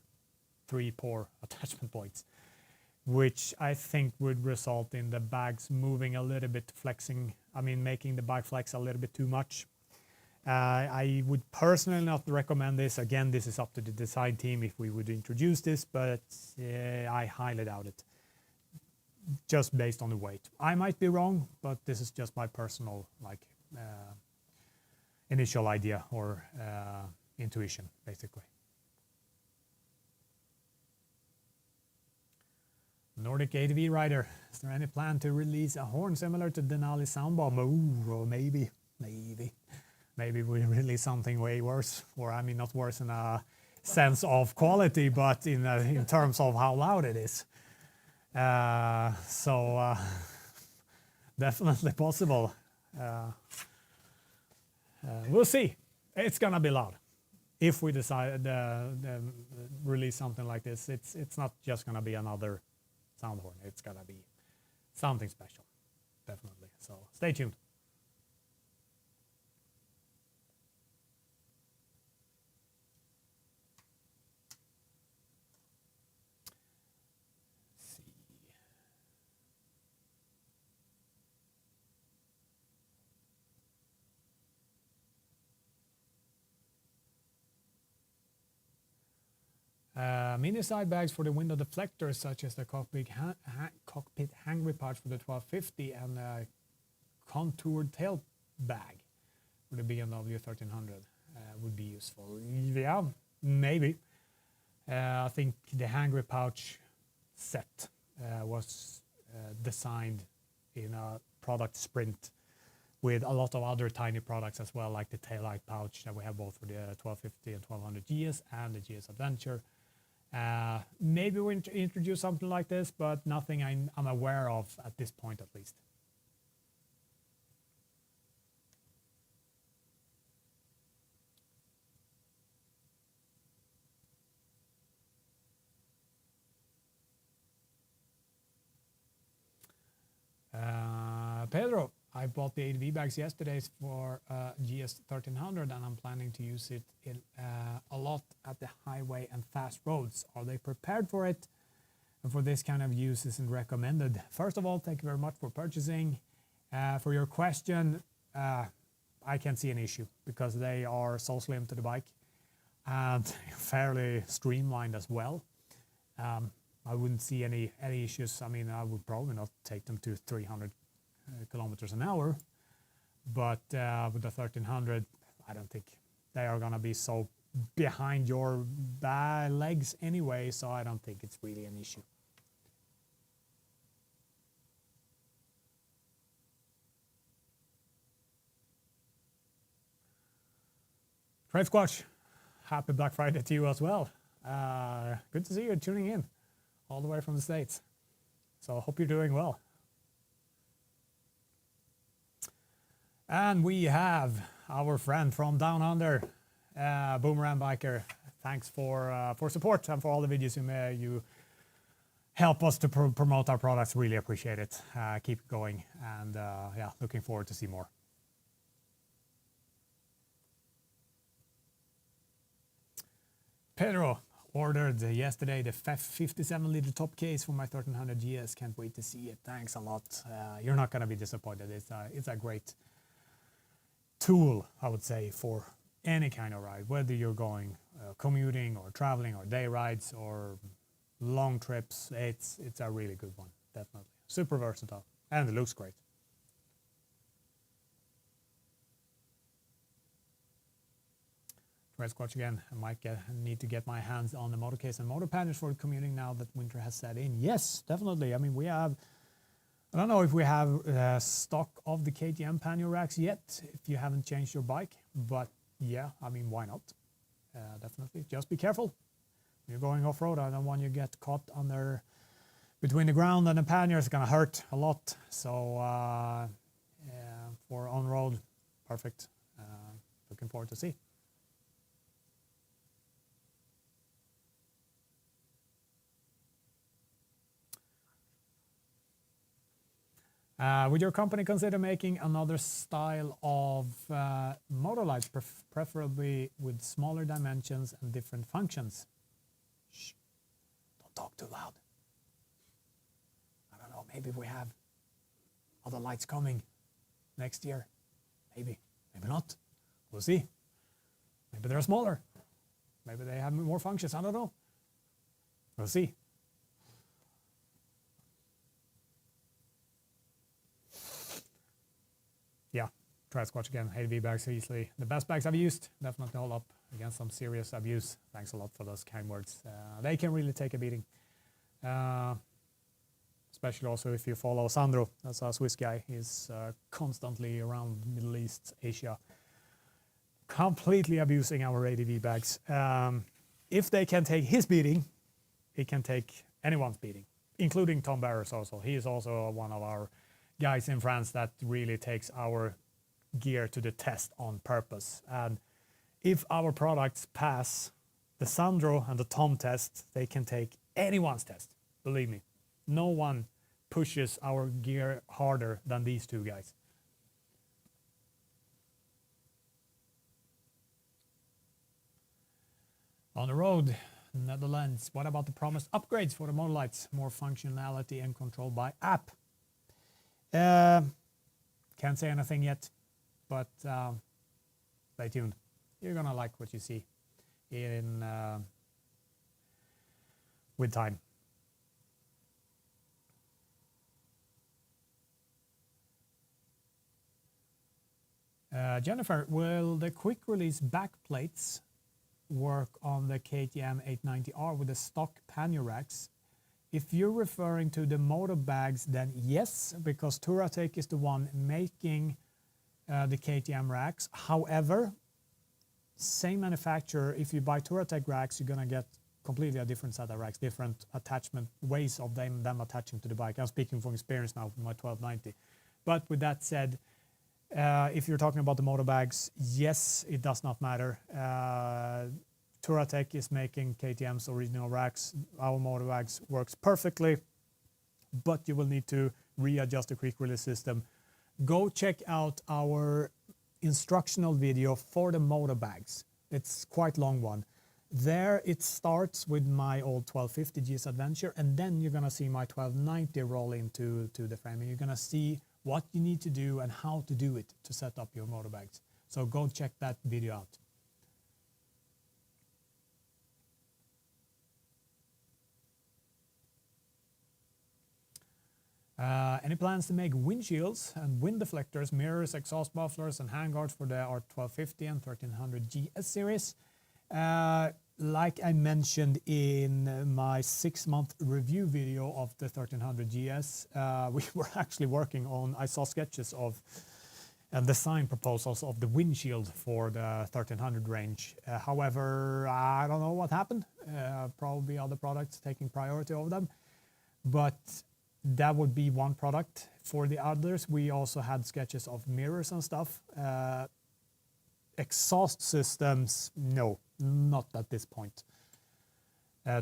3 poor attachment points, which I think would result in the bags moving a little bit, flexing, I mean, making the bag flex a little bit too much. I would personally not recommend this. Again, this is up to the design team if we would introduce this, but I highly doubt it, just based on the weight. I might be wrong, but this is just my personal initial idea or intuition, basically. Nordic ADV rider, is there any plan to release a horn similar to Denali Soundbomb? Oh, maybe we release something way worse, or I mean, not worse in a sense of quality, but in terms of how loud it is. Definitely possible. We'll see. It's gonna be loud. If we decide to release something like this, it's not just gonna be another sound horn. It's gonna be something special, definitely. So stay tuned. Mini side bags for the window deflectors, such as the cockpit hang pouch for the 1250 and a contoured tail bag for the BMW 1300 would be useful. Yeah, maybe. I think the hang pouch set was designed in a product sprint with a lot of other tiny products as well, like the taillight pouch that we have both for the 1250 and 1200 GS and the GS Adventure. Maybe we'll introduce something like this, but nothing I'm aware of at this point, at least. Pedro, I bought the ADV bags yesterday for GS 1300, and I'm planning to use it a lot at the highway and fast roads. Are they prepared for it? And for this kind of use, isn't recommended. First of all, thank you very much for purchasing. For your question, I can't see an issue because they are so slim to the bike and fairly streamlined as well. I wouldn't see any issues. I mean, I would probably not take them to 300 kilometers an hour, but with the 1300, I don't think they are gonna be so behind your legs anyway, so I don't think it's really an issue. Trade Squatch, happy Black Friday to you as well. Good to see you tuning in all the way from the States. So I hope you're doing well. And we have our friend from down under, Boomerang Biker. Thanks for support and for all the videos you help us to promote our products. Really appreciate it. Keep going, and yeah, looking forward to see more. Pedro ordered yesterday the 57-liter top case for my 1300 GS. Can't wait to see it. Thanks a lot. You're not going to be disappointed. It's a great tool, I would say, for any kind of ride, whether you're going commuting or traveling or day rides or long trips. It's a really good one, definitely. Super versatile, and it looks great. Press Squatch again. I might need to get my hands on the motor case and motor panniers for commuting now that winter has set in. Yes, definitely. I mean, we have, I don't know if we have stock of the KTM pannier racks yet, if you haven't changed your bike, but yeah, I mean, why not? Definitely. Just be careful. You're going off-road. I don't want you to get caught under between the ground and the pannier. It's going to hurt a lot. So for on-road, perfect. Looking forward to see. Would your company consider making another style of motor lights, preferably with smaller dimensions and different functions? Shh, don't talk too loud. I don't know, maybe we have other lights coming next year. Maybe, maybe not. We'll see. Maybe they're smaller. Maybe they have more functions. I don't know. We'll see. Yeah, try Squatch again. ADV bags are easily the best bags I've used. Definitely hold up against some serious abuse. Thanks a lot for those kind words. They can really take a beating. Especially also if you follow Sandro. That's a Swiss guy. He's constantly around Middle East, Asia, completely abusing our ADV bags. If they can take his beating, he can take anyone's beating, including Tom Barris also. He is also one of our guys in France that really takes our gear to the test on purpose. And if our products pass the Sandro and the Tom test, they can take anyone's test. Believe me, no one pushes our gear harder than these two guys. On the road, Netherlands, what about the promised upgrades for the motor lights? More functionality and control by app. Can't say anything yet, but stay tuned. You're gonna like what you see in with time. Jennifer, will the quick release back plates work on the KTM 890R with the stock pannier racks? If you're referring to the motor bags, then yes, because Touratech is the one making the KTM racks. However, same manufacturer, if you buy Touratech racks, you're gonna get completely a different set of racks, different attachment ways of them attaching to the bike. I'm speaking from experience now with my 1290. But with that said, if you're talking about the motor bags, yes, it does not matter. Touratech is making KTM's original racks. Our motor bags works perfectly, but you will need to readjust the quick release system. Go check out our instructional video for the motor bags. It's quite long one. There it starts with my old 1250 GS Adventure, and then you're gonna see my 1290 roll into the frame, and you're gonna see what you need to do and how to do it to set up your motor bags. So go check that video out. Any plans to make windshields and wind deflectors, mirrors, exhaust mufflers, and handguards for the R1250 and 1300 GS series? Like I mentioned in my 6-month review video of the 1300 GS, we were actually working on, I saw sketches of and design proposals of the windshield for the 1300 range. However, I don't know what happened. Probably other products taking priority over them. But that would be one product. For the others, we also had sketches of mirrors and stuff. Exhaust systems, no, not at this point,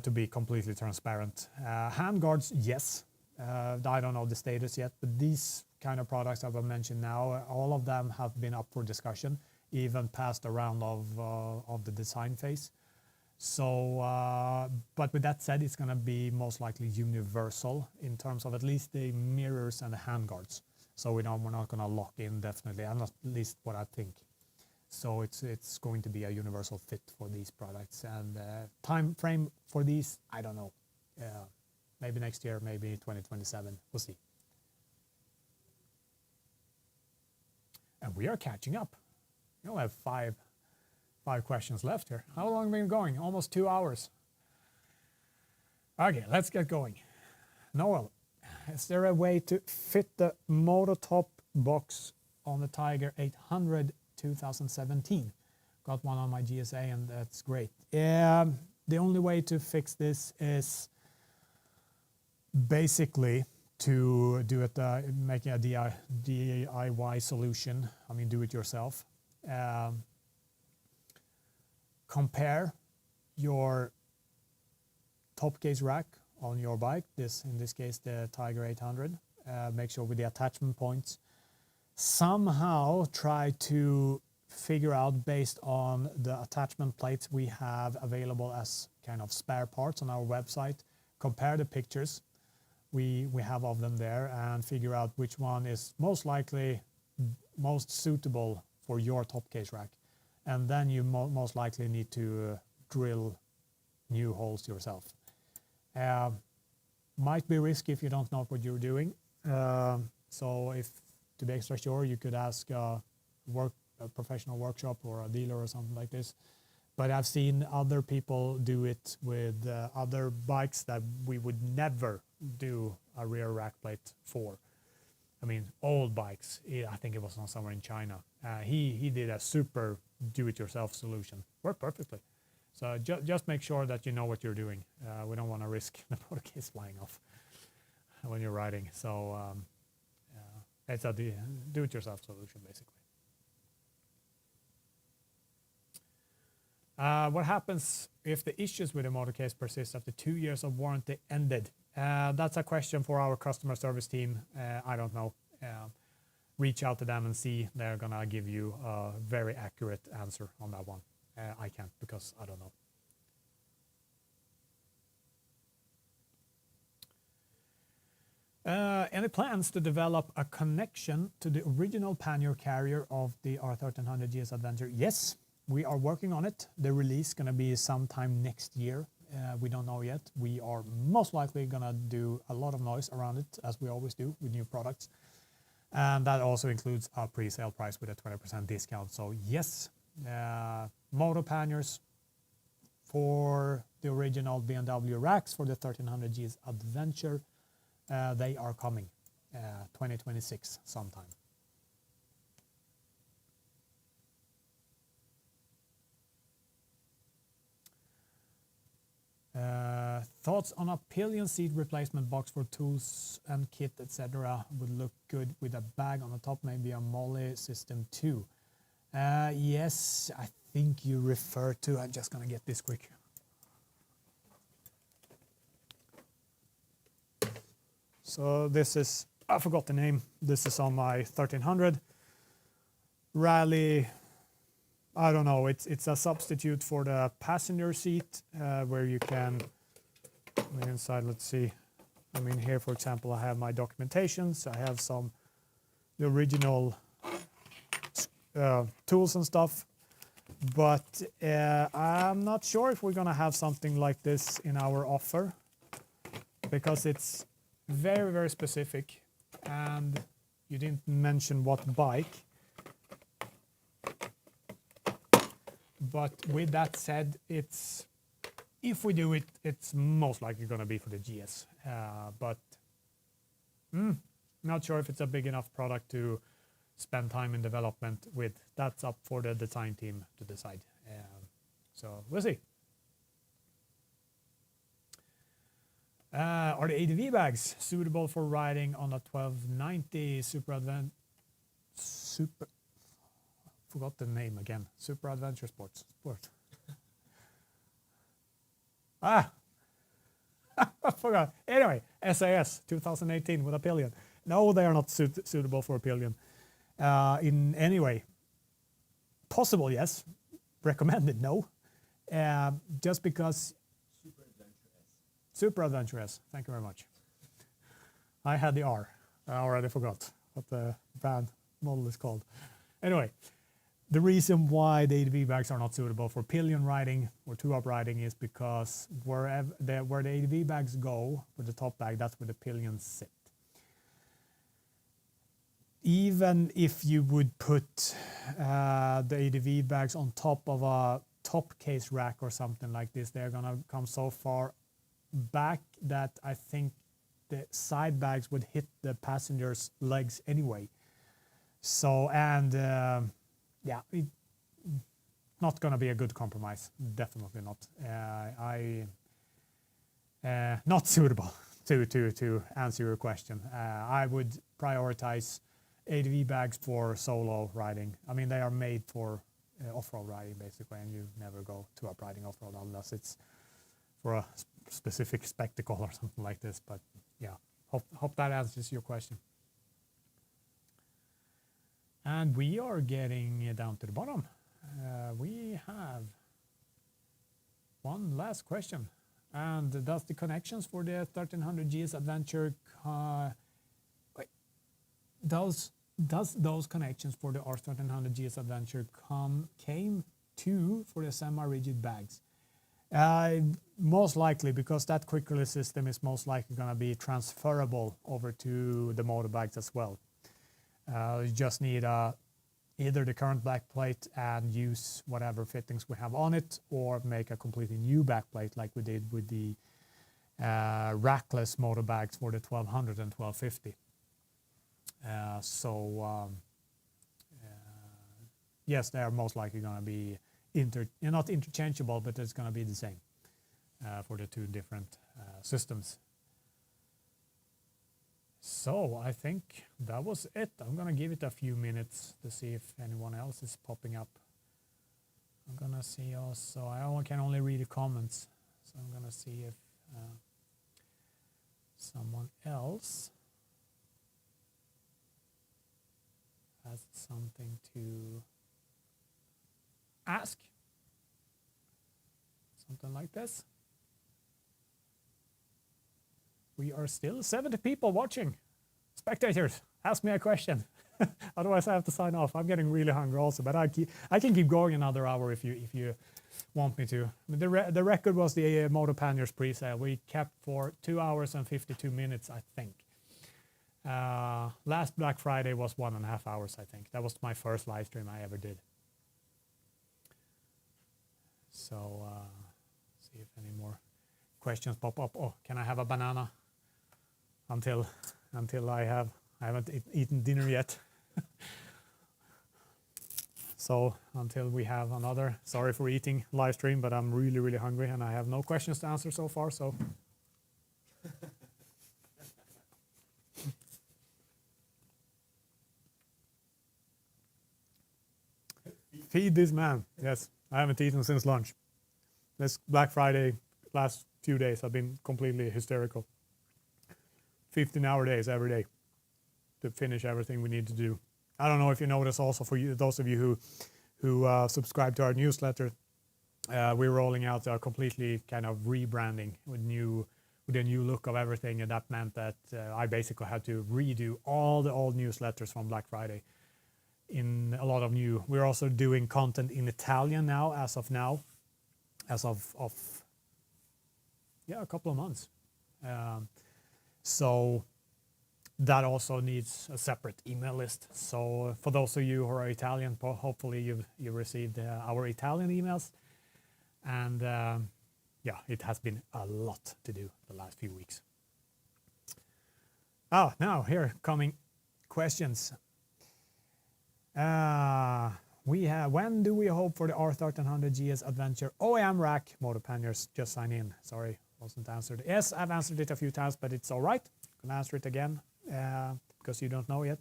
to be completely transparent. Handguards, yes. I don't know the status yet, but these kind of products that I've mentioned now, all of them have been up for discussion, even past the round of the design phase. So, but with that said, it's going to be most likely universal in terms of at least the mirrors and the handguards. So we're not going to lock in definitely, and at least what I think. So it's going to be a universal fit for these products. And time frame for these, I don't know. Maybe next year, maybe 2027. We'll see. And we are catching up. We only have 5 questions left here. How long have we been going? Almost 2 hours. Okay, let's get going. Noel, is there a way to fit the Moto top box on the Tiger 800 2017? Got one on my GSA and that's great. The only way to fix this is basically to do it, making a DIY solution. I mean, do it yourself. Compare your top case rack on your bike, in this case the Tiger 800, make sure with the attachment points, somehow try to figure out based on the attachment plates we have available as kind of spare parts on our website, compare the pictures we have of them there and figure out which one is most likely most suitable for your top case rack, and then you most likely need to drill new holes yourself. Might be risky if you don't know what you're doing. So if to be extra sure, you could ask a professional workshop or a dealer or something like this. But I've seen other people do it with other bikes that we would never do a rear rack plate for. I mean, old bikes. I think it was somewhere in China. He did a super do-it-yourself solution. Worked perfectly. So just make sure that you know what you're doing. We don't want to risk the motor case flying off when you're riding. So it's a do-it-yourself solution, basically. What happens if the issues with the motor case persist after 2 years of warranty ended? That's a question for our customer service team. I don't know. Reach out to them and see. They're going to give you a very accurate answer on that one. I can't because I don't know. Any plans to develop a connection to the original Pannier carrier of the R1300 GS Adventure? Yes, we are working on it. The release is going to be sometime next year. We don't know yet. We are most likely going to do a lot of noise around it, as we always do with new products. And that also includes a pre-sale price with a 20% discount. So yes, Moto Panniers for the original BMW racks for the 1300 GS Adventure. They are coming 2026 sometime. Thoughts on a Pillion seat replacement box for tools and kit, etc. would look good with a bag on the top, maybe a Molly system too. Yes, I think you refer to, I'm just going to get this quick. So this is, I forgot the name. This is on my 1300 Rally. I don't know, it's a substitute for the passenger seat where you can, I mean, inside, let's see. I mean, here, for example, I have my documentations. I have the original tools and stuff. But I'm not sure if we're going to have something like this in our offer because it's very, very specific. And you didn't mention what bike. But with that said, if we do it, it's most likely going to be for the GS. But not sure if it's a big enough product to spend time in development with. That's up for the design team to decide. So we'll see. Are the ADV bags suitable for riding on a 1290 forgot the name again. Super Adventure Sport. I forgot. Anyway, SAS 2018 with a Pillion. No, they are not suitable for a Pillion in any way. Possible, yes. Recommended, no. Just because. Super Adventure S. Thank you very much. I had the R. I already forgot what the brand model is called. Anyway. The reason why the ADV bags are not suitable for Pillion riding or two-up riding is because where the ADV bags go with the top bag, that's where the Pillions sit. even if you would put the ADV bags on top of a top case rack or something like this, they're gonna come so far back that I think the side bags would hit the passenger's legs anyway. So, and yeah, not gonna be a good compromise. Definitely not. Not suitable to answer your question. I would prioritize ADV bags for solo riding. I mean, they are made for off-road riding basically, and you never go to up riding off-road unless it's for a specific spectacle or something like this. But yeah, hope that answers your question. And we are getting down to the bottom. We have one last question. And does the connections for the 1300 GS Adventure does those connections for the R1300 GS Adventure came to for the semi-rigid bags? Most likely, because that quick release system is most likely going to be transferable over to the motor bags as well. You just need either the current backplate and use whatever fittings we have on it, or make a completely new backplate like we did with the Rackless motor bags for the 1200 and 1250. Yes, they are most likely going to be not interchangeable, but it's going to be the same for the two different systems. So I think that was it. I'm going to give it a few minutes to see if anyone else is popping up. I'm going to see also, I can only read the comments, so I'm going to see if someone else has something to ask. Something like this. We are still 70 people watching. Spectators, ask me a question. Otherwise I have to sign off. I'm getting really hungry also, but I can keep going another hour if you want me to. The record was the Moto Panniers pre-sale. We kept for 2 hours and 52 minutes, I think. Last Black Friday was 1.5 hours, I think. That was my first live stream I ever did. So, see if any more questions pop up. Oh, can I have a banana? Until I haven't eaten dinner yet. So until we have another, sorry for eating live stream, but I'm really, really hungry and I have no questions to answer so far, so. Feed this man. Yes, I haven't eaten since lunch. This Black Friday, last few days, I've been completely hysterical. 15-hour days every day to finish everything we need to do. I don't know if you notice also, for you, those of you who subscribe to our newsletter, we're rolling out a completely kind of rebranding with a new look of everything, and that meant that I basically had to redo all the old newsletters from Black Friday in a lot of new. We're also doing content in Italian now, as of a couple of months. So that also needs a separate email list. So for those of you who are Italian, hopefully you received our Italian emails. And yeah, it has been a lot to do the last few weeks. Oh, now here coming questions. We have, when do we hope for the R1300 GS Adventure OEM rack? Moto Panniers, just sign in. Sorry, wasn't answered. Yes, I've answered it a few times, but it's all right. I'm gonna answer it again because you don't know yet.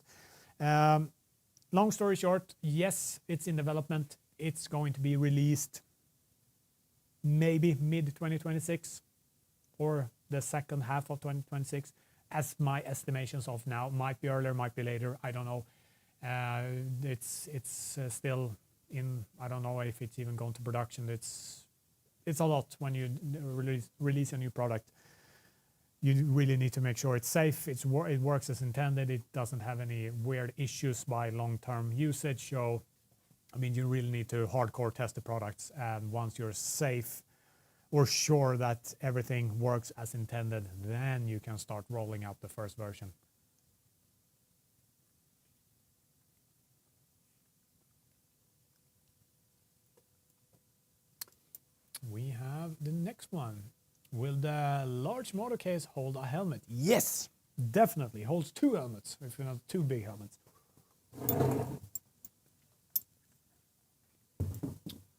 Long story short, yes, it's in development. It's going to be released maybe mid-2026 or the second half of 2026, as my estimations of now. Might be earlier, might be later, I don't know. It's still in, I don't know if it's even going to production. It's a lot when you release a new product. You really need to make sure it's safe, it works as intended, it doesn't have any weird issues by long-term usage. So, I mean, you really need to hardcore test the products, and once you're safe or sure that everything works as intended, then you can start rolling out the first version. Will the large motor case hold a helmet? Yes, definitely. Holds 2 helmets if you have 2 big helmets.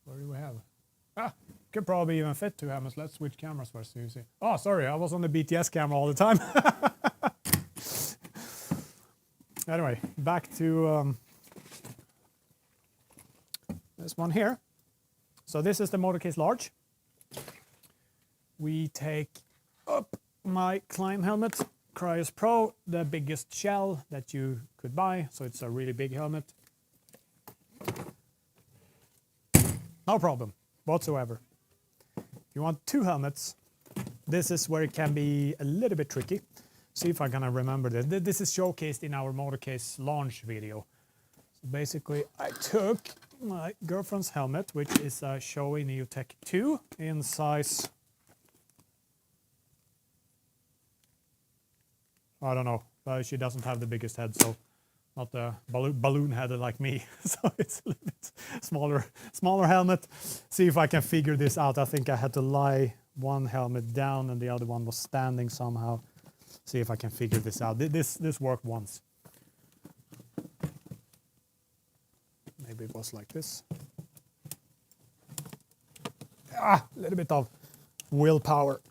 What do we have? Could probably even fit 2 helmets. Let's switch cameras first so you see. Oh, sorry, I was on the BTS camera all the time. Anyway, back to this one here. So this is the motor case large. We take up my climb helmet, Cryos Pro, the biggest shell that you could buy. So it's a really big helmet. No problem whatsoever. If you want 2 helmets, this is where it can be a little bit tricky. See if I can remember this. This is showcased in our motor case launch video. So basically, I took my girlfriend's helmet, which is a Shoei Neotech 2 in size, I don't know, she doesn't have the biggest head, so not the balloon headed like me. So it's a little bit smaller helmet. See if I can figure this out. I think I had to lie one helmet down and the other one was standing somehow. See if I can figure this out. This worked once. Maybe it was like this. A little bit of willpower.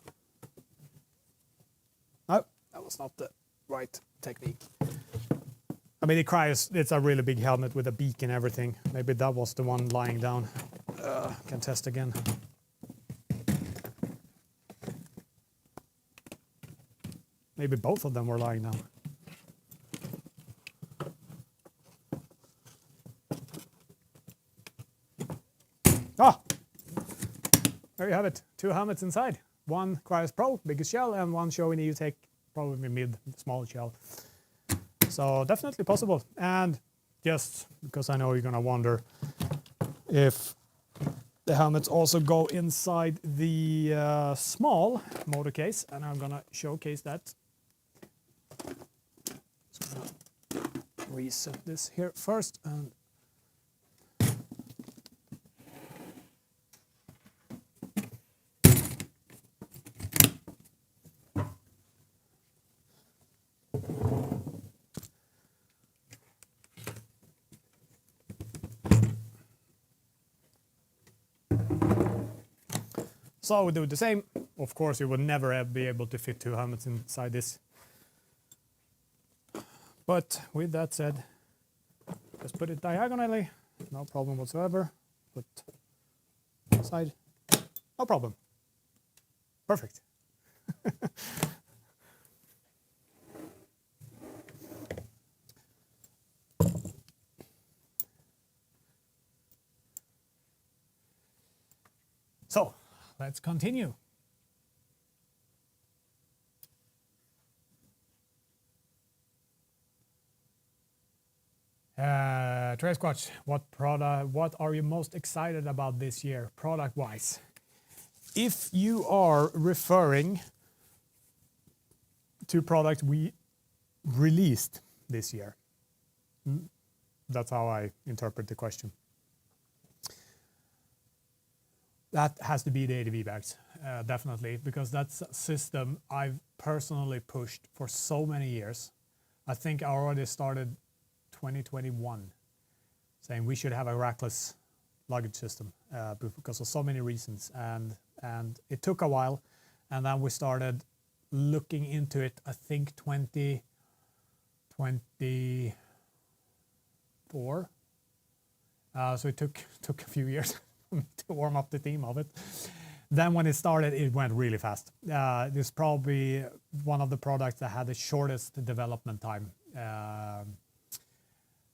No, that was not the right technique. I mean, it's a really big helmet with a beak and everything. Maybe that was the one lying down. Can test again. Maybe both of them were lying down. There you have it. 2 helmets inside. One Cryos Pro, biggest shell, and one Shoei Neotech, probably mid, small shell. So definitely possible. And just because I know you're gonna wonder if the helmets also go inside the small motor case, and I'm gonna showcase that. Just gonna reset this here first, and so we do the same. Of course, you would never be able to fit 2 helmets inside this. But with that said, just put it diagonally, no problem whatsoever. Put side, no problem. Perfect. So, let's continue. Trey Squatch, what are you most excited about this year, product-wise? If you are referring to product we released this year, that's how I interpret the question. That has to be the ADV bags, definitely, because that's a system I've personally pushed for so many years. I think I already started 2021 saying we should have a rackless luggage system because of so many reasons, and it took a while, and then we started looking into it. I think 2024. So it took a few years to warm up the theme of it. Then when it started, it went really fast. This is probably one of the products that had the shortest development time.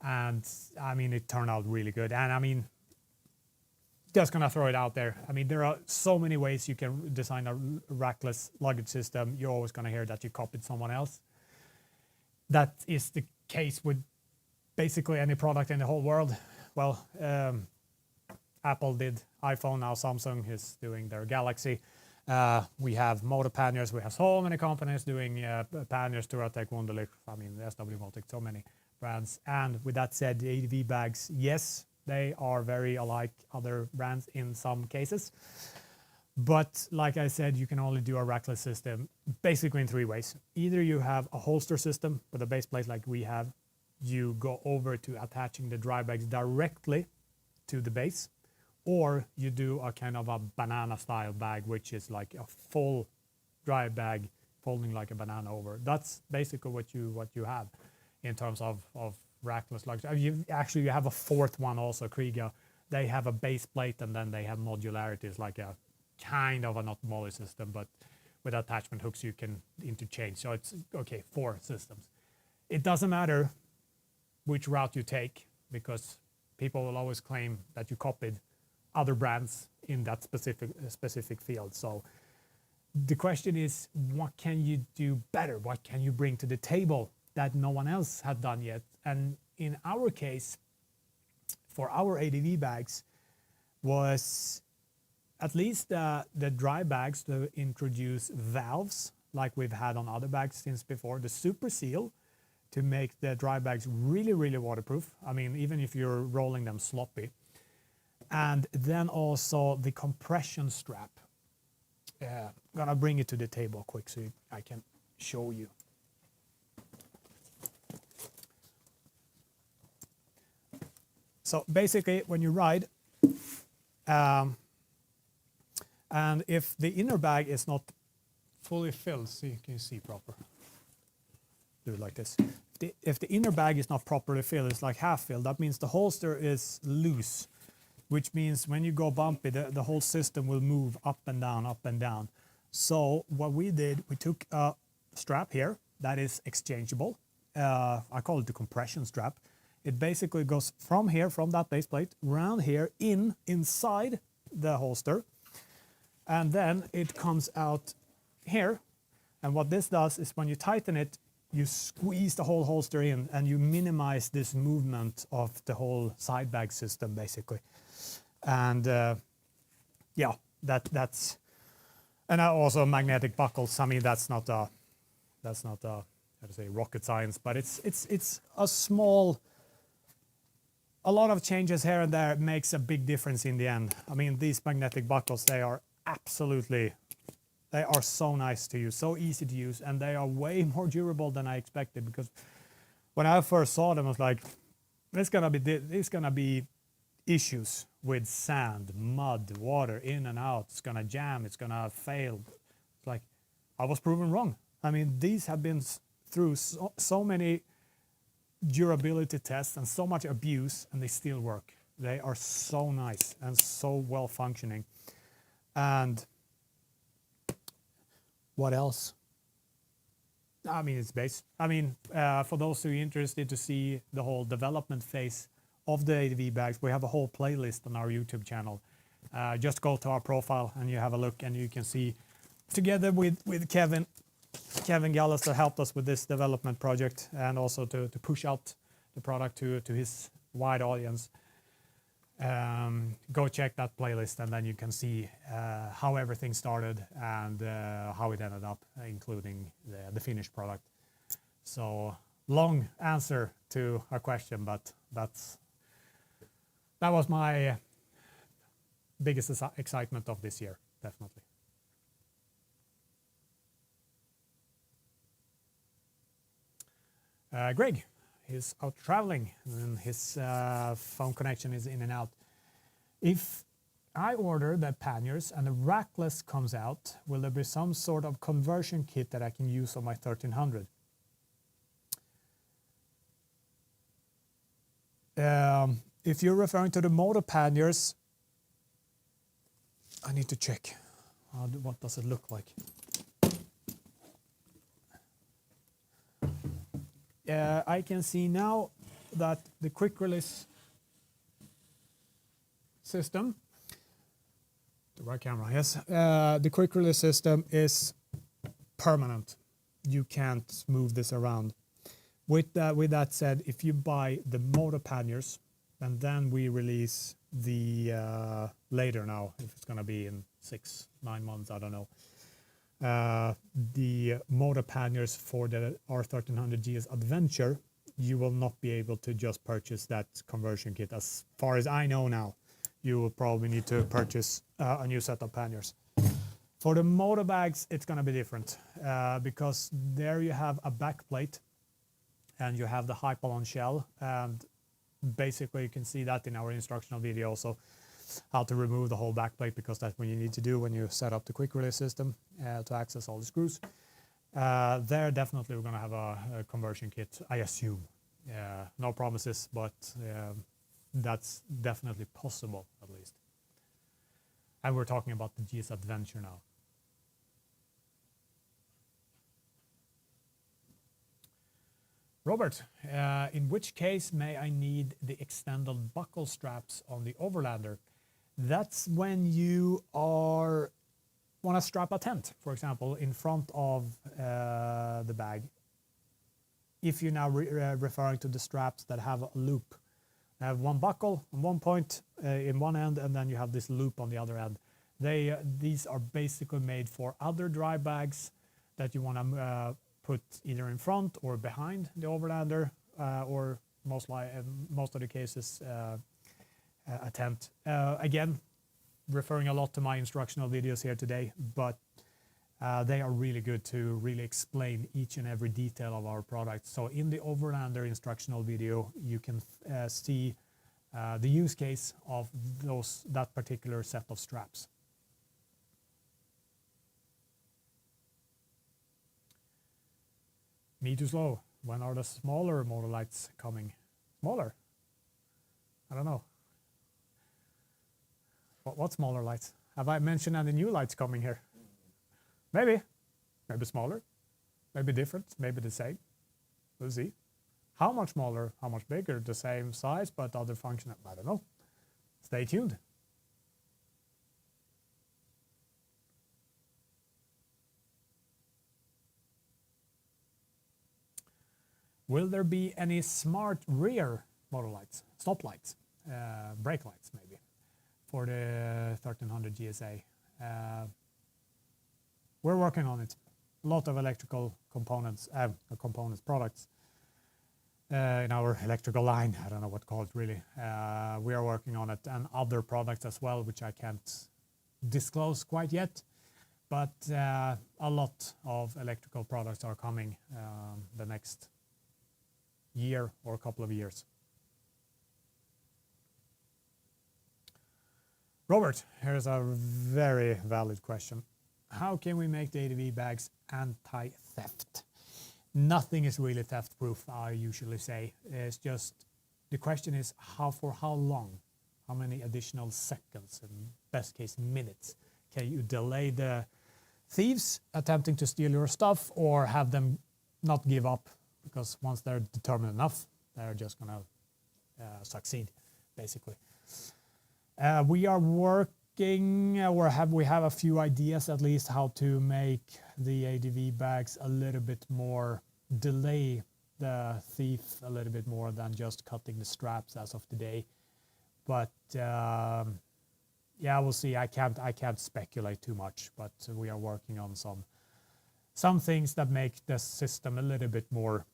And I mean, it turned out really good. And I mean, just gonna throw it out there. I mean, there are so many ways you can design a rackless luggage system. You're always gonna hear that you copied someone else. That is the case with basically any product in the whole world. Well, Apple did iPhone, now Samsung is doing their Galaxy. We have Moto Panniers, we have so many companies doing Panniers, Touratech, Wunderlich, I mean, SW Motic, so many brands. And with that said, the ADV bags, yes, they are very alike other brands in some cases. But like I said, you can only do a rackless system basically in 3 ways. Either you have a holster system with a base plate like we have, you go over to attaching the dry bags directly to the base, or you do a kind of a banana style bag, which is like a full dry bag folding like a banana over. That's basically what you have in terms of rackless luggage. You have a fourth one also, Kriega. They have a base plate and then they have modularity. It's like a kind of a not moly system, but with attachment hooks you can interchange. So it's okay, 4 systems. It doesn't matter which route you take, because people will always claim that you copied other brands in that specific field. So the question is, what can you do better? What can you bring to the table that no one else had done yet? And in our case, for our ADV bags, was at least the dry bags to introduce valves like we've had on other bags since before. The super seal to make the dry bags really, really waterproof. I mean, even if you're rolling them sloppy. And then also the compression strap. I'm gonna bring it to the table quick so I can show you. So basically, when you ride, and if the inner bag is not fully filled, so you can see proper. Do it like this. If the inner bag is not properly filled, it's like half filled. That means the holster is loose, which means when you go bumpy, the whole system will move up and down, up and down. So what we did, we took a strap here that is exchangeable. I call it the compression strap. It basically goes from here, from that base plate, round here, inside the holster. And then it comes out here. And what this does is when you tighten it, you squeeze the whole holster in and you minimize this movement of the whole side bag system, basically. And yeah, that's, and also magnetic buckles. I mean, that's not how to say, rocket science, but it's a small, a lot of changes here and there makes a big difference in the end. I mean, these magnetic buckles, they are absolutely, they are so nice to use, so easy to use, and they are way more durable than I expected, because when I first saw them, I was like, there's gonna be issues with sand, mud, water, in and out. It's gonna jam, it's gonna fail. It's like, I was proven wrong. I mean, these have been through so many durability tests and so much abuse, and they still work. They are so nice and so well functioning. And what else? I mean, it's base. I mean, for those who are interested to see the whole development phase of the ADV bags, we have a whole playlist on our YouTube channel. Just go to our profile and you have a look, and you can see, together with Kevin Gallas, that helped us with this development project, and also to push out the product to his wide audience. Go check that playlist, and then you can see how everything started and how it ended up, including the finished product. So, long answer to a question, but that was my biggest excitement of this year, definitely. Greg, he's out traveling and his phone connection is in and out. If I order the Panniers and the Rackless comes out, will there be some sort of conversion kit that I can use on my 1300? If you're referring to the Moto Panniers, I need to check. What does it look like? I can see now that the quick release system, the right camera, yes, the quick release system is permanent. You can't move this around. With that said, if you buy the Moto Panniers, and then we release the later now, if it's gonna be in 6-9 months, I don't know. The Moto Panniers for the R1300 GS Adventure, you will not be able to just purchase that conversion kit. As far as I know now, you will probably need to purchase a new set of panniers. For the motor bags, it's going to be different because there you have a back plate and you have the Hypalon shell, and basically you can see that in our instructional video also, how to remove the whole back plate, because that's what you need to do when you set up the quick release system to access all the screws. There definitely we're going to have a conversion kit, I assume. No promises, but that's definitely possible at least. And we're talking about the GS Adventure now. Robert, in which case may I need the extended buckle straps on the Overlander? That's when you want to strap a tent, for example, in front of the bag. If you're now referring to the straps that have a loop, they have one buckle on one point in one end, and then you have this loop on the other end. These are basically made for other dry bags that you want to put either in front or behind the Overlander, or most of the cases a tent. Again, referring a lot to my instructional videos here today, but they are really good to really explain each and every detail of our product. So in the Overlander instructional video, you can see the use case of that particular set of straps. Me too slow. When are the smaller motor lights coming? Smaller? I don't know. What smaller lights? Have I mentioned any new lights coming here? Maybe. Maybe smaller. Maybe different. Maybe the same. We'll see. How much smaller? How much bigger? The same size but other function? I don't know. Stay tuned. Will there be any smart rear motor lights, stop lights, brake lights maybe, for the 1300 GSA? We're working on it. A lot of electrical components, products in our electrical line. I don't know what to call it really. We are working on it, and other products as well, which I can't disclose quite yet. But a lot of electrical products are coming the next year or a couple of years. Robert, here's a very valid question. How can we make the ADV bags anti-theft? Nothing is really theft proof, I usually say. It's just, the question is for how long? How many additional seconds, in best case minutes, can you delay the thieves attempting to steal your stuff, or have them not give up? Because once they're determined enough, they're just going to succeed, basically. We are working, or we have a few ideas at least, how to make the ADV bags a little bit more, delay the thief a little bit more than just cutting the straps as of today. But yeah, we'll see. I can't speculate too much, but we are working on some things that make the system a little bit more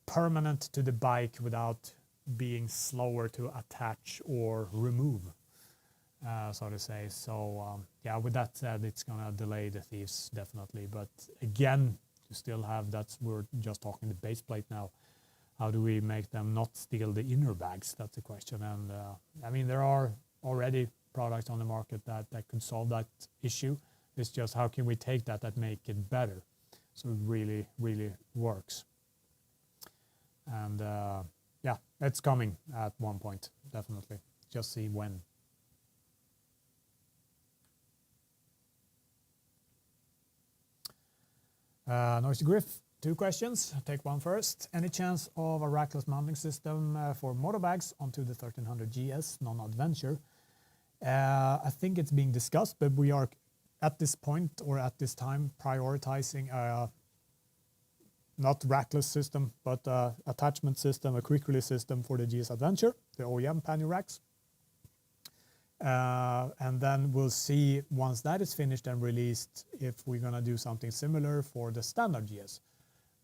permanent to the bike without being slower to attach or remove, so to say. So yeah, with that said, it's gonna delay the thieves definitely. But again, you still have that. We're just talking the base plate now. How do we make them not steal the inner bags? That's the question. And I mean, there are already products on the market that could solve that issue. It's just how can we take that make it better, so it really works. And yeah, it's coming at one point, definitely. Just see when. Noisy Griff, 2 questions. I'll take one first. Any chance of a rackless mounting system for motor bags onto the 1300 GS non-adventure? I think it's being discussed, but we are at this point, or at this time, prioritizing not rackless system, but attachment system, a quick release system for the GS Adventure, the OEM Pannier racks. And then we'll see, once that is finished and released, if we're going to do something similar for the standard GS,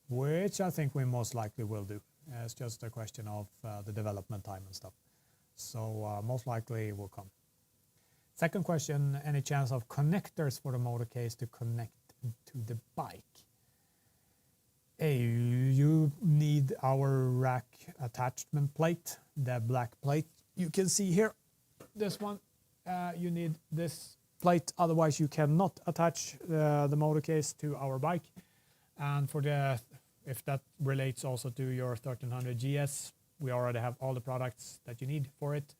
which I think we most likely will do. It's just a question of the development time and stuff. So most likely it will come. Second question, any chance of connectors for the motor case to connect to the bike? You need our rack attachment plate, the black plate you can see here. This one, you need this plate, otherwise you cannot attach the motor case to our bike. And for the, if that relates also to your 1300 GS, we already have all the products that you need for it.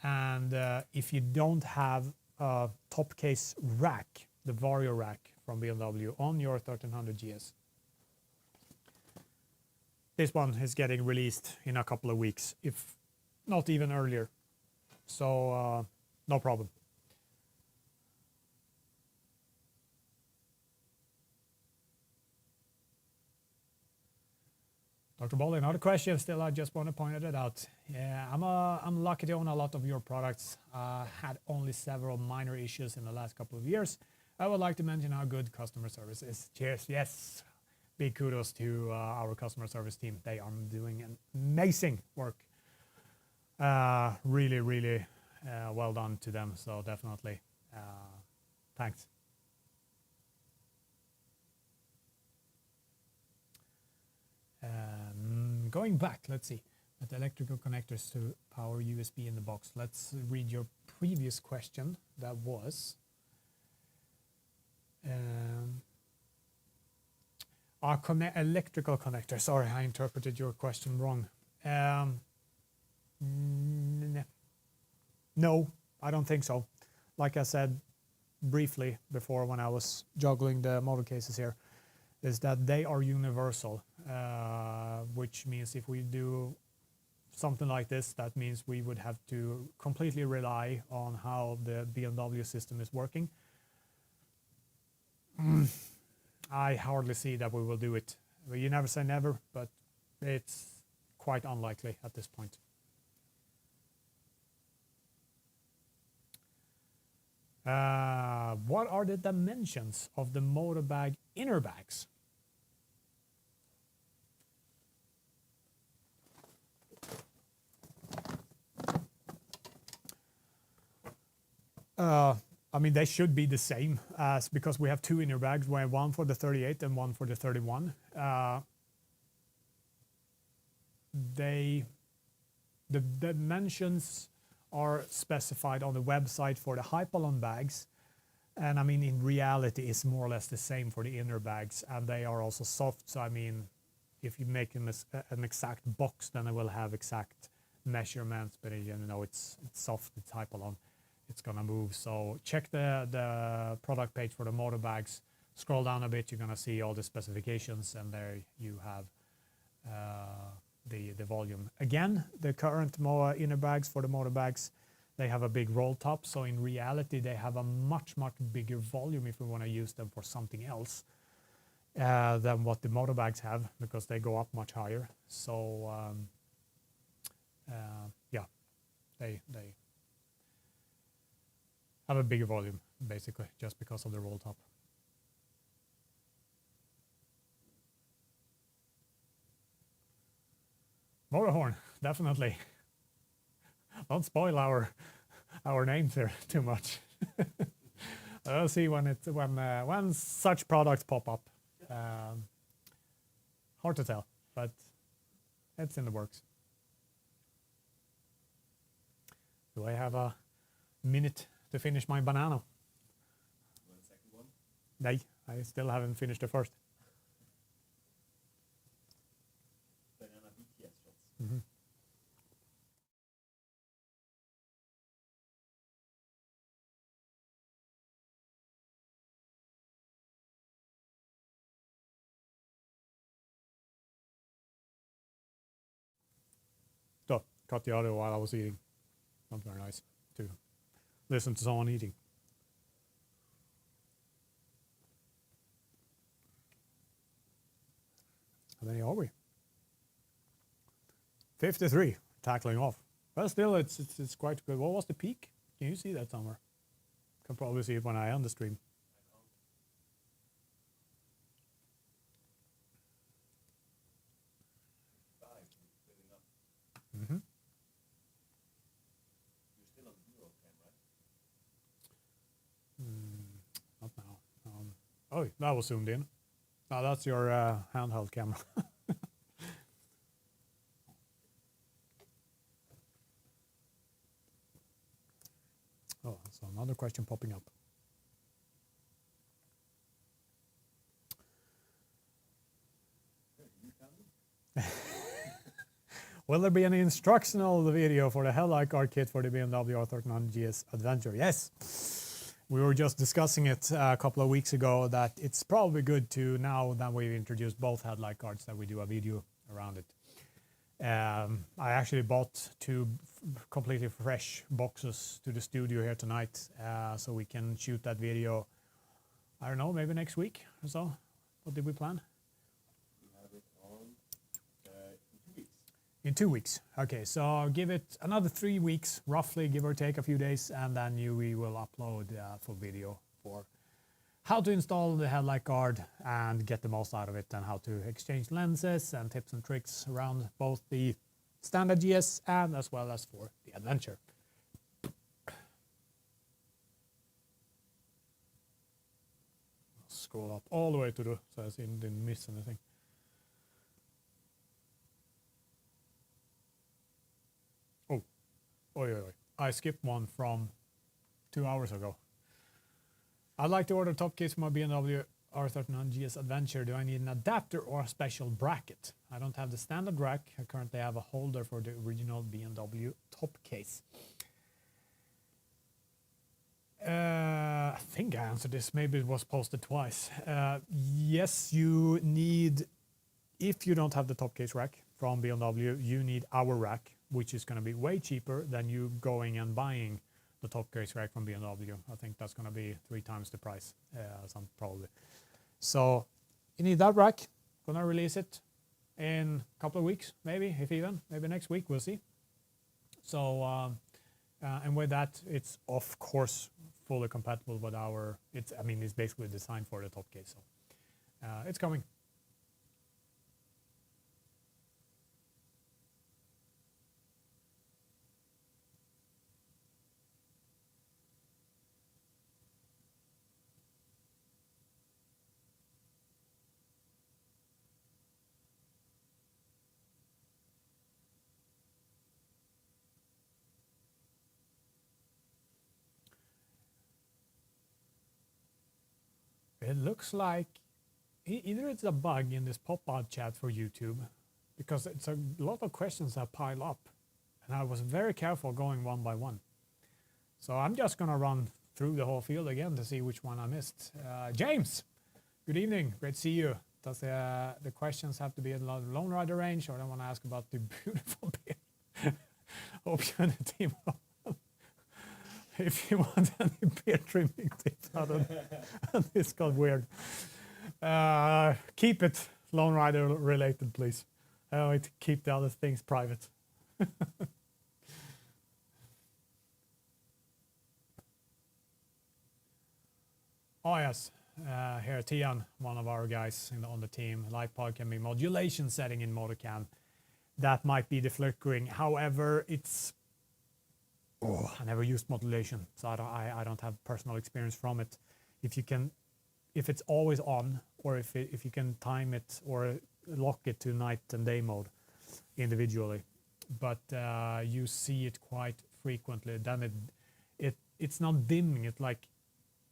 And if you don't have a top case rack, the Vario rack from BMW on your 1300 GS, this one is getting released in a couple of weeks, if not even earlier. So no problem. Dr. Bolly, another question. Still, I just want to point it out. Yeah, I'm lucky to own a lot of your products. Had only several minor issues in the last couple of years. I would like to mention how good customer service is. Cheers. Yes. Big kudos to our customer service team. They are doing an amazing work. Really, really well done to them. So definitely, thanks. Going back, let's see. At electrical connectors to power USB in the box. Let's read your previous question. That was our electrical connector. Sorry, I interpreted your question wrong. No, I don't think so. Like I said briefly before when I was juggling the model cases here, is that they are universal, which means if we do something like this, that means we would have to completely rely on how the BMW system is working. I hardly see that we will do it. Well, you never say never, but it's quite unlikely at this point. What are the dimensions of the motor bag inner bags? I mean, they should be the same as, because we have two inner bags, we have one for the 38 and one for the 31. The dimensions are specified on the website for the Hypalon bags, and I mean in reality it's more or less the same for the inner bags, and they are also soft. So I mean, if you make an exact box, then it will have exact measurements, but you know it's soft, it's Hypalon, it's gonna move. So check the product page for the motor bags, scroll down a bit, you're gonna see all the specifications, and there you have the volume. Again, the current inner bags for the motor bags, they have a big roll top, so in reality they have a much bigger volume if we want to use them for something else than what the motor bags have, because they go up much higher. So yeah, they have a bigger volume basically just because of the roll top. Motor horn, definitely. Don't spoil our names here too much. I'll see when such products pop up. Hard to tell, but it's in the works. Do I have a minute to finish my banana? One second one. No, I still haven't finished the first. Banana BTS shots. Mm-hmm. So, cut the audio while I was eating. Not very nice to listen to someone eating. How many are we? 53, tackling off. But still, it's quite good. What was the peak? Can you see that somewhere? Can probably see it when I end the stream. Mm-hmm. You're still on Moto Can, right? Oh, that was zoomed in. Now that's your handheld camera. Oh, so another question popping up. Will there be any instructional video for the Headlight guard kit for the BMW R39 GS Adventure? Yes. We were just discussing it a couple of weeks ago that it's probably good to, now that we've introduced both headlight guards, that we do a video around it. I actually bought two completely fresh boxes to the studio here tonight, so we can shoot that video, I don't know, maybe next week or so. What did we plan? We have it on in 2 weeks. In 2 weeks. Okay, so give it another 3 weeks, roughly, give or take a few days, and then we will upload a full video for how to install the headlight guard and get the most out of it, and how to exchange lenses and tips and tricks around both the standard GS and as well as for the Adventure. Scroll up all the way to the, so I didn't miss anything. Oh, oi. I skipped one from 2 hours ago. I'd like to order top case for my BMW R39 GS Adventure. Do I need an adapter or a special bracket? I don't have the standard rack. I currently have a holder for the original BMW top case. I think I answered this. Maybe it was posted twice. Yes, you need, if you don't have the top case rack from BMW, you need our rack, which is going to be way cheaper than you going and buying the top case rack from BMW. I think that's going to be 3 times the price, probably. So you need that rack. Gonna release it in a couple of weeks, maybe, if even, maybe next week, we'll see. So, and with that, it's of course fully compatible with our, it's basically designed for the top case. So it's coming. It looks like either it's a bug in this pop-out chat for YouTube, because it's a lot of questions that pile up, and I was very careful going one by one. So I'm just going to run through the whole field again to see which one I missed. James, good evening. Great to see you. Does the questions have to be in the Lone Rider range, or I want to ask about the beautiful beard? Hope you're in the team. If you want any beard trimming tips, this got weird. Keep it Lone Rider related, please. I want to keep the other things private. Oh yes, here Tian, one of our guys on the team. Light pod can be modulation setting in Moto Can. That might be the flickering. However, it's I never used modulation, so I don't have personal experience from it. If it's always on, or if you can time it or lock it to night and day mode individually, but you see it quite frequently. Then it's not dimming.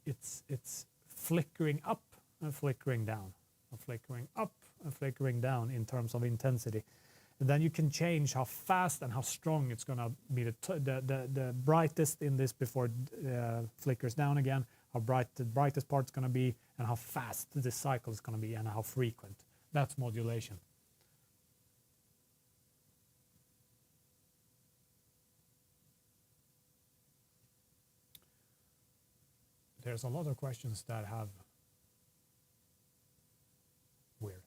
It's flickering up and flickering down, and flickering up and flickering down in terms of intensity. And then you can change how fast and how strong it's going to be. The brightest in this before flickers down again, how bright the brightest part's going to be, and how fast the cycle is going to be, and how frequent. That's modulation. There's a lot of questions that have weird.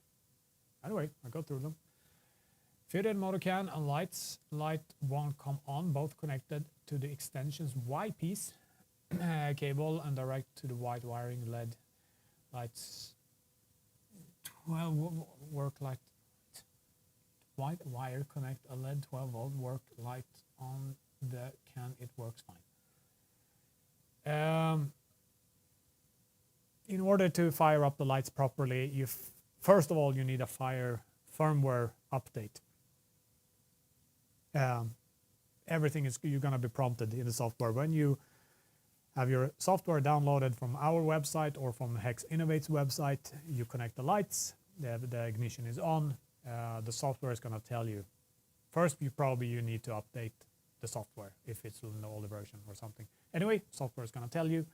Anyway, I go through them. Fitted Moto Can and lights. Light won't come on, both connected to the extension's Y piece cable and direct to the white wiring LED. Lights 12 work light. White wire connect a LED 12 volt work light on the can. It works fine. In order to fire up the lights properly, first of all, you need a firmware update. Everything you're going to be prompted in the software. When you have your software downloaded from our website or from Hex Innovate's website, you connect the lights, the ignition is on, the software is going to tell you. First, you need to update the software if it's an older version or something. Anyway, software is going to tell you.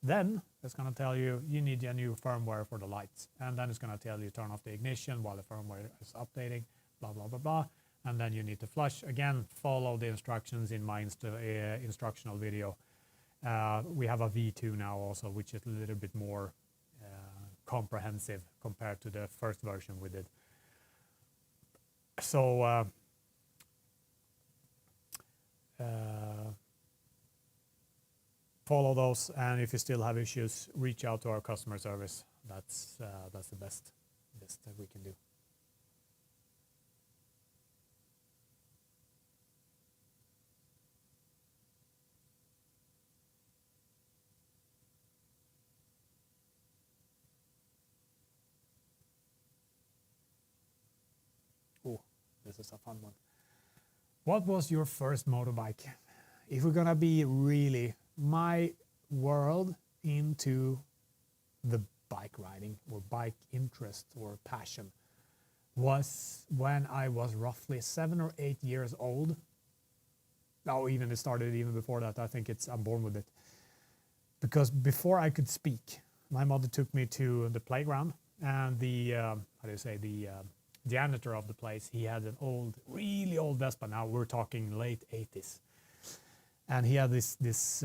Then it's going to tell you need a new firmware for the lights. And then it's going to tell you turn off the ignition while the firmware is updating, blah, blah, blah, blah. And then you need to flush. Again, follow the instructions in my instructional video. We have a V2 now also, which is a little bit more comprehensive compared to the first version we did. So follow those, and if you still have issues, reach out to our customer service. That's the best that we can do. Oh, this is a fun one. What was your first motorbike? If we're gonna be really, my world into the bike riding or bike interest or passion was when I was roughly 7 or 8 years old. No, even it started even before that. I think I'm born with it. Because before I could speak, my mother took me to the playground, and the janitor of the place, he had an really old Vespa. Now we're talking late 80s. And he had this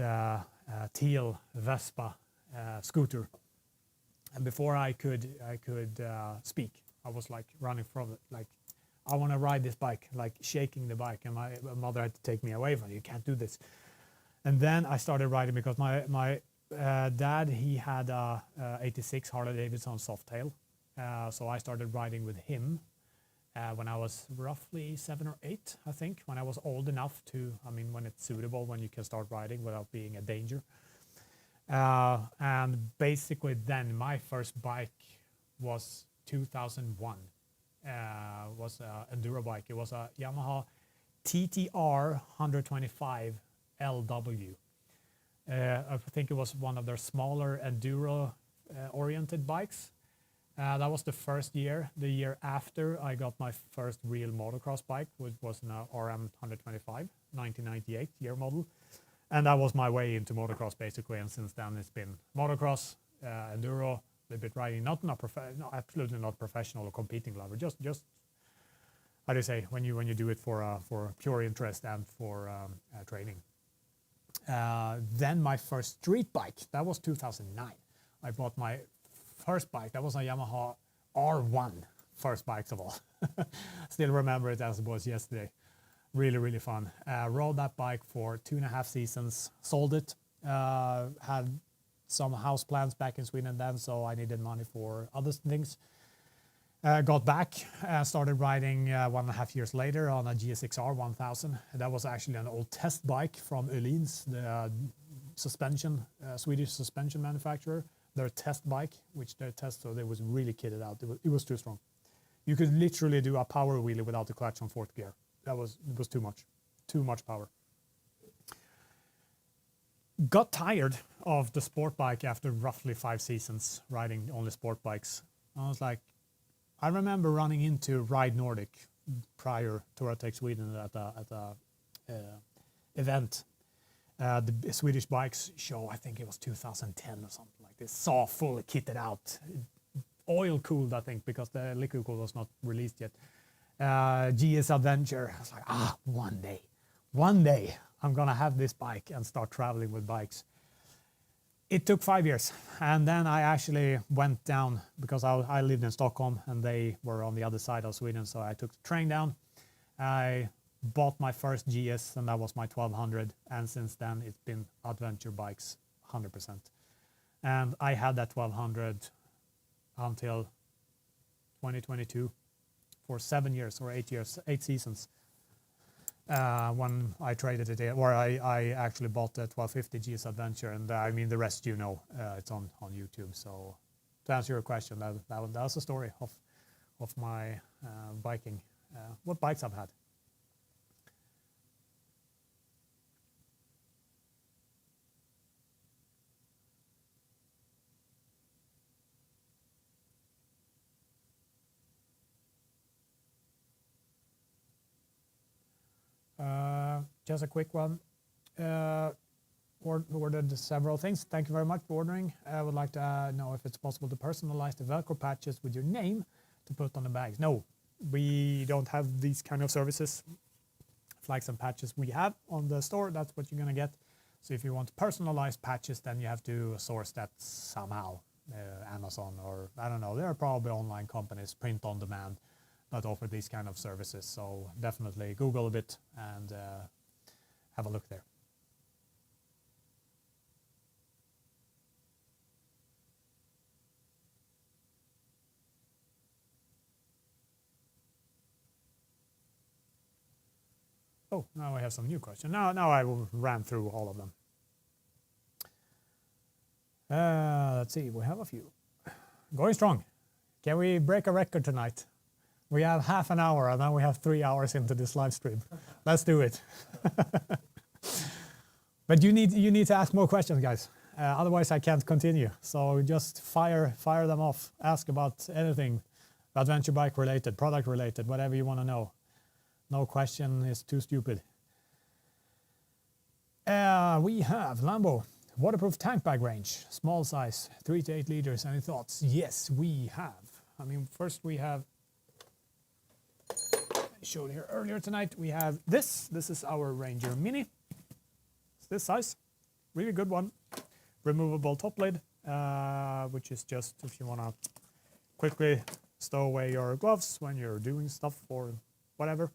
teal Vespa scooter. And before I could speak, I was like running from it, like, I want to ride this bike, like shaking the bike. And my mother had to take me away from it. You can't do this. And then I started riding because my dad, he had a 86 Harley Davidson Softail. So I started riding with him when I was roughly 7 or 8, I think, when I was old enough to, when it's suitable, when you can start riding without being a danger. And basically then my first bike was 2001, was an enduro bike. It was a Yamaha TTR 125 LW. I think it was one of their smaller enduro oriented bikes. That was the first year. The year after, I got my first real motocross bike, which was an RM 125, 1998 year model. And that was my way into motocross, basically. And since then, it's been motocross, enduro, a little bit riding, absolutely not professional or competing level. Just how do you say, when you do it for pure interest and for training. Then my first street bike, that was 2009. I bought my first bike. That was a Yamaha R1, first bikes of all. Still remember it as it was yesterday. Really, really fun. Rode that bike for 2.5 seasons, sold it, had some house plans back in Sweden then, so I needed money for other things. Got back, started riding 1.5 years later on a GSX-R 1000. That was actually an old test bike from Öhlins, the Swedish suspension manufacturer. Their test bike, which they test, so they was really kitted out. It was too strong. You could literally do a power wheelie without the clutch on 4th gear. It was too much power. Got tired of the sport bike after roughly 5 seasons riding only sport bikes. I was like, I remember running into Ride Nordic prior to Touratech Sweden at a event. The Swedish Bikes show, I think it was 2010 or something like this, saw fully kitted out. Oil cooled, I think, because the liquid cool was not released yet. GS Adventure. I was like, one day I'm gonna have this bike and start traveling with bikes. It took 5 years, and then I actually went down because I lived in Stockholm and they were on the other side of Sweden, so I took the train down. I bought my first GS, and that was my 1200, and since then it's been adventure bikes 100%. And I had that 1200 until 2022 for 7 years or 8 years, 8 seasons. When I traded it, or I actually bought the 1250 GS Adventure, and the rest it's on YouTube. So to answer your question, that was the story of my biking, what bikes I've had. Just a quick one. Ordered several things. Thank you very much for ordering. I would like to know if it's possible to personalize the Velcro patches with your name to put on the bags. No, we don't have these kind of services. Flags and patches we have on the store, that's what you're going to get. So if you want personalized patches, then you have to source that somehow. Amazon, or I don't know, there are probably online companies, print on demand, that offer these kind of services. So definitely Google a bit and have a look there. Oh, now I have some new questions. Now I will ran through all of them. Let's see, we have a few. Going strong. Can we break a record tonight? We have half an hour and now we have 3 hours into this live stream. Let's do it. But you need to ask more questions, guys. Otherwise I can't continue. So just fire them off. Ask about anything, adventure bike related, product related, whatever you want to know. No question is too stupid. We have Lambo, waterproof tank bag range, small size, 3 to 8 liters. Any thoughts? Yes, we have. I mean, first we have, I showed here earlier tonight, we have this. This is our Ranger Mini. It's this size, really good one. Removable top lid, which is just if you want to quickly stow away your gloves when you're doing stuff or whatever.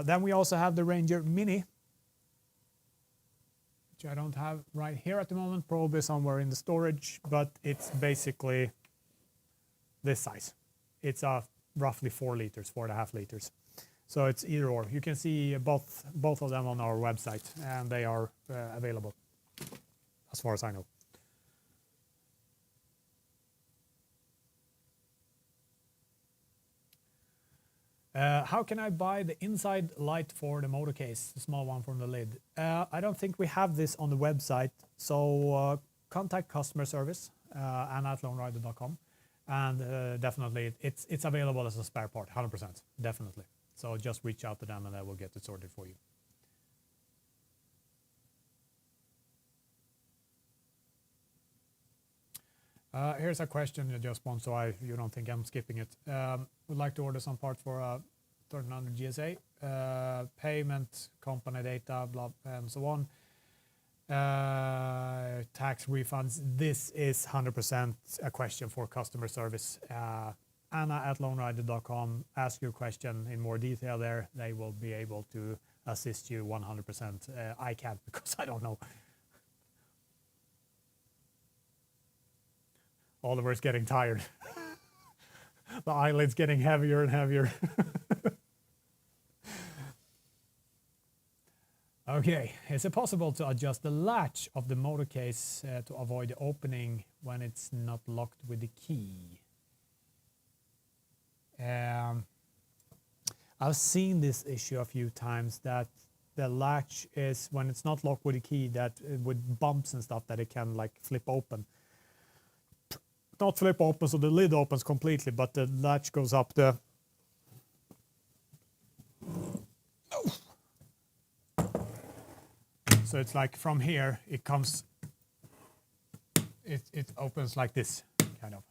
Then we also have the Ranger Mini, which I don't have right here at the moment, probably somewhere in the storage, but it's basically this size. It's roughly 4 liters, 4.5 liters. So it's either or. You can see both of them on our website, and they are available, as far as I know. How can I buy the inside light for the motor case, the small one from the lid? I don't think we have this on the website, so contact customer service, anna@lonerider.com, and definitely it's available as a spare part, 100%, definitely. So just reach out to them and they will get it sorted for you. Here's a question you just want, so you don't think I'm skipping it. Would like to order some parts for a 1300 GSA, payment, company data, blah, and so on. Tax refunds. This is 100% a question for customer service. Anna@lonerider.com. Ask your question in more detail there. They will be able to assist you 100%. I can't because I don't know. Oliver's getting tired. The eyelid's getting heavier and heavier. Okay, is it possible to adjust the latch of the motor case to avoid the opening when it's not locked with the key? I've seen this issue a few times, that the latch is, when it's not locked with a key, that with bumps and stuff, that it can like flip open. Not flip open so the lid opens completely, but the latch goes up the so it's like from here it comes, it opens like this, kind of.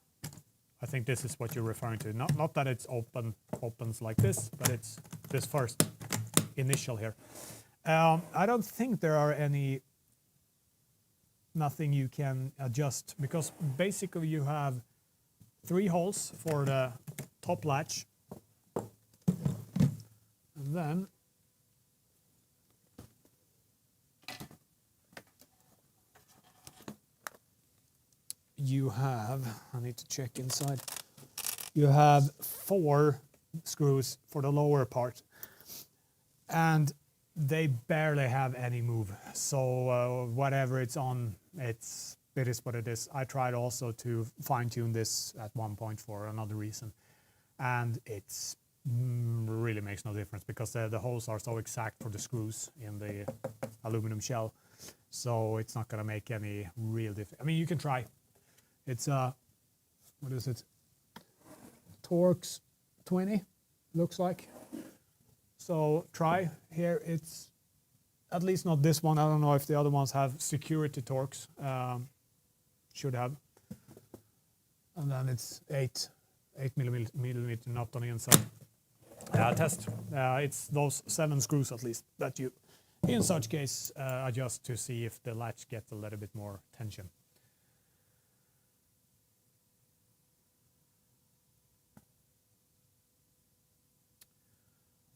I think this is what you're referring to. Not that it's opens like this, but it's this first initial here. I don't think there are nothing you can adjust, because basically you have 3 holes for the top latch, and then you have, I need to check inside, you have 4 screws for the lower part, and they barely have any move. So whatever it's on, it's it is what it is. I tried also to fine tune this at one point for another reason, and it's really makes no difference because the holes are so exact for the screws in the aluminum shell, so it's not gonna make any real difference. I mean, you can try. It's what is it? Torx 20 looks like. So try here. It's at least not this one. I don't know if the other ones have security Torx. Should have. And then it's 8 millimeter nut on the inside. Test. It's those 7 screws at least that you, in such case, adjust to see if the latch gets a little bit more tension.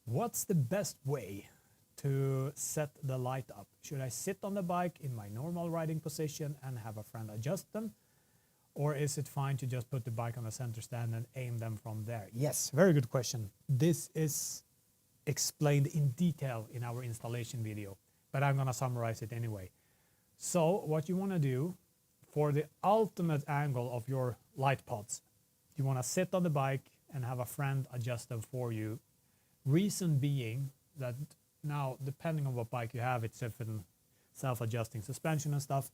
What's the best way to set the light up? Should I sit on the bike in my normal riding position and have a friend adjust them? Or is it fine to just put the bike on a center stand and aim them from there? Yes, very good question. This is explained in detail in our installation video, but I'm going to summarize it anyway. So what you want to do for the ultimate angle of your light pods, you want to sit on the bike and have a friend adjust them for you. Reason being that now, depending on what bike you have, it's different self-adjusting suspension and stuff.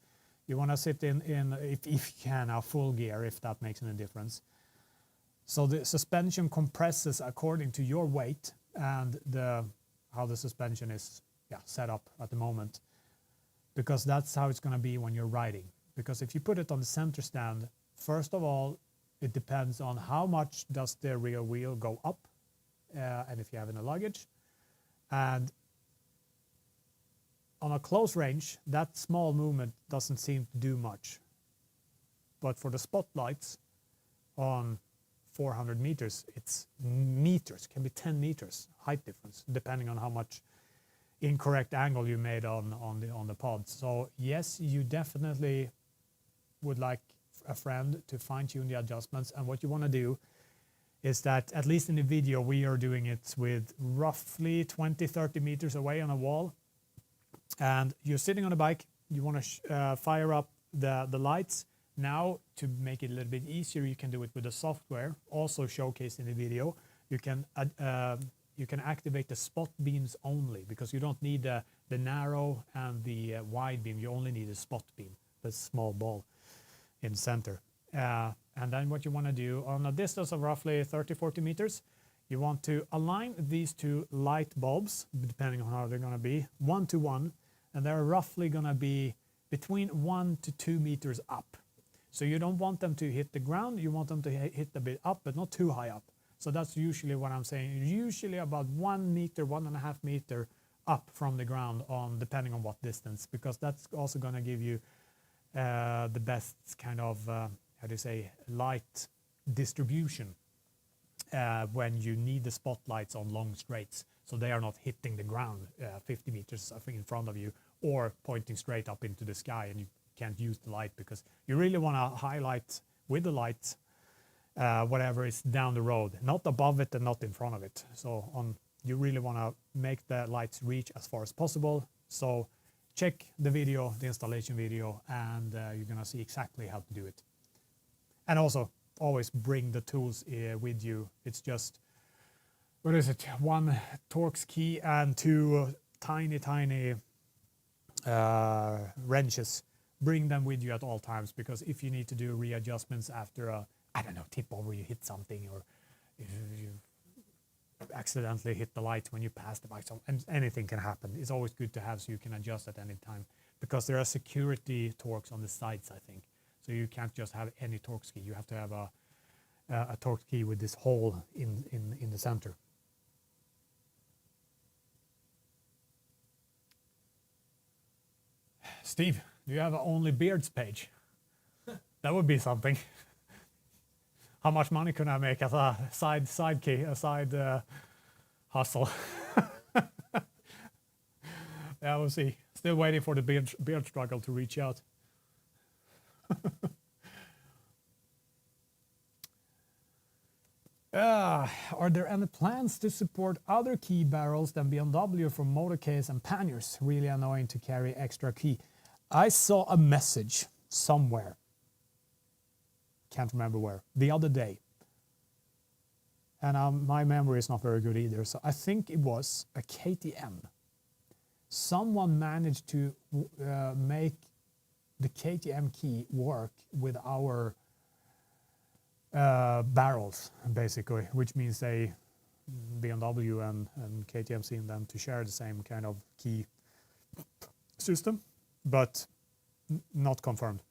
You want to sit in if you can, a full gear, if that makes any difference. So the suspension compresses according to your weight and how the suspension is set up at the moment, because that's how it's going to be when you're riding. Because if you put it on the center stand, first of all, it depends on how much does the rear wheel go up, and if you have any luggage. And on a close range, that small movement doesn't seem to do much. But for the spotlights on 400 meters, it's meters, can be 10 meters height difference, depending on how much incorrect angle you made on the pods. So yes, you definitely would like a friend to fine tune the adjustments. And what you want to do is that, at least in the video, we are doing it with roughly 20-30 meters away on a wall. And you're sitting on a bike, you want to fire up the lights. Now, to make it a little bit easier, you can do it with the software, also showcased in the video. You can activate the spot beams only, because you don't need the narrow and the wide beam. You only need a spot beam, the small ball in the center. And then what you want to do, on a distance of roughly 30-40 meters, you want to align these 2 light bulbs, depending on how they're going to be, 1 to 1, and they're roughly going to be between 1 to 2 meters up. So you don't want them to hit the ground, you want them to hit a bit up, but not too high up. So that's usually what I'm saying, usually about 1 meter, 1.5 meter up from the ground, depending on what distance, because that's also going to give you the best kind of, light distribution when you need the spotlights on long straights, so they are not hitting the ground 50 meters in front of you or pointing straight up into the sky, and you can't use the light, because you really want to highlight with the light whatever is down the road, not above it and not in front of it. So you really want to make the lights reach as far as possible. So check the video, the installation video, and you're going to see exactly how to do it. And also, always bring the tools with you. It's just, what is it, 1 Torx key and 2 tiny wrenches. Bring them with you at all times, because if you need to do readjustments after a, tip over, you hit something, or if you accidentally hit the light when you pass the bike, so anything can happen. It's always good to have, so you can adjust at any time, because there are security Torx on the sides, I think. So you can't just have any Torx key. You have to have a Torx key with this hole in the center. Steve, do you have an Only Beards page? That would be something. How much money can I make as a side hustle? Yeah, we'll see. Still waiting for the beard struggle to reach out. Are there any plans to support other key barrels than BMW for Moto Cans and Panniers? Really annoying to carry extra key. I saw a message somewhere. Can't remember where. The other day. And my memory is not very good either. So I think it was a KTM. Someone managed to make the KTM key work with our barrels, basically, which means they BMW and KTM seem them to share the same kind of key system, but not confirmed.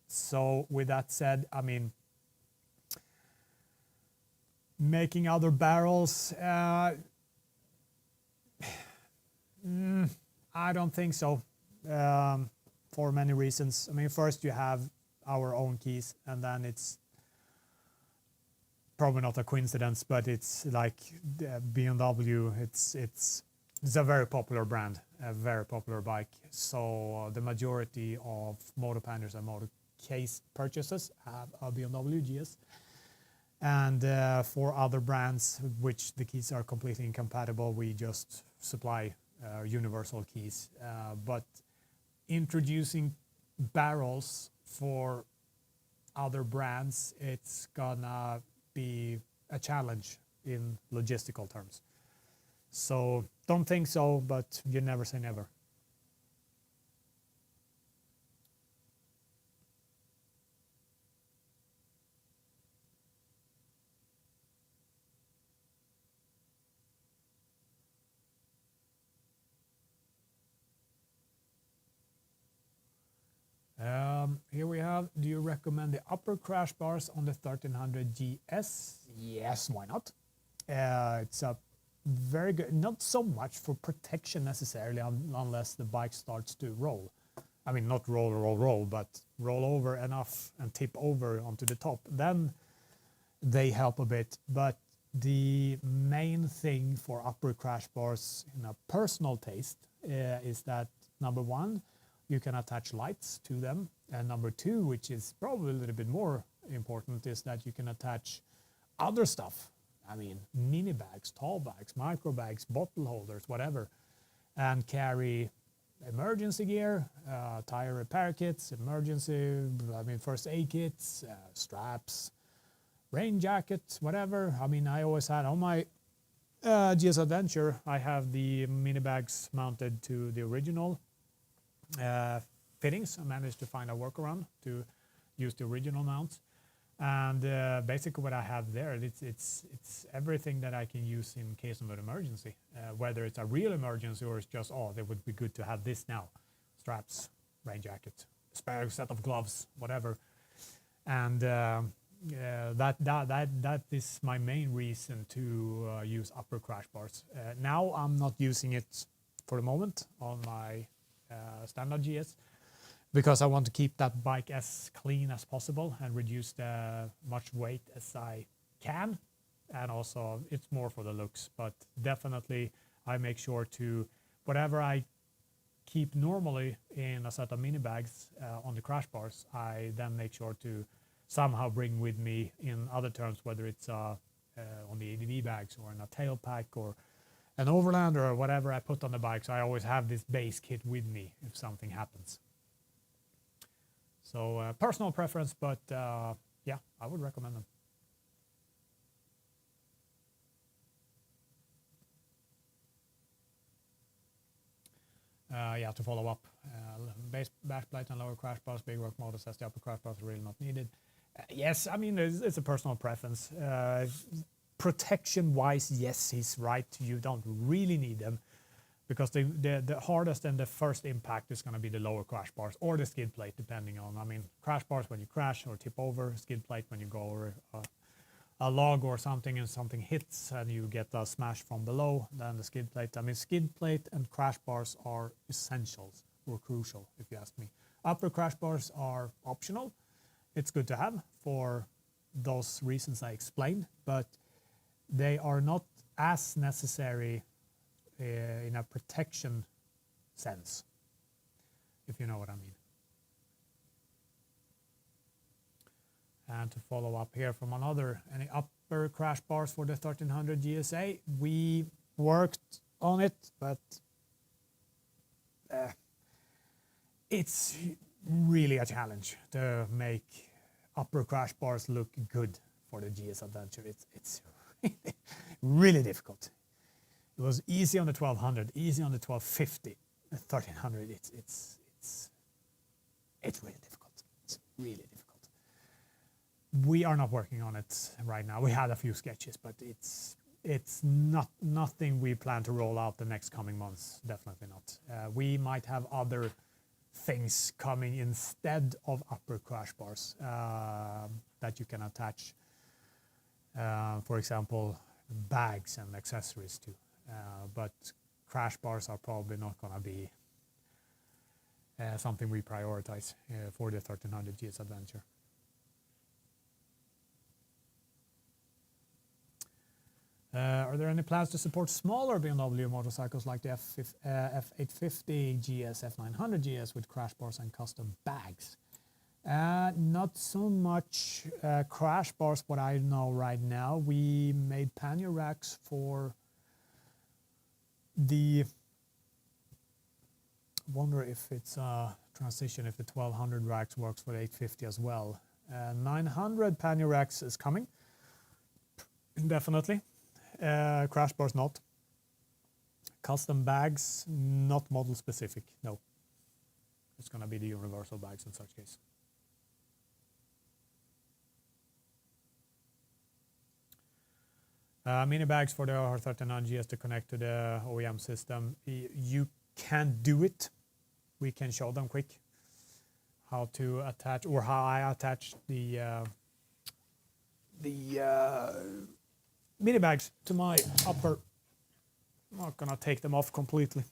So with that said, I mean, making other barrels, I don't think so, for many reasons. I mean, first you have our own keys, and then it's probably not a coincidence, but it's like BMW. It's a very popular brand, a very popular bike. So the majority of Moto Panniers and Moto case purchases have a BMW GS. And for other brands, which the keys are completely incompatible, we just supply universal keys. But introducing barrels for other brands, it's gonna be a challenge in logistical terms. So don't think so, but you never say never. Here we have, do you recommend the upper crash bars on the 1300 GS? Yes, why not? It's a very good, not so much for protection necessarily, unless the bike starts to roll. I mean, not roll, but roll over enough and tip over onto the top. Then they help a bit. But the main thing for upper crash bars in a personal taste is that, number one, you can attach lights to them. And number two, which is probably a little bit more important, is that you can attach other stuff. I mean, mini bags, tall bags, micro bags, bottle holders, whatever, and carry emergency gear, tire repair kits, first aid kits, straps, rain jackets, whatever. I mean, I always had on my GS Adventure, I have the mini bags mounted to the original fittings. I managed to find a workaround to use the original mounts, and basically what I have there, it's everything that I can use in case of an emergency, whether it's a real emergency or it's just, oh, it would be good to have this now, straps, rain jacket, spare set of gloves, whatever. And that is my main reason to use upper crash bars. Now I'm not using it for the moment on my standard GS, because I want to keep that bike as clean as possible and reduce the much weight as I can. And also it's more for the looks, but definitely I make sure to, whatever I keep normally in a set of mini bags on the crash bars, I then make sure to somehow bring with me in other terms, whether it's on the ADV bags or in a tail pack or an overlander or whatever I put on the bike. So I always have this base kit with me if something happens. So personal preference, but yeah, I would recommend them. Yeah, to follow up, base backplate and lower crash bars, big work model says the upper crash bars are really not needed. Yes, I mean, it's a personal preference. Protection-wise, yes, he's right. You don't really need them, because the hardest and the first impact is going to be the lower crash bars or the skid plate, depending on, I mean, crash bars when you crash or tip over, skid plate when you go over a log or something and something hits and you get a smash from below, then the skid plate. I mean, skid plate and crash bars are essentials or crucial, if you ask me. Upper crash bars are optional. It's good to have for those reasons I explained, but they are not as necessary in a protection sense, if you know what I mean. And to follow up here from another, any upper crash bars for the 1300 GSA? We worked on it, but it's really a challenge to make upper crash bars look good for the GS Adventure. It's really difficult. It was easy on the 1200, easy on the 1250, the 1300. It's really difficult. It's really difficult. We are not working on it right now. We had a few sketches, but it's not nothing we plan to roll out the next coming months. Definitely not. We might have other things coming instead of upper crash bars that you can attach. For example, bags and accessories too. But crash bars are probably not going to be something we prioritize for the 1300 GS Adventure. Are there any plans to support smaller BMW motorcycles like the F850 GS, F900 GS with crash bars and custom bags? Not so much crash bars, what I know right now. We made pannier racks for the, wonder if it's a transition, if the 1200 racks works for the 850 as well. 900 pannier racks is coming, definitely. Crash bars not. Custom bags, not model specific, no. It's going to be the universal bags in such case. Mini bags for the R1300 GS to connect to the OEM system. You can do it. We can show them quick how to attach, or how I attach the mini bags to my upper. I'm not gonna take them off completely.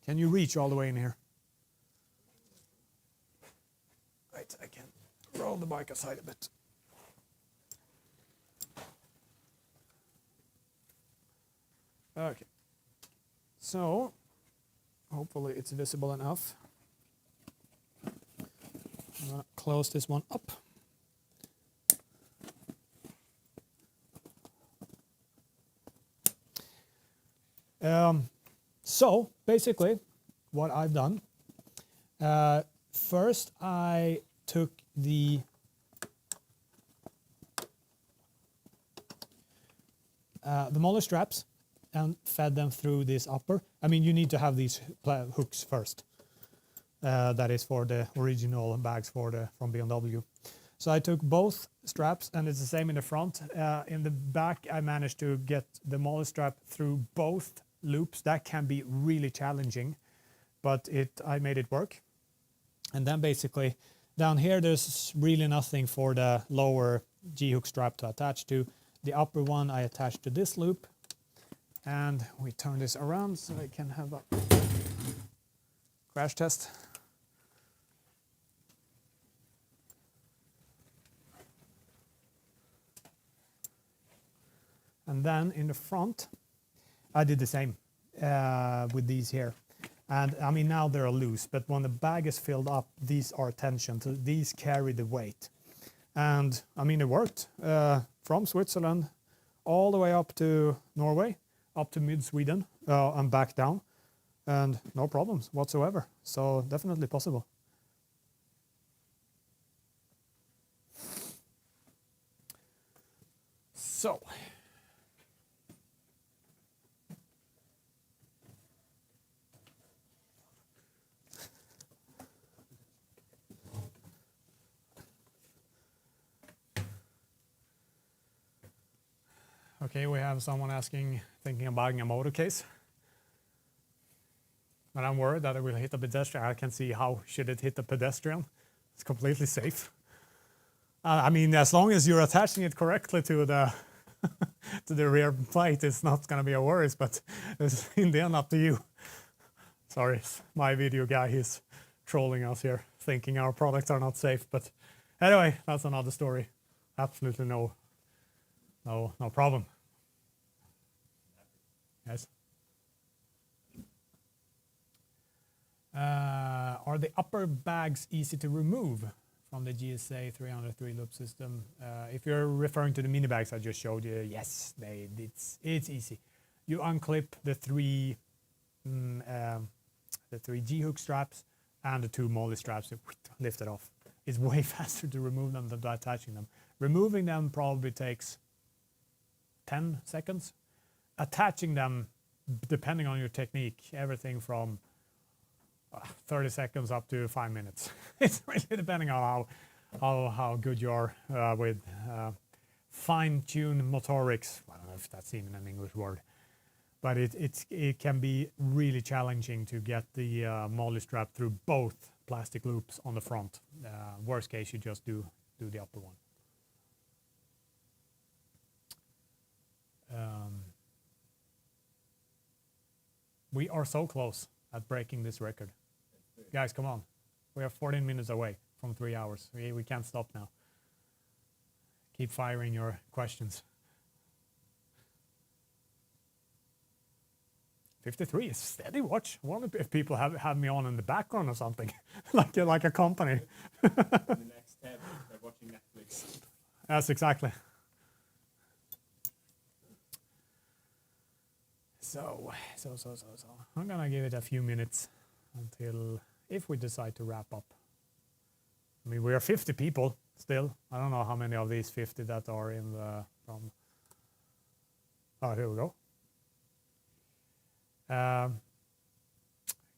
Can you reach all the way in here? Right, I can roll the bike aside a bit. Okay, so hopefully it's visible enough. I'm gonna close this one up. So basically what I've done, first I took the molar straps and fed them through this upper. I mean, you need to have these hooks first. That is for the original bags from BMW. So I took both straps, and it's the same in the front. In the back, I managed to get the molar strap through both loops. That can be really challenging, but I made it work. And then basically down here, there's really nothing for the lower G-hook strap to attach to. The upper one I attached to this loop, and we turn this around so I can have a crash test. And then in the front, I did the same with these here. And I mean, now they're loose, but when the bag is filled up, these are tensioned, so these carry the weight. And I mean, it worked from Switzerland all the way up to Norway, up to mid-Sweden, and back down, and no problems whatsoever. So definitely possible. So. Okay, we have someone thinking of buying a motor case. But I'm worried that it will hit a pedestrian. I can see how should it hit a pedestrian. It's completely safe. I mean, as long as you're attaching it correctly to the to the rear plate, it's not going to be a worry, but it's in the end up to you. Sorry, my video guy, he's trolling us here, thinking our products are not safe. But anyway, that's another story. Absolutely no problem. Yes. Are the upper bags easy to remove from the GSA 303 loop system? If you're referring to the mini bags I just showed you, yes, it's easy. You unclip the three G-hook straps and the two MOLLE straps, you lift it off. It's way faster to remove them than attaching them. Removing them probably takes 10 seconds. Attaching them, depending on your technique, everything from 30 seconds up to 5 minutes. It's really depending on how good you are with fine-tuned motorics. I don't know if that's even an English word, but it can be really challenging to get the MOLLE strap through both plastic loops on the front. Worst case, you just do the upper one. We are so close at breaking this record. Guys, come on. We are 14 minutes away from 3 hours. We can't stop now. Keep firing your questions. 53 is steady watch. I wonder if people have me on in the background or something, like a company. In the next tab, they're watching Netflix. Yes, exactly. So. I'm gonna give it a few minutes until, if we decide to wrap up. I mean, we are 50 people still. I don't know how many of these 50 that are in the from. Oh, here we go.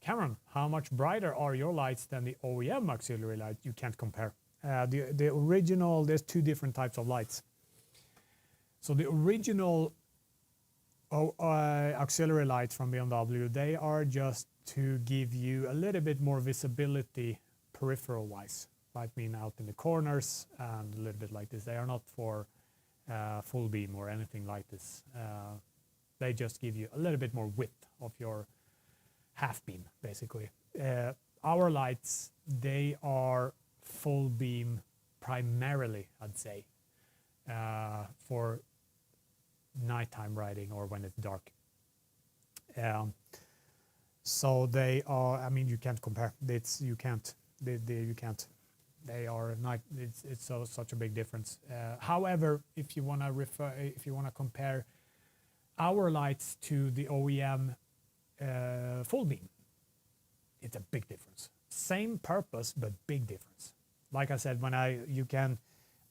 Cameron, how much brighter are your lights than the OEM auxiliary light? You can't compare. The original, there's two different types of lights. So the original auxiliary lights from BMW, they are just to give you a little bit more visibility peripheral wise. Might mean out in the corners and a little bit like this. They are not for full beam or anything like this. They just give you a little bit more width of your half beam, basically. Our lights, they are full beam primarily, I'd say, for nighttime riding or when it's dark. So they are, I mean, you can't compare. You can't. They are night. It's such a big difference. However, if you want to compare our lights to the OEM full beam, it's a big difference. Same purpose, but big difference. Like I said, you can,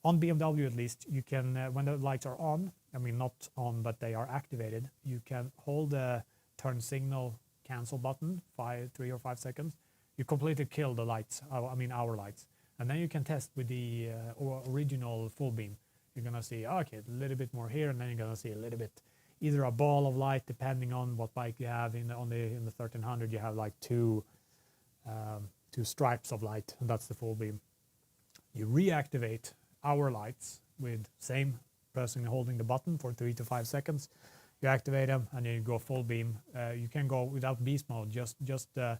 on BMW at least, you can, when the lights are on, I mean not on, but they are activated, you can hold the turn signal cancel button 3 or 5 seconds. You completely kill the lights, I mean our lights. And then you can test with the original full beam. You're gonna see, okay, a little bit more here, and then you're gonna see a little bit, either a ball of light, depending on what bike you have. In the 1300, you have like two stripes of light, and that's the full beam. You reactivate our lights with same person holding the button for 3 to 5 seconds. You activate them, and then you go full beam. You can go without beast mode, just the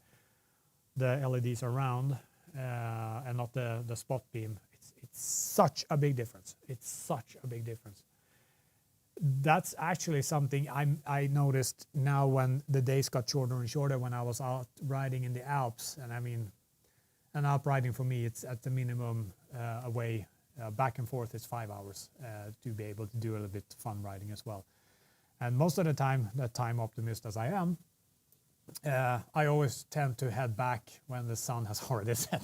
LEDs around, and not the spot beam. It's such a big difference. It's such a big difference. That's actually something I noticed now when the days got shorter and shorter when I was out riding in the Alps. And I mean, an Alp riding for me, it's at the minimum away, back and forth, it's 5 hours to be able to do a little bit fun riding as well. And most of the time, that time optimist as I am, I always tend to head back when the sun has already set,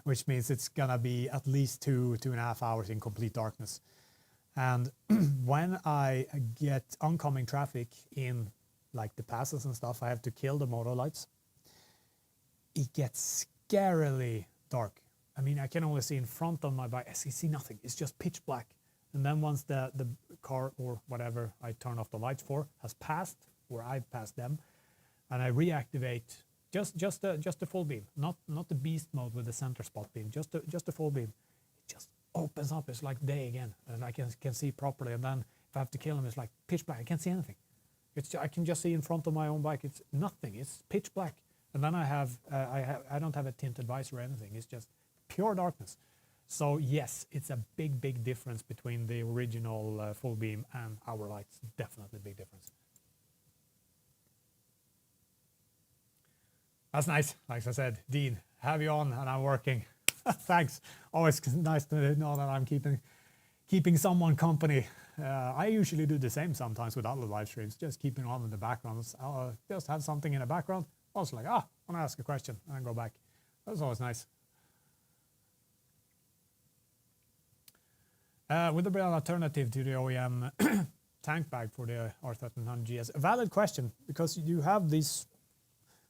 which means it's gonna be at least 2.5 hours in complete darkness. And when I get oncoming traffic in like the passes and stuff, I have to kill the motor lights. It gets scarily dark. I mean, I can only see in front of my bike. I see nothing. It's just pitch black. And then once the car or whatever I turn off the lights for has passed, or I've passed them, and I reactivate just the full beam, not the beast mode with the center spot beam, just the full beam. It just opens up. It's like day again, and I can see properly. And then if I have to kill him, it's like pitch black. I can't see anything. I can just see in front of my own bike. It's nothing. It's pitch black. And then I don't have a tinted visor or anything. It's just pure darkness. So yes, it's a big difference between the original full beam and our lights. Definitely big difference. That's nice. Like I said, Dean, have you on and I'm working. Thanks. Always nice to know that I'm keeping someone company. I usually do the same sometimes with other live streams, just keeping on in the background. I'll just have something in the background. Also like, I want to ask a question and go back. That's always nice. Would there be an alternative to the OEM tank bag for the R1300 GS? A valid question, because you have these,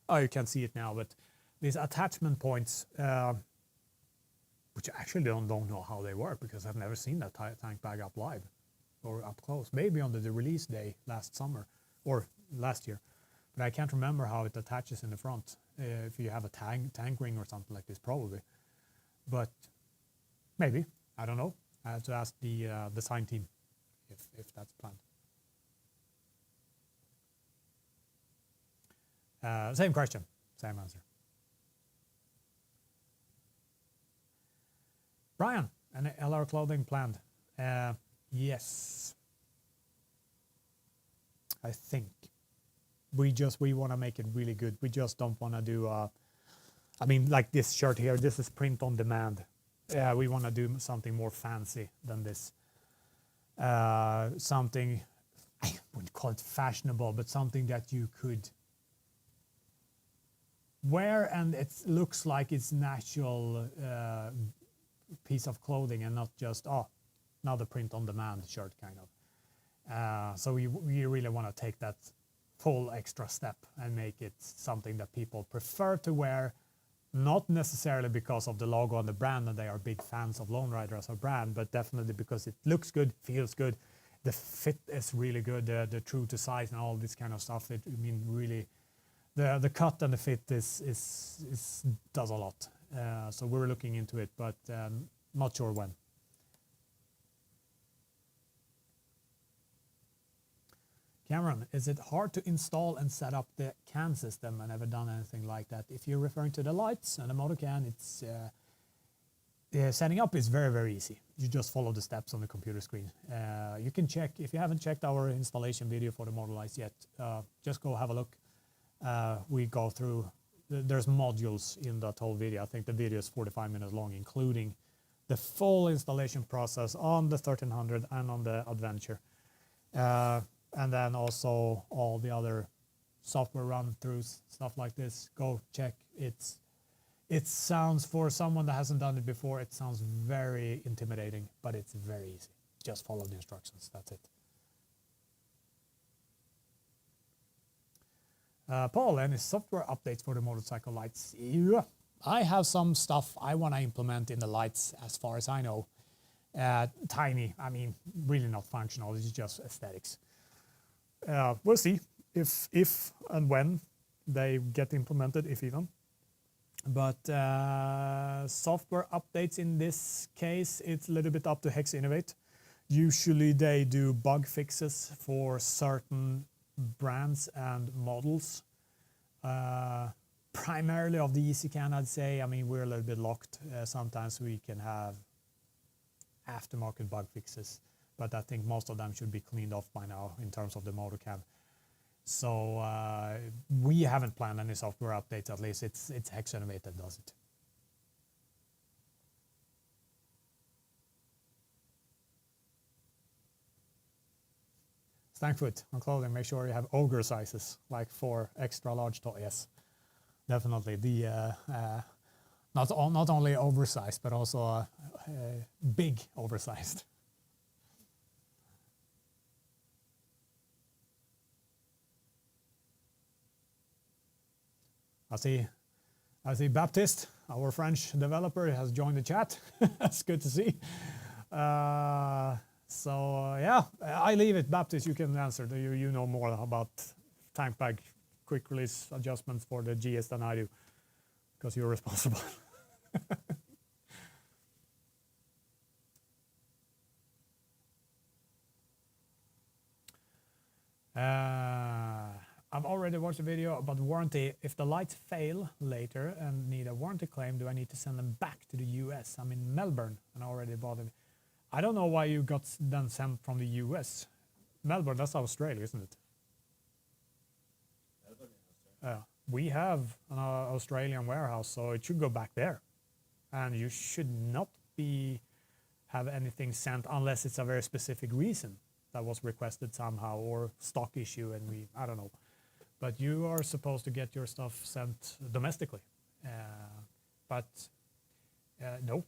oh, you can't see it now, but these attachment points, which I actually don't know how they work, because I've never seen that tank bag up live or up close. Maybe on the release day last summer or last year, but I can't remember how it attaches in the front. If you have a tank ring or something like this, probably, but maybe, I don't know. I have to ask the design team if that's planned. Same question, same answer. Brian, any LR clothing planned? Yes. I think we want to make it really good. We just don't want to do I mean, like this shirt here, this is print on demand. Yeah, we want to do something more fancy than this. Something, I wouldn't call it fashionable, but something that you could wear and it looks like it's natural piece of clothing and not just, oh, another print on demand shirt kind of. So we really want to take that full extra step and make it something that people prefer to wear, not necessarily because of the logo and the brand and they are big fans of Lone Rider as a brand, but definitely because it looks good, feels good, the fit is really good, the true to size and all this kind of stuff. I mean, really, the cut and the fit is does a lot. So we're looking into it, but not sure when. Cameron, is it hard to install and set up the CAN system? I've never done anything like that. If you're referring to the lights and the Moto Can, it's setting up is very, very easy. You just follow the steps on the computer screen. You can check, if you haven't checked our installation video for the Model Lights yet, just go have a look. We go through, there's modules in that whole video. I think the video is 45 minutes long, including the full installation process on the 1300 and on the Adventure. And then also all the other software run-throughs, stuff like this. Go check. It sounds, for someone that hasn't done it before, it sounds very intimidating, but it's very easy. Just follow the instructions. That's it. Paul, any software updates for the motorcycle lights? Yeah, I have some stuff I want to implement in the lights as far as I know. Tiny, I mean, really not functional. It's just aesthetics. We'll see if and when they get implemented, if even. But software updates in this case, it's a little bit up to Hex Innovate. Usually they do bug fixes for certain brands and models. Primarily of the ezCAN, I'd say. I mean, we're a little bit locked. Sometimes we can have aftermarket bug fixes, but I think most of them should be cleaned off by now in terms of the Moto Can. So we haven't planned any software updates, at least it's Hex Innovate that does it. Stankfoot on clothing, make sure you have ogre sizes, like for extra large toy. Yes, definitely. The not only oversized, but also big oversized. I see Baptiste, our French developer, has joined the chat. That's good to see. So yeah, I leave it. Baptiste, you can answer. You know more about tank bag quick release adjustments for the GS than I do, because you're responsible. I've already watched a video about warranty. If the lights fail later and need a warranty claim, do I need to send them back to the US? I'm in Melbourne and I already bought it. I don't know why you got them sent from the US. Melbourne, that's Australia, isn't it? We have an Australian warehouse, so it should go back there. And you should not have anything sent unless it's a very specific reason that was requested somehow, or stock issue, and I don't know. But you are supposed to get your stuff sent domestically. but no,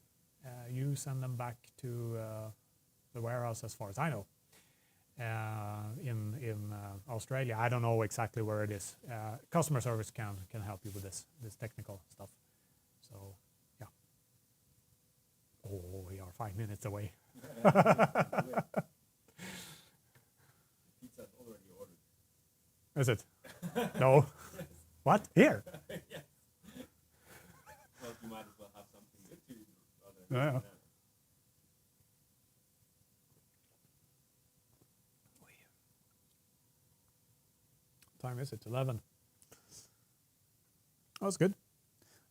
you send them back to the warehouse, as far as I know. In Australia, I don't know exactly where it is. Customer service can help you with this technical stuff. So yeah. Oh, we are 5 minutes away. Pizza's already ordered. Is it? No. What? Here? Yes. Well, you might as well have something good to order. Yeah. Time is it? 11. That's good.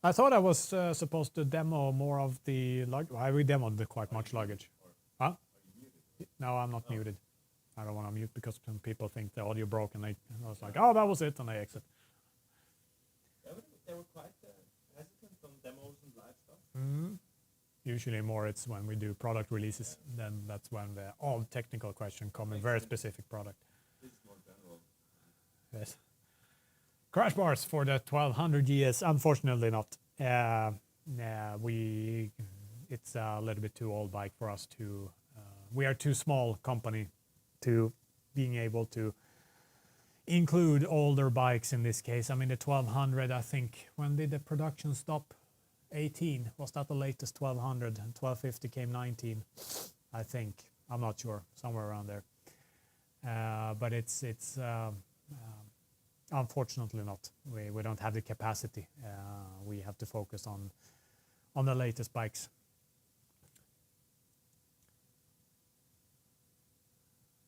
I thought I was supposed to demo more of the luggage. We demoed quite much luggage. Huh? No, I'm not muted. I don't want to mute because some people think the audio broke and I was like, oh, that was it, and they exit. They were quite hesitant on demos and live stuff. Mm-hmm. Usually more it's when we do product releases, then that's when all technical questions come in very specific product. This is more general. Yes. Crash bars for the 1200 GS, unfortunately not. It's a little bit too old bike for us to, we are too small company to being able to include older bikes in this case. I mean, the 1200, I think, when did the production stop? 18, was that the latest 1200? And 1250 came 19, I think. I'm not sure, somewhere around there. But it's unfortunately not. We don't have the capacity. We have to focus on the latest bikes.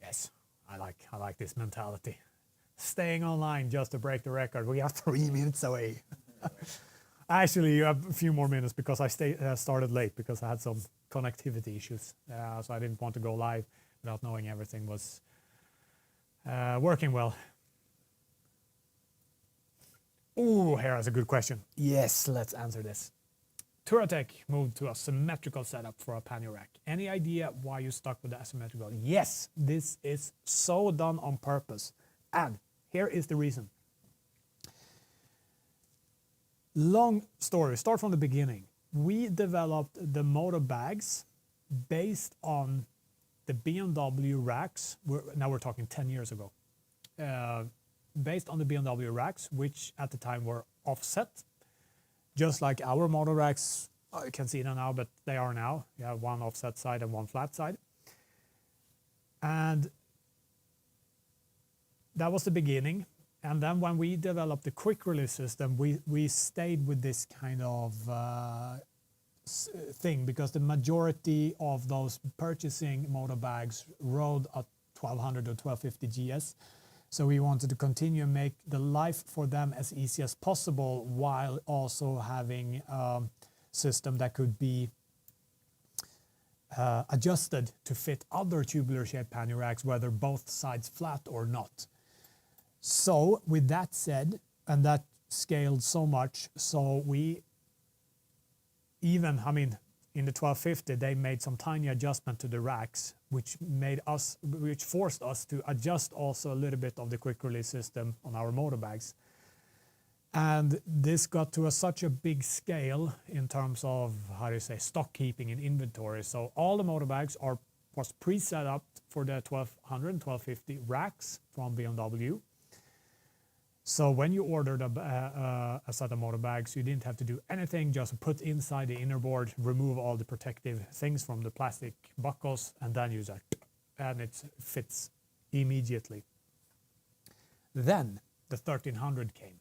Yes, I like this mentality. Staying online just to break the record. We are 3 minutes away. Actually, you have a few more minutes because I started late because I had some connectivity issues. So I didn't want to go live without knowing everything was working well. Oh, here is a good question. Yes, let's answer this. Touratech moved to a symmetrical setup for a pannier rack. Any idea why you stuck with the asymmetrical? Yes, this is so done on purpose. And here is the reason. Long story, start from the beginning. We developed the motor bags based on the BMW racks. Now we're talking 10 years ago. Based on the BMW racks, which at the time were offset. Just like our motor racks, you can see them now, but they are now. You have one offset side and one flat side. And that was the beginning. And then when we developed the quick release system, we stayed with this kind of thing because the majority of those purchasing motor bags rode a 1200 or 1250 GS. So we wanted to continue and make the life for them as easy as possible while also having a system that could be adjusted to fit other tubular shaped pannier racks, whether both sides flat or not. So with that said, and that scaled so much, so we even, I mean, in the 1250, they made some tiny adjustment to the racks, which forced us to adjust also a little bit of the quick release system on our motor bags. And this got to such a big scale in terms of, how do you say, stock keeping and inventory. So all the motor bags was pre-set up for the 1200 and 1250 racks from BMW. So when you ordered a set of motor bags, you didn't have to do anything, just put inside the inner board, remove all the protective things from the plastic buckles, and then use that, and it fits immediately. Then the 1300 came.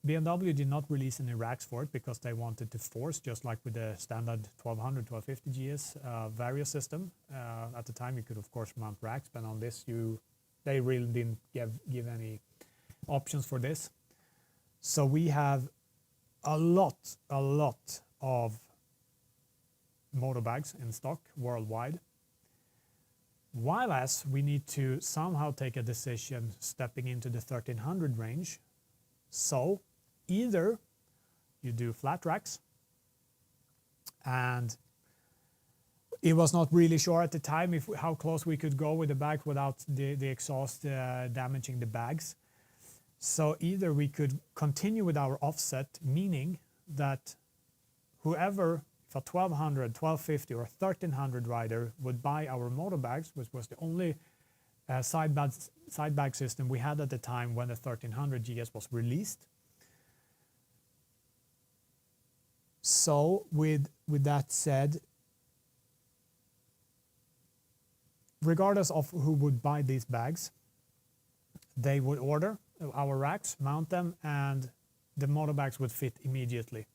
BMW did not release any racks for it because they wanted to force, just like with the standard 1200, 1250 GS various system. At the time, you could of course mount racks, but on this they really didn't give any options for this. So we have a lot of motor bags in stock worldwide. While as we need to somehow take a decision stepping into the 1300 range. So either you do flat racks, and it was not really sure at the time how close we could go with the bag without the exhaust damaging the bags. So either we could continue with our offset, meaning that whoever, if a 1200, 1250 or 1300 rider would buy our motor bags, which was the only side bag system we had at the time when the 1300 GS was released. So with that said, regardless of who would buy these bags, they would order our racks, mount them, and the motor bags would fit immediately.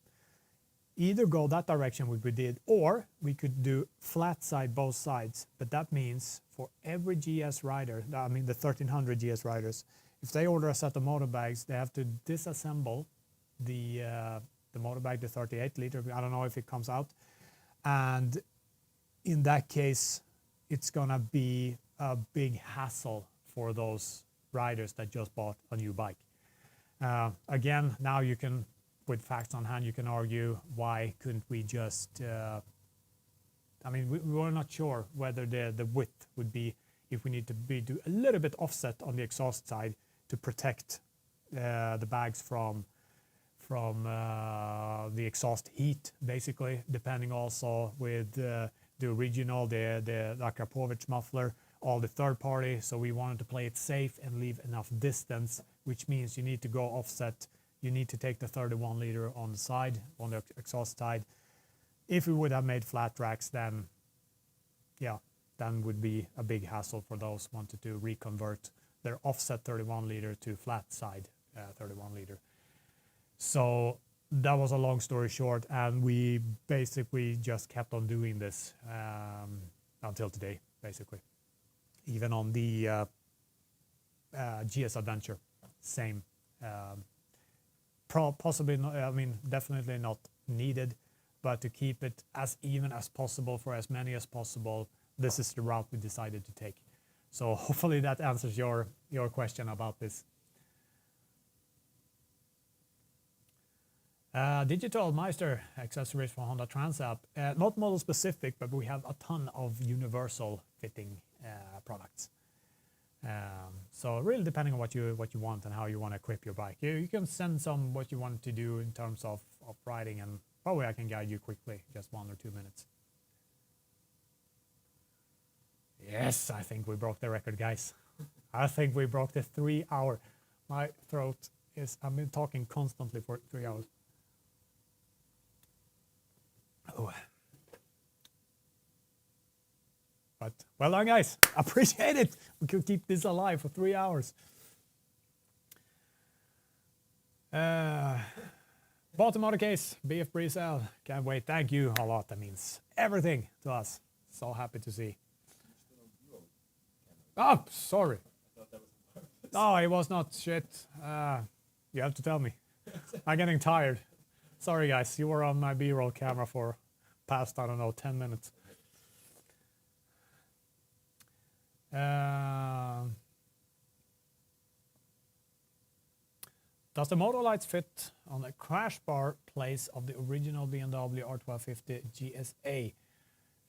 Either go that direction, which we did, or we could do flat side both sides. But that means for every GS rider, I mean the 1300 GS riders, if they order a set of motor bags, they have to disassemble the motor bag, the 38 liter. I don't know if it comes out. And in that case, it's gonna be a big hassle for those riders that just bought a new bike. Again, now you can, with facts on hand, you can argue why couldn't we just, I mean, we were not sure whether the width would be, if we need to do a little bit offset on the exhaust side to protect the bags from the exhaust heat, basically, depending also with the original, the Akrapovic muffler, all the third party. So we wanted to play it safe and leave enough distance, which means you need to go offset. You need to take the 31 liter on the side, on the exhaust side. If we would have made flat racks, then yeah, then would be a big hassle for those wanted to reconvert their offset 31 liter to flat side 31 liter. So that was a long story short, and we basically just kept on doing this until today, basically. Even on the GS Adventure, same. Possibly not, I mean, definitely not needed, but to keep it as even as possible for as many as possible, this is the route we decided to take. So hopefully that answers your question about this. Digital Meister accessories for Honda Transap, not model specific, but we have a ton of universal fitting products. So really depending on what you want and how you want to equip your bike. You can send some what you want to do in terms of riding, and probably I can guide you quickly, just 1 or 2 minutes. Yes, I think we broke the record, guys. I think we broke the 3 hour. My throat is, I've been talking constantly for 3 hours. Oh. But well done, guys. Appreciate it. We could keep this alive for 3 hours. Bought a motor case, BF Brisel. Can't wait. Thank you a lot. That means everything to us. So happy to see. Oh, sorry. No, it was not. Shit. You have to tell me. I'm getting tired. Sorry, guys. You were on my B-roll camera for past, I don't know, 10 minutes. Does the motor lights fit on the crash bar place of the original BMW R1250 GSA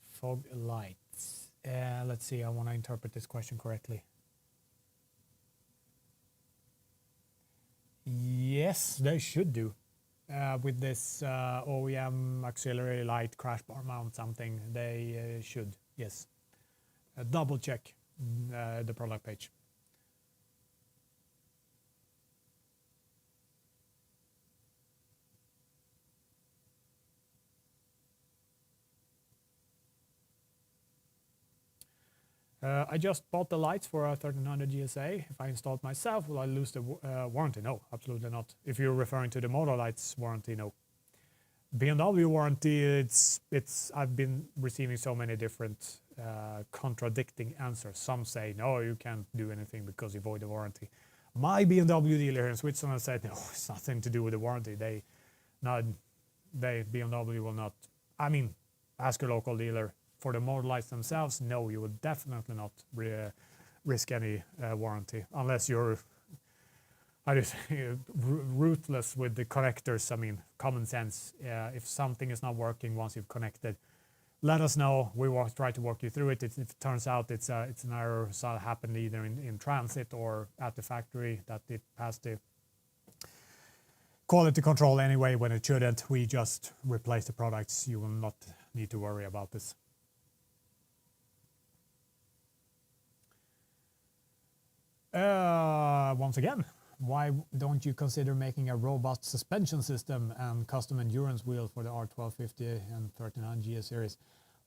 fog lights? Let's see, I want to interpret this question correctly. Yes, they should do. With this OEM auxiliary light crash bar mount something, they should, yes. Double check the product page. I just bought the lights for a 1300 GSA. If I install it myself, will I lose the warranty? No, absolutely not. If you're referring to the motor lights warranty, no. BMW warranty, it's. I've been receiving so many different contradicting answers. Some say, no, you can't do anything because you void the warranty. My BMW dealer here in Switzerland said, no, it's nothing to do with the warranty. BMW will not, I mean, ask your local dealer. For the motor lights themselves, no, you would definitely not risk any warranty unless you're ruthless with the connectors. I mean, common sense. If something is not working once you've connected, let us know. We will try to walk you through it. If it turns out it's an error, so it happened either in transit or at the factory, that it passed the quality control anyway when it shouldn't. We just replace the products. You will not need to worry about this. Once again, why don't you consider making a robust suspension system and custom endurance wheel for the R1250 and 39 GS series?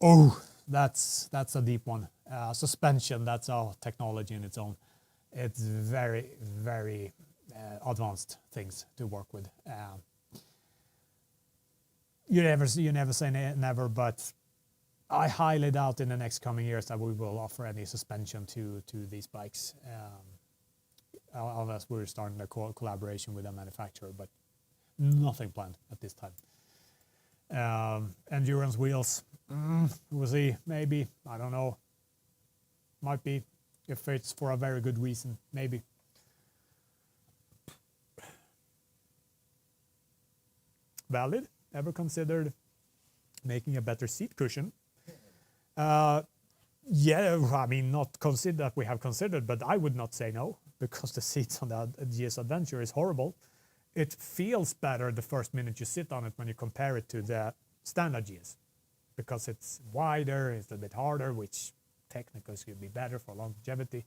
Oh, that's a deep one. Suspension, that's a technology in its own. It's very, very advanced things to work with. You never say never, but I highly doubt in the next coming years that we will offer any suspension to these bikes, unless we're starting a collaboration with a manufacturer, but nothing planned at this time. Endurance wheels, we'll see, maybe, I don't know, might be, if it's for a very good reason, maybe. Valid, ever considered making a better seat cushion? Yeah, I mean, not consider that we have considered, but I would not say no, because the seats on the GS Adventure is horrible. It feels better the first minute you sit on it when you compare it to the standard GS, because it's wider, it's a bit harder, which technically should be better for longevity.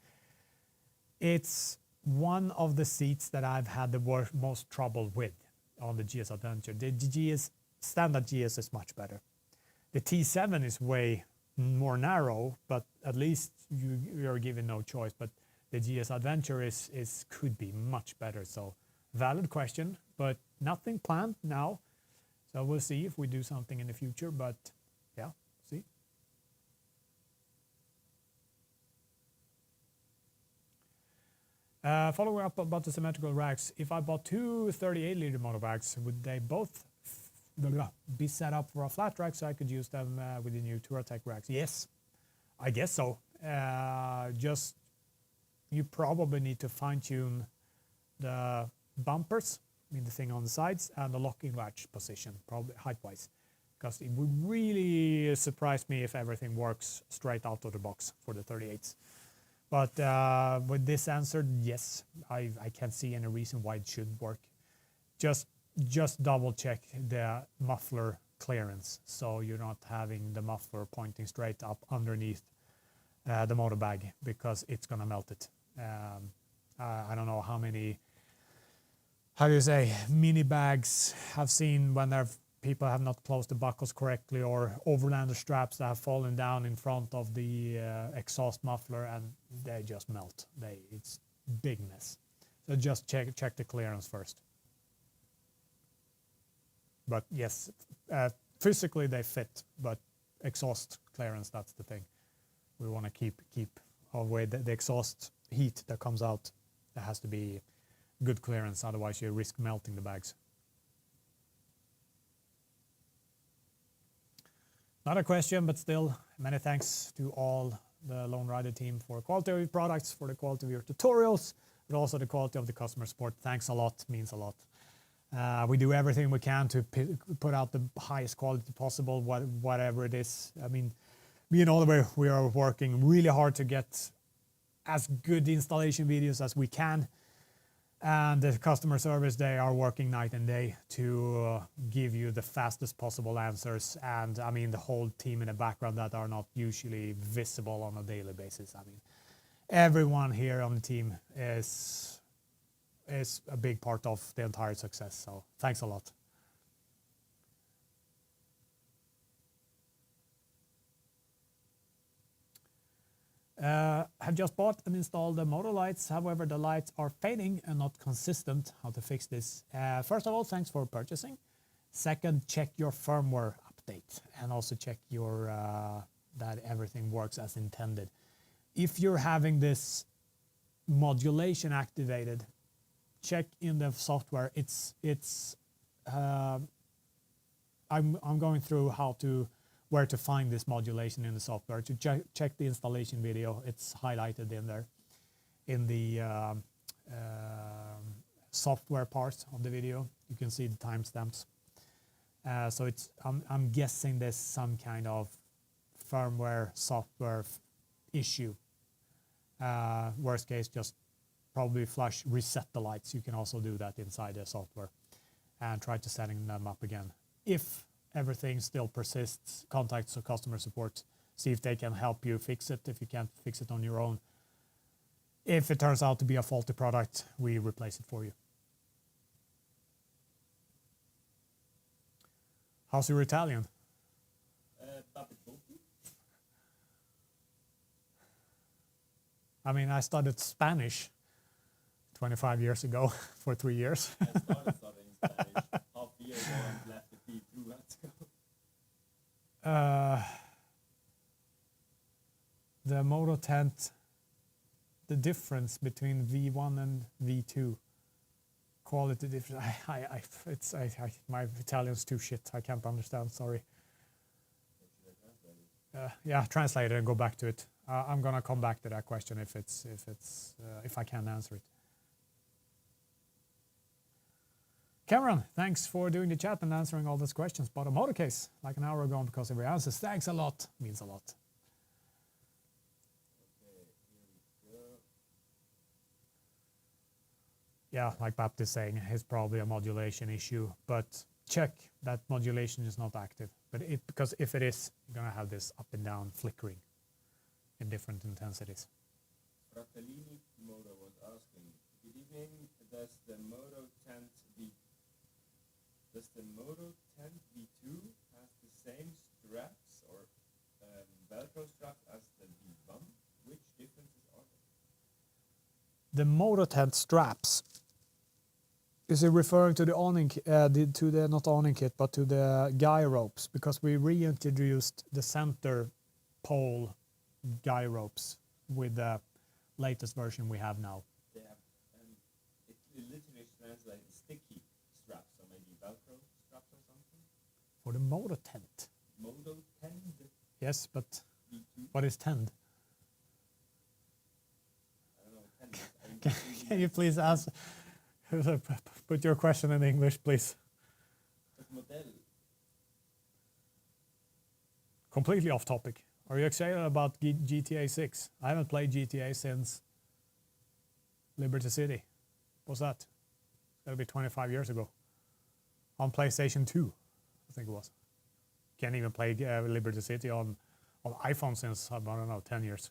It's one of the seats that I've had the most trouble with on the GS Adventure. The GS, standard GS is much better. The T7 is way more narrow, but at least you're given no choice. But the GS Adventure could be much better. So valid question, but nothing planned now. So we'll see if we do something in the future, but yeah, see. Following up about the symmetrical racks, if I bought two 38-liter motor racks, would they both be set up for a flat rack so I could use them with the new Touratech racks? Yes, I guess so. Just you probably need to fine-tune the bumpers, I mean the thing on the sides, and the locking latch position, probably height-wise, because it would really surprise me if everything works straight out of the box for the 38s. But with this answer, yes, I can't see any reason why it shouldn't work. Just double check the muffler clearance, so you're not having the muffler pointing straight up underneath the motor bag, because it's gonna melt it. I don't know how many, how do you say, mini bags have seen when people have not closed the buckles correctly, or overlander straps that have fallen down in front of the exhaust muffler, and they just melt. It's big mess. So just check the clearance first. But yes, physically they fit, but exhaust clearance, that's the thing. We want to keep away the exhaust heat that comes out. There has to be good clearance, otherwise you risk melting the bags. Not a question, but still, many thanks to all the Lone Rider team for quality of your products, for the quality of your tutorials, but also the quality of the customer support. Thanks a lot, means a lot. We do everything we can to put out the highest quality possible, whatever it is. I mean, me and Oliver, we are working really hard to get as good installation videos as we can. And the customer service, they are working night and day to give you the fastest possible answers. And I mean, the whole team in the background that are not usually visible on a daily basis. I mean, everyone here on the team is a big part of the entire success. So thanks a lot. Have just bought and installed the motor lights. However, the lights are fading and not consistent. How to fix this? First of all, thanks for purchasing. Second, check your firmware update, and also check your that everything works as intended. If you're having this modulation activated, check in the software. I'm going through where to find this modulation in the software. To check the installation video, it's highlighted in there in the software part of the video. You can see the timestamps. So I'm guessing there's some kind of firmware software issue. Worst case, just probably reset the lights. You can also do that inside the software. and try to setting them up again. If everything still persists, contact the customer support, see if they can help you fix it if you can't fix it on your own. If it turns out to be a faulty product, we replace it for you. How's your Italian? I mean, I studied Spanish 25 years ago for 3 years. I started studying Spanish half a year ago and left the P2 at school. The Moto Can, the difference between V1 and V2, quality difference. My Italian's too shit. I can't understand. Sorry. Yeah, translate it and go back to it. I'm gonna come back to that question if I can answer it. Cameron, thanks for doing the chat and answering all those questions about a motor case like an hour ago, because of your answers. Thanks a lot. Means a lot. Okay, here we go. Yeah, like Bapt is saying, it's probably a modulation issue, but check that modulation is not active. But because if it is, you're gonna have this up and down flickering in different intensities. Fratellini Moto was asking, good evening, does the Moto Can V2 has the same straps or Velcro straps as the V1? Which differences are there? The Moto Tent straps, is it referring to the awning, not awning kit, but to the guy ropes? Because we reintroduced the center pole guy ropes with the latest version we have now. They have, it literally translates sticky straps, so maybe Velcro straps or something. For the Moto Tent. Moto Can Yes, but V2. what is tent? I don't know, Can you please ask? Put your question in English, please. Model. Completely off topic. Are you excited about GTA 6? I haven't played GTA since Liberty City. What's that? That'll be 25 years ago. On PlayStation 2, I think it was. Can't even play Liberty City on iPhone since, I don't know, 10 years.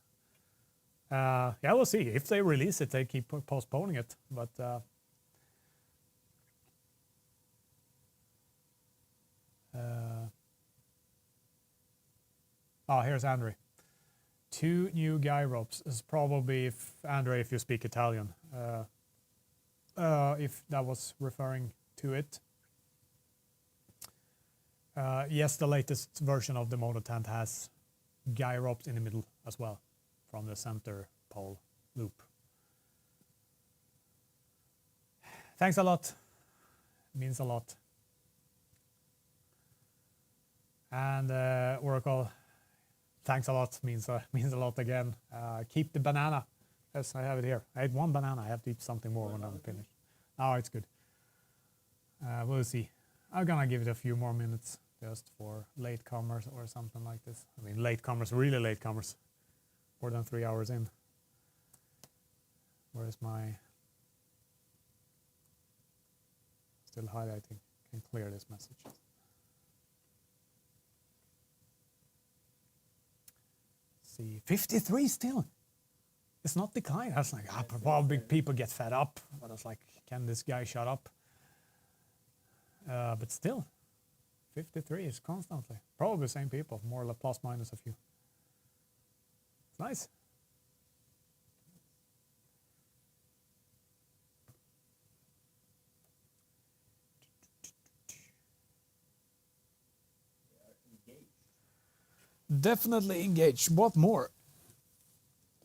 Yeah, we'll see. If they release it, they keep postponing it. But here's Andre. 2 new guy ropes is probably, if Andre, if you speak Italian, if that was referring to it. Yes, the latest version of the Moto Tent has guy ropes in the middle as well, from the center pole loop. Thanks a lot. Means a lot. And Oracle, thanks a lot. Means a lot again. Keep the banana. Yes, I have it here. I ate 1 banana. I have to eat something more when I'm finished. Oh, it's good. We'll see. I'm gonna give it a few more minutes just for latecomers or something like this. I mean, latecomers, really latecomers. More than 3 hours in. Where's my... Still highlighting. Can clear this message. See, 53 still. It's not decline. I was like, probably people get fed up. But I was like, can this guy shut up? But still, 53 is constantly. Probably the same people, more or less plus minus a few. It's nice. Definitely engaged. What more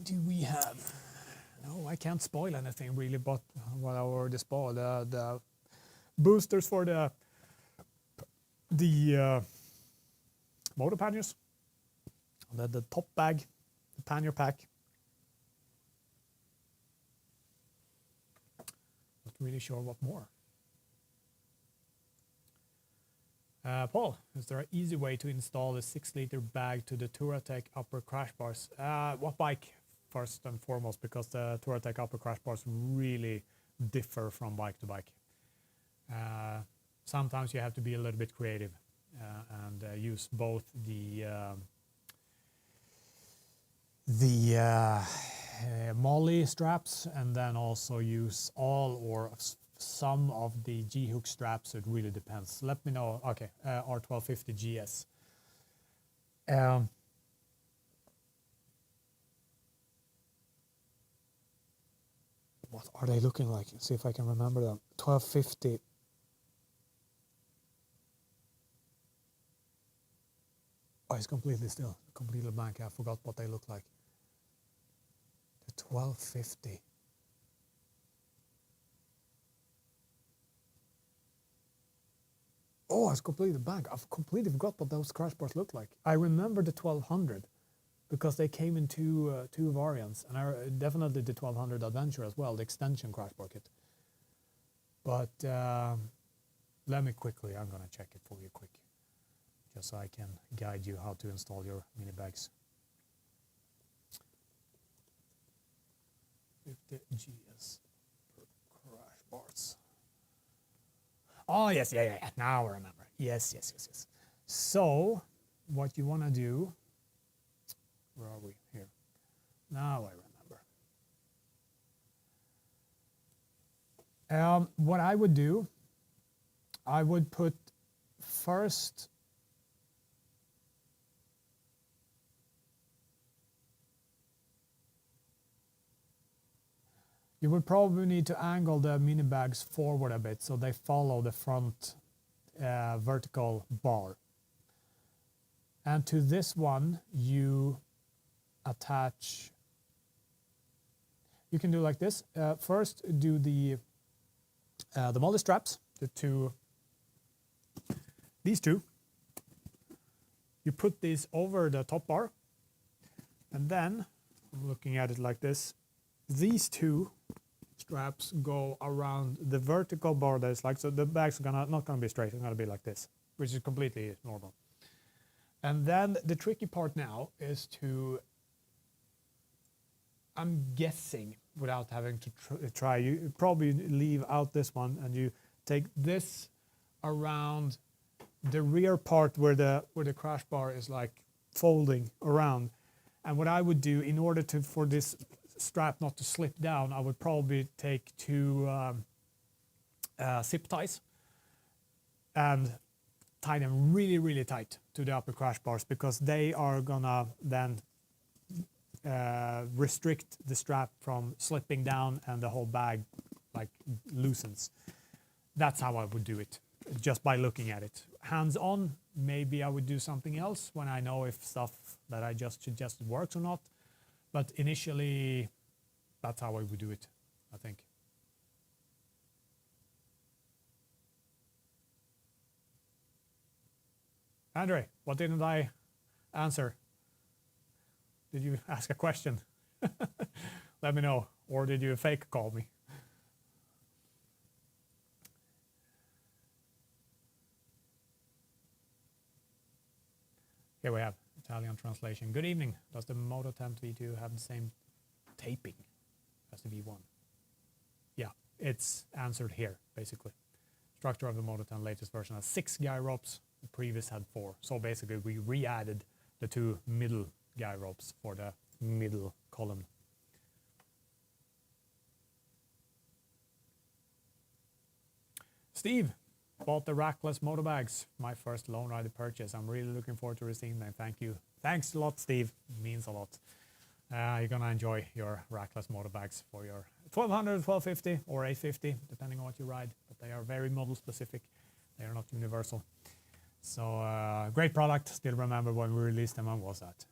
do we have? No, I can't spoil anything really, but what I already spoiled. The boosters for the motor panniers. The top bag, the pannier pack. Not really sure what more. Paul, is there an easy way to install a 6-liter bag to the Touratech upper crash bars? What bike, first and foremost, because the Touratech upper crash bars really differ from bike to bike. sometimes you have to be a little bit creative and use both the molly straps and then also use all or some of the G-hook straps. It really depends. Let me know. Okay, R1250 GS. What are they looking like? See if I can remember them. 1250. Oh, it's completely still. Completely blank. I forgot what they look like. The 1250. Oh, it's completely blank. I've completely forgot what those crash bars look like. I remember the 1200 because they came in two variants, and I definitely the 1200 Adventure as well, the extension crash bar kit. But let me quickly, I'm gonna check it for you quick, just so I can guide you how to install your mini bags. 50 GS per crash bars. Oh, yes, yeah. Now I remember. Yes. So, what you want to do, where are we? Here. Now I remember. What I would do, I would put first, you would probably need to angle the mini bags forward a bit so they follow the front vertical bar. And to this one, you attach, you can do like this. First, do the molly straps, these two. You put these over the top bar, and then, I'm looking at it like this, these two straps go around the vertical bar that is like, so the bag's not gonna be straight, it's gonna be like this, which is completely normal. And then the tricky part now is to, I'm guessing, without having to try, you probably leave out this one and you take this around the rear part where the crash bar is like folding around. And what I would do in order for this strap not to slip down, I would probably take two zip ties and tie them really tight to the upper crash bars, because they are gonna then restrict the strap from slipping down and the whole bag like loosens. That's how I would do it, just by looking at it. Hands on, maybe I would do something else when I know if stuff that I just suggested works or not. But initially, that's how I would do it, I think. Andre, what didn't I answer? Did you ask a question? Let me know. Or did you fake call me? Here we have Italian translation. Good evening. Does the Moto Can V2 have the same taping as the V1? Yeah, it's answered here, basically. Structure of the Moto Can latest version has 6 guy ropes. The previous had 4. So basically we re-added the 2 middle guy ropes for the middle column. Steve bought the Rackless moto bags, my first Lone Rider purchase. I'm really looking forward to receiving them. Thank you. Thanks a lot, Steve. It means a lot. You're gonna enjoy your Rackless moto bags for your 1200, 1250 or 850, depending on what you ride. But they are very model specific. They are not universal. So great product. Still remember when we released them. When was that?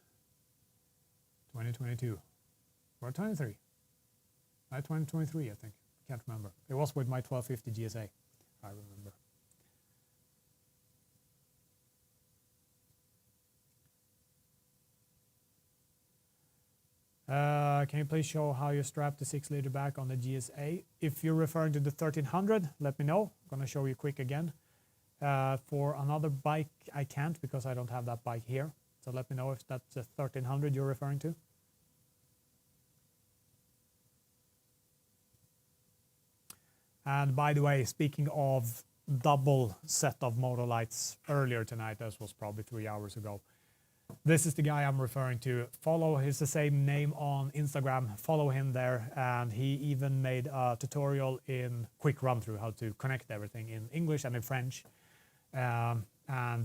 2022 or 23? 2023, I think. Can't remember. It was with my 1250 GSA. I remember. Can you please show how you strap the 6-liter back on the GSA? If you're referring to the 1300, let me know. I'm going to show you quick again. For another bike, I can't because I don't have that bike here. So let me know if that's the 1300 you're referring to. And by the way, speaking of double set of motor lights earlier tonight. This was probably 3 hours ago. This is the guy I'm referring to. Follow, he's the same name on Instagram. Follow him there. And he even made a tutorial in quick run through how to connect everything in English and in French. And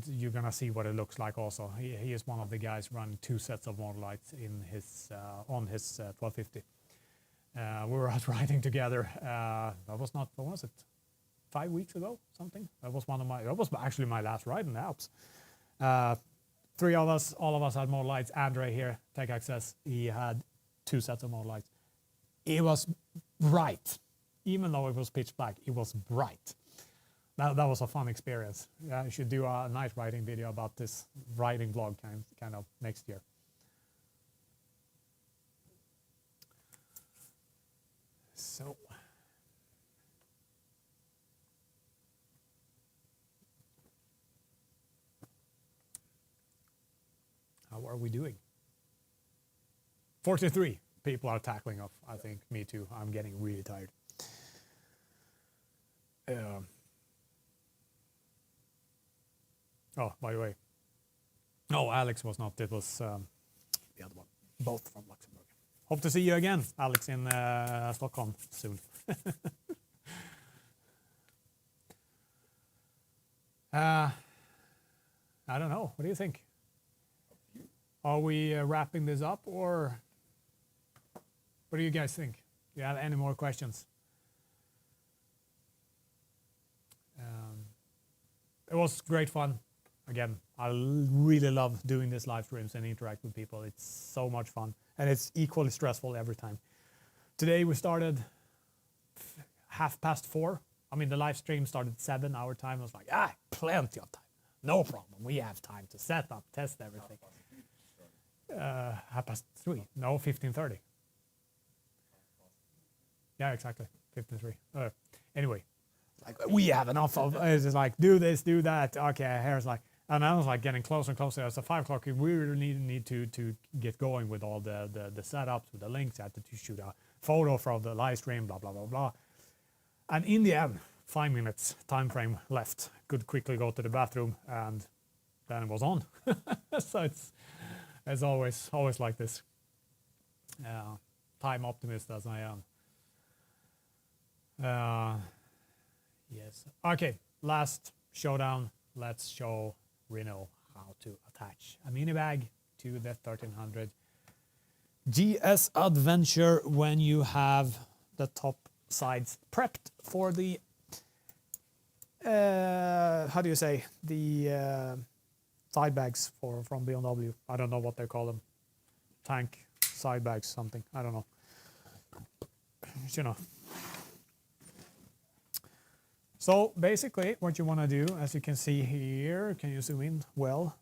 you're gonna see what it looks like also. He is one of the guys running 2 sets of motor lights in his on his 1250. We were out riding together. That was not, what was it? 5 weeks ago, something. That was actually my last ride in the Alps. 3 of us, all of us had motor lights. Andre here, Tech Access, he had 2 sets of motor lights. It was bright, even though it was pitch black. It was bright. That was a fun experience. I should do a night riding video about this riding vlog kind of next year. So. How are we doing? 43 people are tackling off. I think me too. I'm getting really tired. Oh, by the way. No, Alex was not. It was the other one. Both from Luxembourg. Hope to see you again, Alex, in Stockholm soon. I don't know. What do you think? Are we wrapping this up, or what do you guys think? Do you have any more questions? It was great fun. Again, I really love doing these live streams and interact with people. It's so much fun, and it's equally stressful every time. Today we started 4:30. I mean, the live stream started 7 our time. I was like, plenty of time. No problem. We have time to set up, test everything. 3:30. No, 15:30. Yeah, exactly. 15:30. Anyway, like we have enough of. It's just like do this, do that. Okay, here's like, and I was like getting closer and closer. It's 5 o'clock. We really need to get going with all the setups, with the links. I had to shoot a photo from the live stream. Blah blah blah blah. And in the end, 5 minutes time frame left. Could quickly go to the bathroom, and then it was on. So it's always like this. Time optimist as I am. Yes. Okay, last showdown. Let's show Reno how to attach a mini bag to the 1300 GS Adventure when you have the top sides prepped for the how do you say, the side bags from BMW. I don't know what they call them. Tank side bags, something. I don't know. You know. So basically what you want to do, as you can see here, can you zoom in? Well,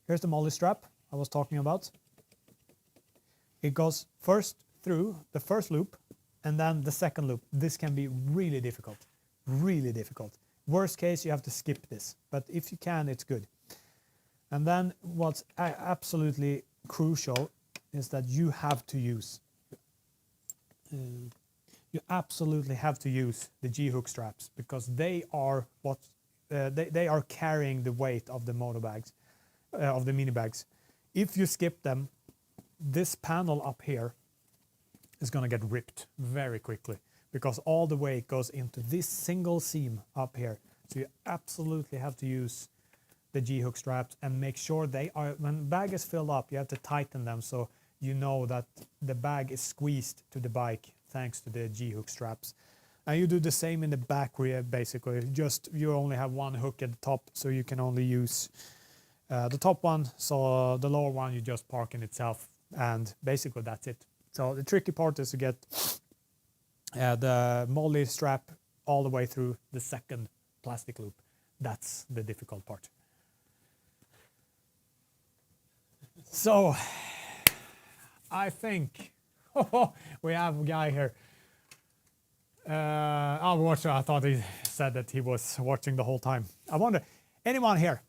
here's the molly strap I was talking about. It goes first through the first loop and then the second loop. This can be really difficult. Really difficult. Worst case, you have to skip this. But if you can, it's good. And then what's absolutely crucial is that you have to use you absolutely have to use the G-hook straps, because they are what they are carrying the weight of the motor bags, of the mini bags. If you skip them, this panel up here is going to get ripped very quickly, because all the weight goes into this single seam up here. So you absolutely have to use the G-hook straps and make sure they are, when the bag is filled up, you have to tighten them so you know that the bag is squeezed to the bike thanks to the G-hook straps. And you do the same in the back rear, basically. Just you only have one hook at the top, so you can only use the top one. So the lower one you just park in itself, and basically that's it. So the tricky part is to get the molly strap all the way through the second plastic loop. That's the difficult part. So I think we have a guy here. I'll watch. I thought he said that he was watching the whole time. I wonder, anyone here?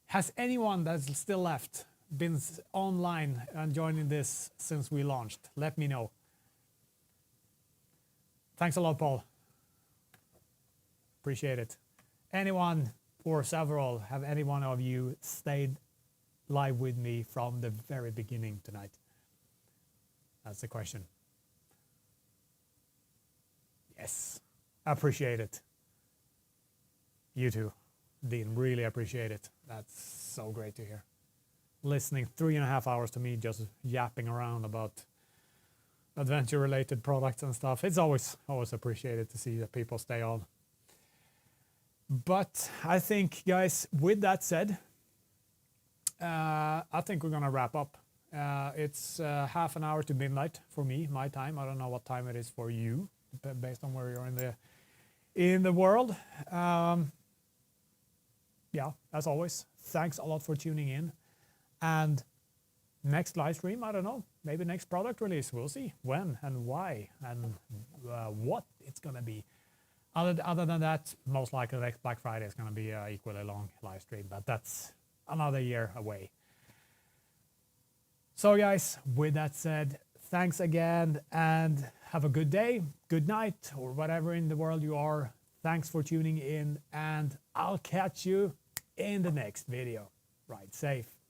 Has anyone that's still left been online and joining this since we launched? Let me know. Thanks a lot, Paul. Appreciate it. Anyone or several, have any one of you stayed live with me from the very beginning tonight? That's the question. Yes, appreciate it. You too, Dean, really appreciate it. That's so great to hear. Listening 3.5 hours to me just yapping around about adventure related products and stuff. It's always appreciated to see that people stay on. But I think, guys, with that said, I think we're gonna wrap up. It's half an hour to midnight for me, my time. I don't know what time it is for you, based on where you're in the world. Yeah, as always, thanks a lot for tuning in. And next live stream, I don't know, maybe next product release. We'll see when and why and what it's gonna be. Other than that, most likely next Black Friday is gonna be an equally long live stream, but that's another year away. So guys, with that said, thanks again and have a good day, good night, or whatever in the world you are. Thanks for tuning in, and I'll catch you in the next video. Ride safe.